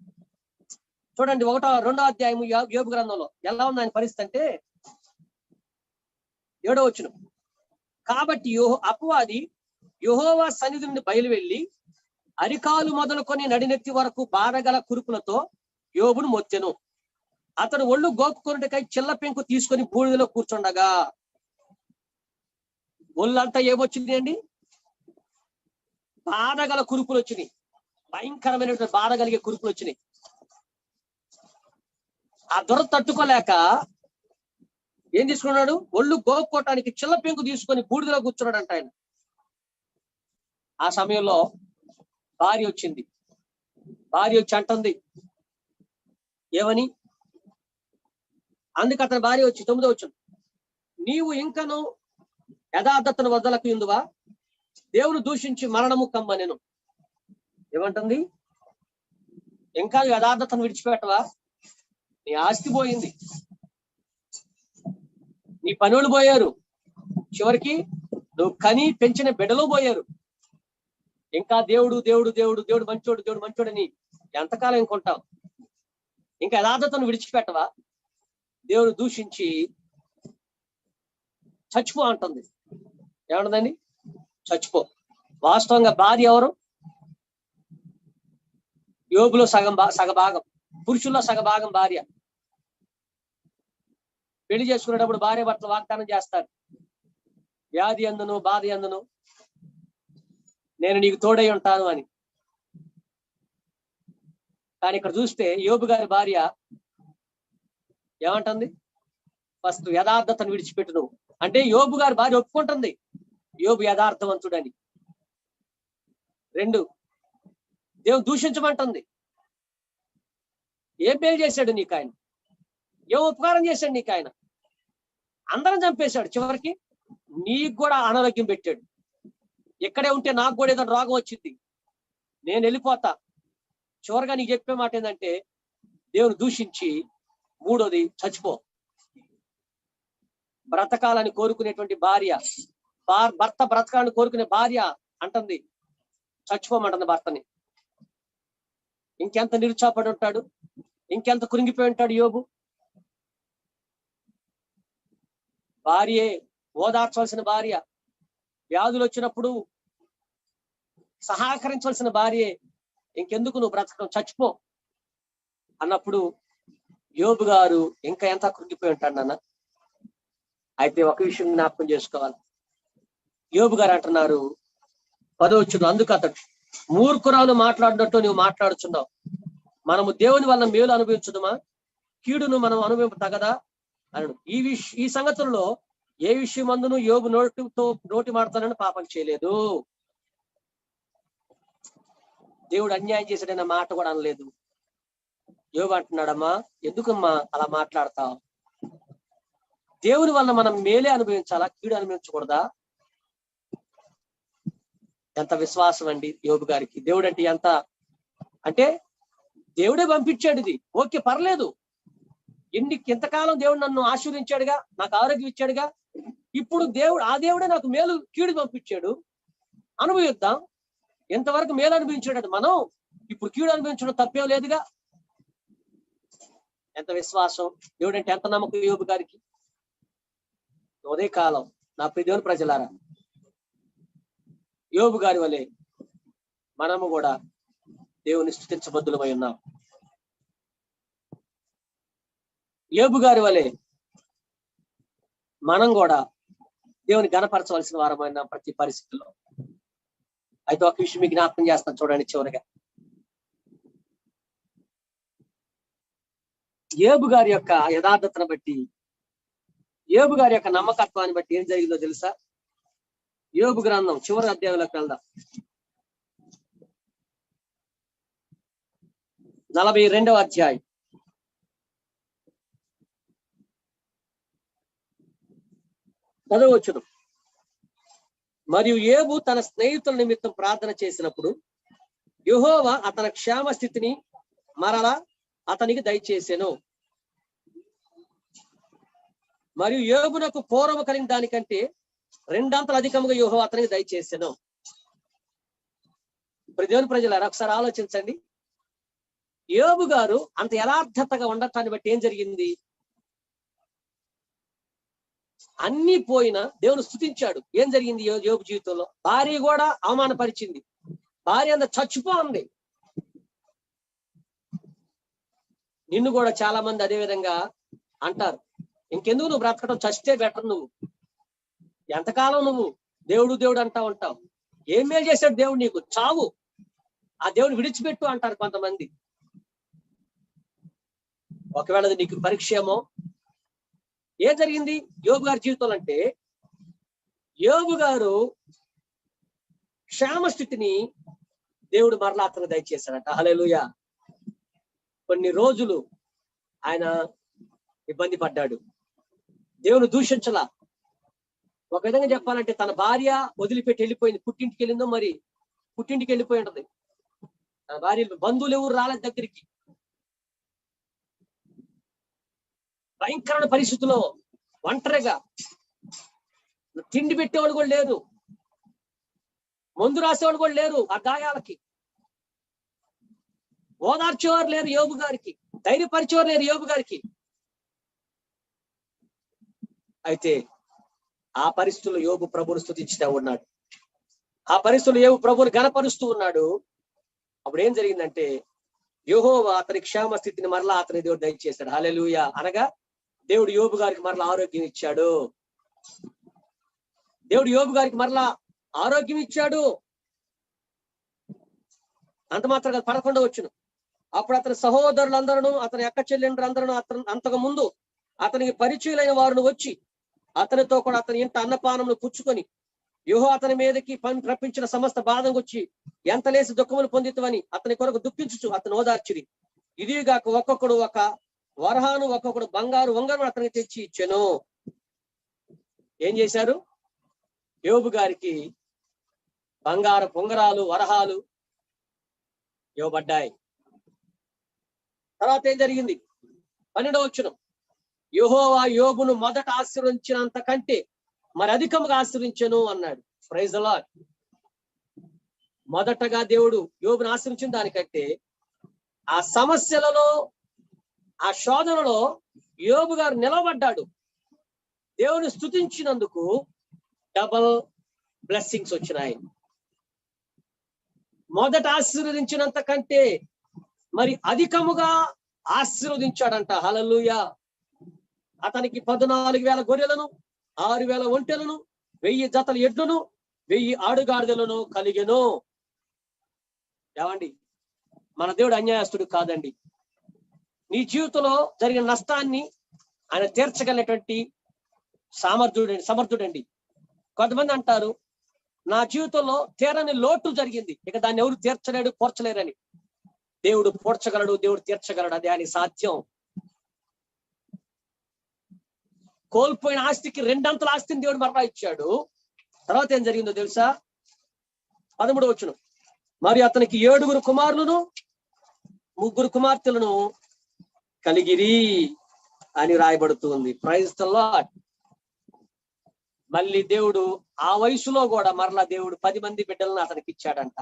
చూడండి, 1-2 అధ్యాయము యోబు గ్రంథంలో ఎలా ఉంది ఆయన పరిస్థితి అంటే 7వ వచనం. కాబట్టి అపవాది యెహోవా సన్నిధి నుండి బయలువెళ్ళి అరికాలు మొదలుకొని నడినెత్తి వరకు బాధగల కురుపులతో యోబును మొత్తెను. అతడు ఒళ్ళు గోపుకొనుటకై చిల్ల పెంకు తీసుకొని బూడిదలో కూర్చుండగా, ఒళ్ళంతా ఏమొచ్చింది అండి? బాధగల కురుపులు వచ్చినాయి. భయంకరమైనటువంటి బాధ కలిగే కురుపులు వచ్చినాయి. ఆ దొర తట్టుకోలేక ఏం తీసుకున్నాడు? ఒళ్ళు గోపుకోవటానికి చిల్ల పెంకు తీసుకొని బూడిదలో కూర్చున్నాడు అంట ఆయన. ఆ సమయంలో భార్య వచ్చింది. భార్య వచ్చి అంటుంది ఏమని? అందుకు అతని భార్య వచ్చి 9వ వచనం, నీవు ఇంకను యథార్థతను వదలకు ఇందువా, దేవుని దూషించి మరణము కమ్మనెను. ఏమంటుంది? ఇంకా యథార్థతను విడిచిపెట్టవా? నీ ఆస్తి పోయింది, నీ పనులు పోయారు, చివరికి నువ్వు కని పెంచిన బిడ్డలు పోయారు. ఇంకా దేవుడు దేవుడు దేవుడు దేవుడు మంచోడు దేవుడు మంచోడని ఎంతకాలం ఇంకొంటావు? ఇంకా యథార్థతను విడిచిపెట్టవా? దేవుడు దూషించి చచ్చిపో అంటుంది. ఏమంటుందండి? చచ్చిపో. వాస్తవంగా భార్య ఎవరు? యోబులో సగభాగం, పురుషుల్లో సగభాగం భార్య. పెళ్లి చేసుకునేటప్పుడు భార్య భర్తలు వాగ్దానం చేస్తారు, వ్యాధి అందును బాధ అందును నేను నీకు తోడై ఉంటాను అని. కానీ ఇక్కడ చూస్తే యోబు గారి భార్య ఏమంటుంది? ఫస్ట్ యథార్థతను విడిచిపెట్టు, నువ్వు అంటే యోబు గారి భార్య ఒప్పుకుంటుంది యోబు యథార్థవంతుడని. 2, దేవుడు దూషించమంటుంది. ఏం మేలు చేశాడు నీకు ఆయన? ఏం ఉపకారం చేశాడు నీకు ఆయన? అందరం చంపేశాడు, చివరికి నీకు కూడా అనారోగ్యం పెట్టాడు. ఇక్కడే ఉంటే నాకు కూడా ఏదైనా రోగం వచ్చింది, నేను వెళ్ళిపోతా. చివరిగా నీకు చెప్పే మాట ఏంటంటే దేవుని దూషించి 3వది చచ్చిపో. బ్రతకాలని కోరుకునేటువంటి భార్య, భర్త బ్రతకాలని కోరుకునే భార్య అంటుంది చచ్చిపోమంటుంది భర్తని. ఇంకెంత నిరుత్సాహపడి ఉంటాడు, ఇంకెంత కురింగిపోయి ఉంటాడు యోబు. భార్యే ఓదార్చవలసిన భార్య, వ్యాధులు వచ్చినప్పుడు సహకరించవలసిన భార్యే ఇంకెందుకు నువ్వు బ్రతకడం, చచ్చిపో అన్నప్పుడు యోబు గారు ఇంకా ఎంత కృంగిపోయి ఉంటాడు నాన్న. అయితే ఒక విషయం జ్ఞాపకం చేసుకోవాలి. యోబు గారు అంటున్నారు 10వ వచనం, అందుకు అతడు మూర్ఖురాలు మాట్లాడినట్టు నువ్వు మాట్లాడుచున్నావు. మనము దేవుని వల్ల మేలు అనుభవించుదమా, కీడును మనం అనుభవింపతగదా అన్నాడు. ఈ సంగతుల్లో ఏ విషయం అందును యోబు నోటి మాడతానని పాపం చేయలేదు. దేవుడు అన్యాయం చేశాడన్న మాట కూడా అనలేదు. యోబు అంటున్నాడమ్మా, ఎందుకమ్మా అలా మాట్లాడతావు? దేవుని వల్ల మనం మేలే అనుభవించాలా, కీడు అనుభవించకూడదా? ఎంత విశ్వాసం అండి యోబు గారికి. దేవుడు అంటే ఎంత అంటే దేవుడే పంపించాడు ఇది, ఓకే పర్లేదు. ఇంతకాలం దేవుడు నన్ను ఆశీర్వదించాడుగా, నాకు ఆరోగ్యం ఇచ్చాడుగా, ఇప్పుడు ఆ దేవుడే నాకు మేలు కీడు పంపించాడు, అనుభవిద్దాం. ఎంతవరకు మేలు అనుభవించాడు మనం, ఇప్పుడు కీడు అనుభవించడం తప్పేం లేదుగా. ఎంత విశ్వాసం, దేవుడు అంటే ఎంత నమ్మకం యోబు గారికి. ఉదయకాలం నా ప్రియ దేవుని ప్రజలారా, యోబు గారి వలె మనము కూడా దేవుని స్తుతించబద్దులమై ఉన్నాం. యోబు గారి వలె మనం కూడా దేవుని ఘనపరచవలసిన వారమైన ప్రతి పరిస్థితుల్లో. అయితే ఒక విషయం మీకు జ్ఞాపకం చేస్తాను చూడండి. చివరిగా యోబు గారి యొక్క యథార్థతను బట్టి, యోబు గారి యొక్క నమ్మకత్వాన్ని బట్టి ఏం జరిగిందో తెలుసా? యోబు గ్రంథం చివరి అధ్యాయంలోకి వెళ్దాం. 42వ అధ్యాయం. చదవచ్చు. మరియు యోబు తన స్నేహితుల నిమిత్తం ప్రార్థన చేసినప్పుడు యెహోవా అతని క్షేమ స్థితిని మరలా అతనికి దయచేసెను. మరియు యోబునకు పూర్వము కలిగిన దానికంటే 2 అంతలు అధికముగా యెహోవా అతనికి దయచేసెను. దేవుని ప్రజలారా ఒకసారి ఆలోచించండి. యోబు గారు అంత యథార్థతగా ఉండటాన్ని బట్టి ఏం జరిగింది? అన్ని పోయినా దేవుని స్తుతించాడు. ఏం జరిగింది యోబు జీవితంలో? భార్య కూడా అవమానపరిచింది, భార్య అంత చచ్చిపో అంది. నిన్ను కూడా చాలా మంది అదే విధంగా అంటారు, ఇంకెందుకు నువ్వు బ్రతకడం, చస్తే బెటర్, నువ్వు ఎంతకాలం నువ్వు దేవుడు దేవుడు అంటా ఉంటావు, ఏం మేలు చేశాడు దేవుడు నీకు, చావు, ఆ దేవుడు విడిచిపెట్టు అంటారు కొంతమంది. ఒకవేళ అది నీకు పరీక్ష ఏమో. ఏం జరిగింది యోబు గారి జీవితంలో అంటే, యోబు గారు క్షేమ స్థితిని దేవుడు మరలా అతను దయచేశాడట. హల్లెలూయా. కొన్ని రోజులు ఆయన ఇబ్బంది పడ్డాడు, దేవుని దూషించలా. ఒక విధంగా చెప్పాలంటే తన భార్య వదిలిపెట్టి వెళ్ళిపోయింది, పుట్టింటికి వెళ్ళిందో మరి పుట్టింటికి వెళ్ళిపోయి ఉంటది. తన భార్య బంధువులు ఎవరు రాలేదు దగ్గరికి. భయంకరమైన పరిస్థితుల్లో ఒంటరిగా, తిండి పెట్టేవాడు కూడా లేరు, మందు రాసేవాడు కూడా లేరు, ఆ గాయాలకి ఓదార్చేవారు లేరు యోబు గారికి, ధైర్యపరిచేవారు లేరు యోబు గారికి. అయితే ఆ పరిస్థితుల్లో యోబు ప్రభువును స్తుతించుతూ ఉన్నాడు, ఆ పరిస్థితుల్లో యోబు ప్రభువును ఘనపరుస్తూ ఉన్నాడు. అప్పుడు ఏం జరిగిందంటే యెహోవా అతని క్షేమ స్థితిని మరలా అతని దేవుడు దయచేశాడు. హల్లెలూయా. అనగా దేవుడు యోబు గారికి మరలా ఆరోగ్యం ఇచ్చాడు. దేవుడు యోబు గారికి మరలా ఆరోగ్యం ఇచ్చాడు. అంత మాత్రం 11వ వచనం. అప్పుడు అతని సహోదరులందరూ, అతని అక్క చెల్లెండ్రు అందరూ అంతకు ముందు అతనికి పరిచయులైన వారిని వచ్చి అతనితో కూడా అతని ఇంట అన్నపానములు పుచ్చుకొని యెహోవా అతని మీదకి రప్పించిన సమస్త బాధం వచ్చి ఎంత లేసి దుఃఖములు పొందితవని అతని కొరకు దుఃఖించుచు అతను ఓదార్చిరి. ఇదిగాక ఒక్కొక్కడు ఒక వరహాను ఒక్కొక్కడు బంగారు ఉంగరం అతనికి తెచ్చి ఇచ్చెను. ఏం చేశారు? యోబు గారికి బంగారు ఉంగరాలు వరహాలు ఇవ్వబడ్డాయి. తర్వాత ఏం జరిగింది? 12వ వచనం, యెహోవా యోబును మొదట ఆశీర్వదించినంత కంటే మరి అధికముగా ఆశీర్వించెను అన్నాడు. Praise the Lord. మొదటగా దేవుడు యోబును ఆశీర్వించిన దానికంటే ఆ సమస్యలలో, ఆ శోధనలో యోబు గారు నిలబడ్డాడు. దేవుని స్తుతించినందుకు డబల్ బ్లెస్సింగ్స్ వచ్చినాయి. మొదట ఆశీర్వదించినంత కంటే మరి అధికముగా ఆశీర్వదించాడంట. హల్లెలూయా. అతనికి 14,000 గొర్రెలను, 6,000 ఒంటెలను, 1000 జతల ఎడ్లను, 1000 ఆడుగాడిదలను కలిగెను. ఏమండి, మన దేవుడు అన్యాయస్తుడు కాదండి. నీ జీవితంలో జరిగిన నష్టాన్ని ఆయన తీర్చగలిగినటువంటి సమర్థుడండి. కొంతమంది అంటారు, నా జీవితంలో తీరని లోటు జరిగింది, ఇక దాన్ని ఎవరు తీర్చలేడు, పూడ్చలేరని. దేవుడు పూడ్చగలడు, దేవుడు తీర్చగలడు. అది ఆయన సాధ్యం. కోల్పోయిన ఆస్తికి 2 అంతల ఆస్తిని దేవుడు మరలా ఇచ్చాడు. తర్వాత ఏం జరిగిందో తెలుసా? 13వ వచనం, మరి అతనికి 7 కుమారులను 3 కుమార్తెలను కలిగిరి అని రాయబడుతుంది. Praise the lord. మళ్ళీ దేవుడు ఆ వయసులో కూడా మరలా దేవుడు 10 మంది బిడ్డలను అతనికి ఇచ్చాడంట.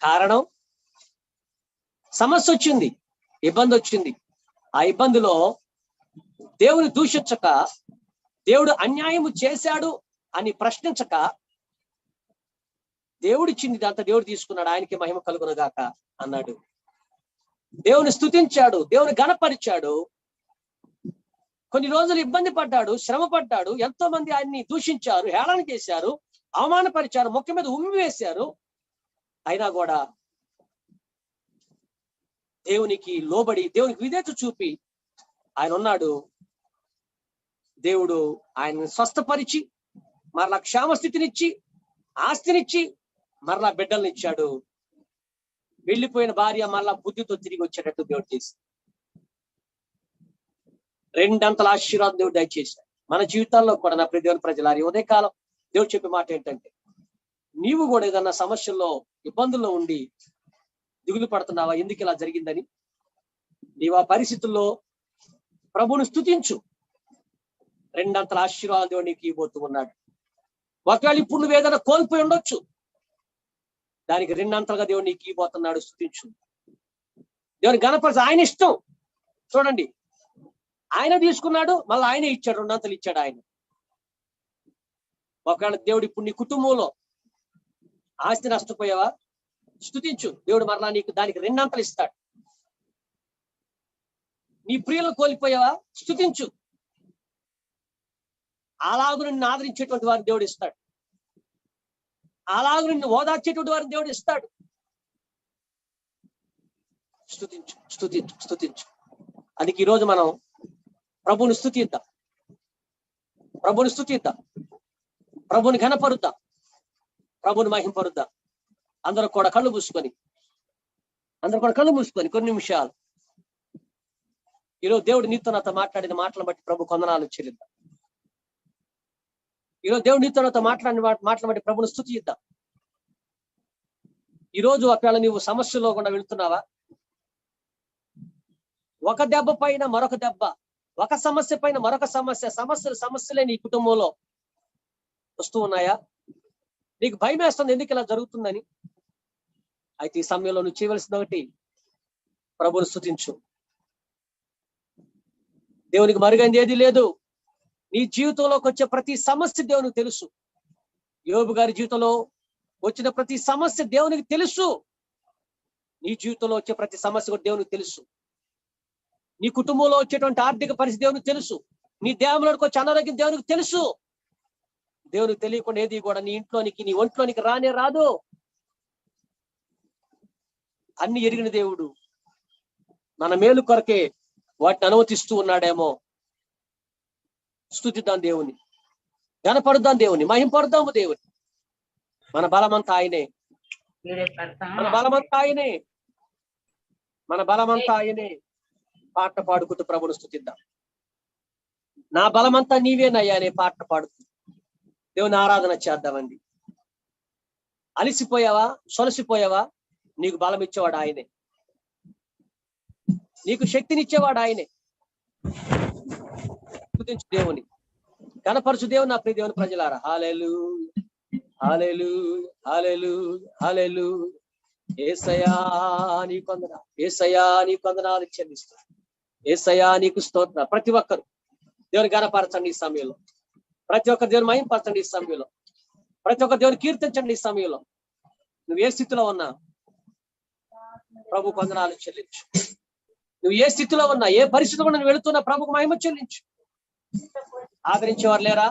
కారణం, సమస్య వచ్చింది, ఇబ్బంది వచ్చింది. ఆ ఇబ్బందిలో దేవుని దూషించక, దేవుడు అన్యాయము చేశాడు అని ప్రశ్నించక, దేవుడిచ్చింది అంత దేవుడు తీసుకున్నాడు, ఆయనకి మహిమ కలుగునుగాక అన్నాడు. దేవుని స్తుతించాడు, దేవుని గణపరిచాడు. కొన్ని రోజులు ఇబ్బంది పడ్డాడు, శ్రమ పడ్డాడు. ఎంతో మంది ఆయన్ని దూషించారు, హేళన చేశారు, అవమానపరిచారు, ముఖం మీద ఉమ్మి వేశారు. అయినా కూడా దేవునికి లోబడి, దేవునికి విధేయత చూపి ఆయన ఉన్నాడు. దేవుడు ఆయన్ని స్వస్థపరిచి మరలా క్షేమస్థితినిచ్చి, ఆస్తినిచ్చి, మరలా బిడ్డలనిచ్చాడు. వెళ్ళిపోయిన భార్య మరలా బుద్ధితో తిరిగి వచ్చేటట్టు దేవుడు చేసి 2 అంతల ఆశీర్వాదం దేవుడు దయచేశాడు. మన జీవితాల్లో కూడా నా ప్రియ దేవుని ప్రజలారి ఉదయకాలం దేవుడు చెప్పే మాట ఏంటంటే, నీవు కూడా ఏదన్నా సమస్యల్లో, ఇబ్బందుల్లో ఉండి దిగులు పడుతున్నావా, ఎందుకు ఇలా జరిగిందని? నీవు ఆ పరిస్థితుల్లో ప్రభువును స్తుతించు. 2 అంతల ఆశీర్వాదం దేవుడు నీకు ఇవ్వబోతూ ఉన్నాడు. ఒకవేళ ఇప్పుడు నువ్వు ఏదైనా కోల్పోయి ఉండొచ్చు, దానికి 2 అంతలుగా దేవుడు నీకు ఇవ్వబోతున్నాడు. స్తుతించు, దేవుని గణపరచు. ఆయన ఇష్టం. చూడండి, ఆయన తీసుకున్నాడు, మళ్ళీ ఆయనే ఇచ్చాడు, 2 అంతలు ఇచ్చాడు ఆయన. ఒకవేళ దేవుడు ఇప్పుడు నీ కుటుంబంలో ఆస్తి నష్టపోయావా, స్తుతించు. దేవుడు మరలా నీకు దానికి 2 అంతలు ఇస్తాడు. నీ ప్రియులు కోల్పోయావా, స్తుతించు. అలాగు నిన్ను ఆదరించేటువంటి వారిని దేవుడు ఇస్తాడు. అలాగు నిన్ను ఓదార్చేటువంటి వారిని దేవుడు ఇస్తాడు. స్తుతించు, స్తుతించు, స్తుతించు. అందుకే ఈరోజు మనం ప్రభుని స్తుతిద్దాం, ప్రభుని స్తుతిద్దాం, ప్రభుని ఘనపరుద్దాం, ప్రభుని మహింపరుద్దాం. అందరూ కూడా కళ్ళు మూసుకొని కొన్ని నిమిషాలు ఈరోజు దేవుడు నీతో నాతో మాట్లాడిన మాటలను బట్టి ప్రభు కొందనాలు చెల్లిద్దాం. ఈరోజు దేవుడు నీతో నాతో మాట్లాడిన మాటలను బట్టి ప్రభుని స్తుతిద్దాం. ఈరోజు ఒకవేళ నీవు సమస్యలో కూడా వెళుతున్నావా, ఒక దెబ్బ పైన మరొక దెబ్బ, ఒక సమస్య పైన మరొక సమస్య, సమస్యలే నీ కుటుంబంలో వస్తూ ఉన్నాయా? నీకు భయం వేస్తుంది, ఎందుకు ఇలా జరుగుతుందని. అయితే ఈ సమయంలో నువ్వు చేయవలసింది ఒకటి, ప్రభుని స్తుతించు. దేవునికి మరుగైంది ఏది లేదు. నీ జీవితంలోకి వచ్చే ప్రతి సమస్య దేవునికి తెలుసు. యోబు గారి జీవితంలో వచ్చిన ప్రతి సమస్య దేవునికి తెలుసు. నీ జీవితంలో వచ్చే ప్రతి సమస్య కూడా దేవునికి తెలుసు. నీ కుటుంబంలో వచ్చేటువంటి ఆర్థిక పరిస్థితి దేవునికి తెలుసు. నీ దేహంలోకి వచ్చే అనారోగ్యం దేవునికి తెలుసు. దేవునికి తెలియకుండా ఏది కూడా నీ ఇంట్లోనికి, నీ ఒంట్లోనికి రానే రాదు. అన్ని ఎరిగిన దేవుడు మన మేలు కొరకే వాటిని అనుమతిస్తూ ఉన్నాడేమో. స్తుతిద్దాం దేవుని, గణపడుద్దాం దేవుని, మహింపడుద్దాము దేవుని. మన బలమంతా ఆయనే, మన బలమంతా ఆయనే, మన బలమంతా ఆయనే. పాట పాడుకుంటూ ప్రభుని స్తుతిద్దాం. నా బలమంతా నీవేనయ్యా అనే పాట పాడుతూ దేవుని ఆరాధన చేద్దామండి. అలిసిపోయావా, సొలసిపోయావా? నీకు బలం ఇచ్చేవాడు ఆయనే, నీకు శక్తినిచ్చేవాడు ఆయనే. స్తుతించు దేవుని, కనపరచు దేవుని. నా ప్రియ దేవుని ప్రజలారా, హల్లెలూయా హల్లెలూయా హల్లెలూయా హల్లెలూయా. యేసయ్యా నీకు వందనాలు, యేసయ్యా నీకు వందనాలు చెల్లిస్తా, యేసయ్యా నీకు స్తోత్ర. ప్రతి ఒక్కరు దేవుని గణపరచండి ఈ సమయంలో, ప్రతి ఒక్కరు దేవుని మహింపరచండి ఈ సమయంలో, ప్రతి ఒక్కరు దేవుని కీర్తించండి ఈ సమయంలో. నువ్వు ఏ స్థితిలో ఉన్నా ప్రభుకు వందనాలు చెల్లించు. నువ్వు ఏ స్థితిలో ఉన్నా, ఏ పరిస్థితిలో నువ్వు వెళుతున్నా ప్రభుకు మహిమ చెల్లించు. ఆదరించేవారు లేరా?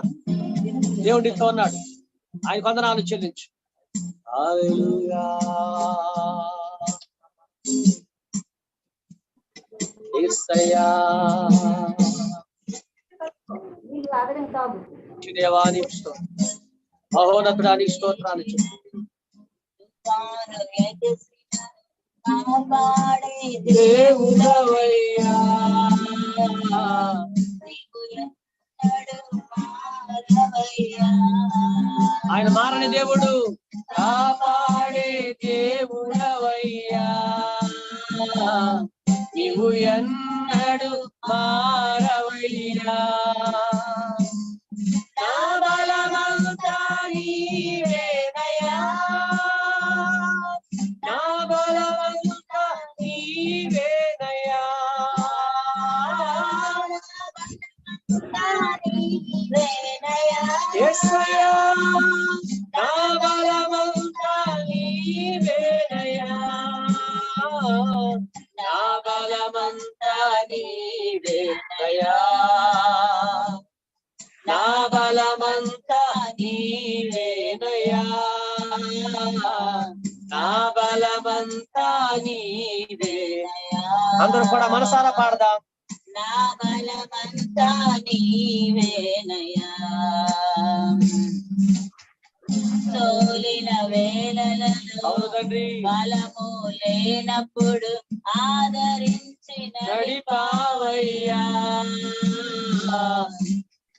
దేవుడితో ఉన్నాడు, ఆయనకు వందనాలు చెల్లించు. హల్లెలూయా యేసయ్యా దేవానికి స్తోత్రం, మహోన్నతుడానికి స్తోత్రాలు చెప్పు. దేవుడవయ్యా ఆయన మారని దేవుడు, కాపాడే దేవుడవయ్యా నీవు ఎన్నడు మారవయ్యా. నా బలమంతా నీవేనయ్యా, నా బలమంతా నీవేనయ్యా, యేసయ్యా నా బలమంతా నీవేనయ్యా, నా బలమంతా నీవేనయ్యా, నా బలమంతా నీవేనయ్యా, నా బలమంతా నీవేనయ్యా. అందరూ కూడా మనసారా పాడదాం. నా బలమంతా నీవేనయ్యా, తోలిన వేళలలో బలము లేనప్పుడు ఆదరించి నడిపావయ్యా.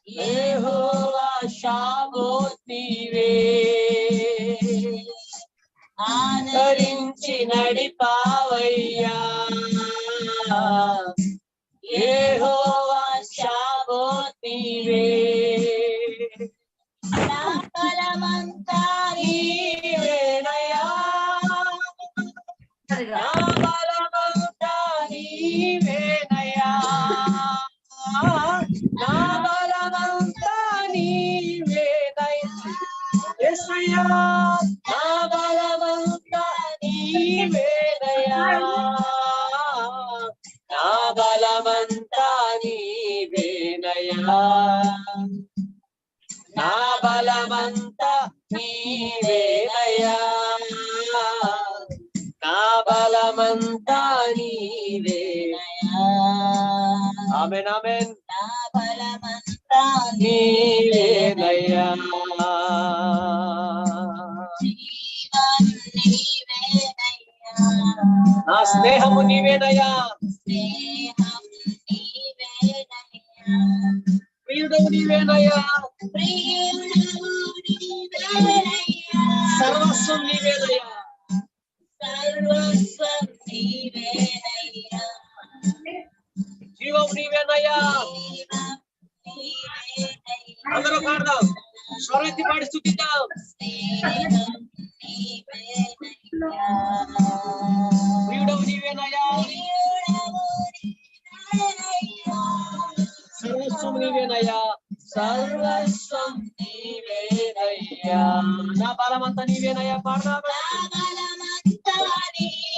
యెహోవా షాబోత్ నీవే, ఆదరించి నడిపావయ్యా. యెహోవా షాబోత్ నీవే, నా బలమంతా నీవేనయ్యా, నా బలమంతా నీవేనయ్యా, నా బలమంతా నీవేనయ్యా, యేసయ్యా నా బలమంతా నీవేనయ్యా, నా బలమంతా నీవేనయ్యా, నా బలమంతా నీవేనయ్యా, నా బలమంతా నీవేనయ్యా. ఆమేన్ ఆమేన్. నా బలమంతా నీవేనయ్యా, జీవం నీవేనయ్యా, నా స్నేహము నీవేనయ్యా, స్నేహం నీవేనయ్యా, ప్రియుడవు నీవేనయ్యా, ప్రియుడవు నీవేనయ్యా, సర్వస్వం నీవేనయ్యా, సర్వస్వం నీవేనయ్యా, జీవం నీవేనయ్యా. అందరూ పాడదాం, స్వరతి పాడి స్తుతిద్దాం. ప్రియుడవు నీవేనయ్యా, సర్వస్వం నీవేనయ్యా, సర్వస్వం నీవేనయ్యా, నా బలమంతా నీవేనయ్యా. పాడదామా?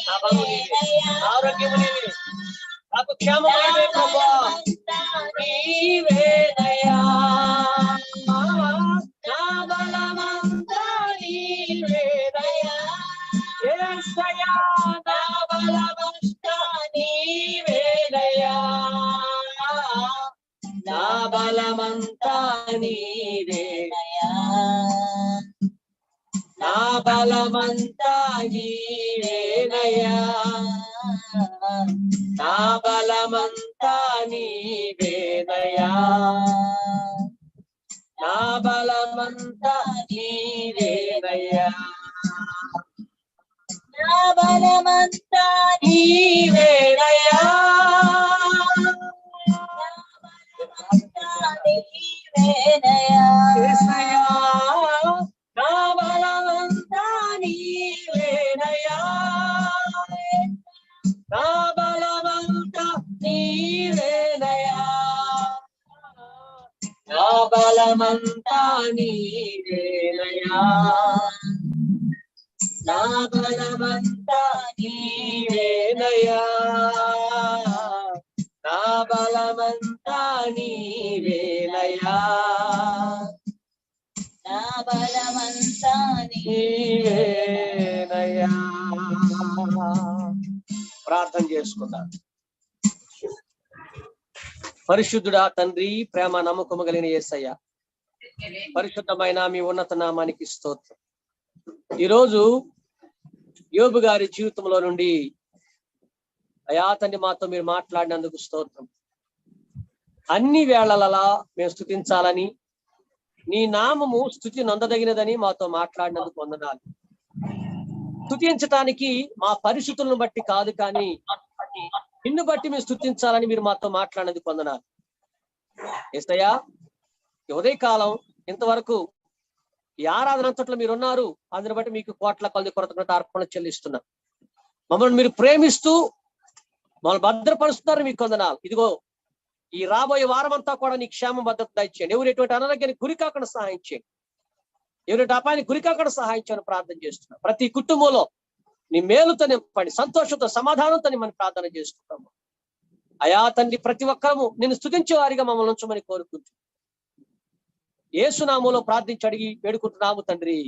నా బలము నీవే, ఆరోగ్యము నీవే, నాకు క్షేమమే ప్రభువా నీవేనయ్యా, నా బలమంతా నీవేనయ్యా, యేసయ్యా నా బలమంతా నీవేనయ్యా, నా బలమంతా బలమంతా నీవేనయ్యా, నా బలమంతా నీవేనయ్యా, నా బలమంతా నీవేనయ్యా, నా బలమంతా నీవేనయ్యా, నీవేనయ్యా, యేసయ్యా, నా బలమంతా నీవేనయ్యా, నా బలమంతా నీవేనయ్యా, నా బలమంతా నీవేనయ్యా, నా బలమంతా నీవేనయ్యా, నా బలమంతా నీవేనయ్యా, నా బలమంతా నీవేనయ్యా. ప్రార్థన చేసుకుందాం. పరిశుద్ధుడా తండ్రి, ప్రేమ నమ్మకము కలిగిన యేసయ్య, పరిశుద్ధమైన మీ ఉన్నత నామానికి స్తోత్రం. ఈరోజు యోబు గారి జీవితంలో నుండి అయా తండ్రి మాతో మీరు మాట్లాడినందుకు స్తోత్రం. అన్ని వేళలలా మేము స్తుతించాలని, నీ నామము స్తుతి నొందదగినదని మాతో మాట్లాడినందుకు వందనాలు. స్తుతించటానికి మా పరిస్థితులను బట్టి కాదు, కానీ నిన్ను బట్టి మేము స్తుతించాలని మీరు మాతో మాట్లాడినందుకు వందనాలు. యేసయ్యా, ఉదయకాలం ఇంతవరకు ఈ ఆరాధన అంతట్లో మీరున్నారు, అందుని బట్టి మీకు కోట్ల కొలది కృతజ్ఞత అర్పణలు చెల్లిస్తున్నా. మమ్మల్ని మీరు ప్రేమిస్తూ మమ్మల్ని భద్రపరుస్తున్నారు, మీకు వందనాలు. ఇదిగో ఈ రాబోయే వారం అంతా కూడా నీ క్షేమ భద్రత దయచేయండి. ఎవరు ఎటువంటి అనారోగ్యానికి గురి కాకుండా సహాయం చేయండి, ఎవరి అపాయానికి గురి కాకుండా సహాయం చేయని ప్రార్థన చేస్తున్నాం. ప్రతి కుటుంబంలో నీ మేలుతో నింపండి, సంతోషంతో సమాధానంతో మనం ప్రార్థన చేసుకుంటాము. అయా తండ్రి, ప్రతి ఒక్కరము నిన్ను స్తుతించే వారిగా మమ్మల్ని ఉంచమని కోరుకుంటున్నాం. యేసు నామములో ప్రార్థించి అడిగి వేడుకుంటున్నాము తండ్రి,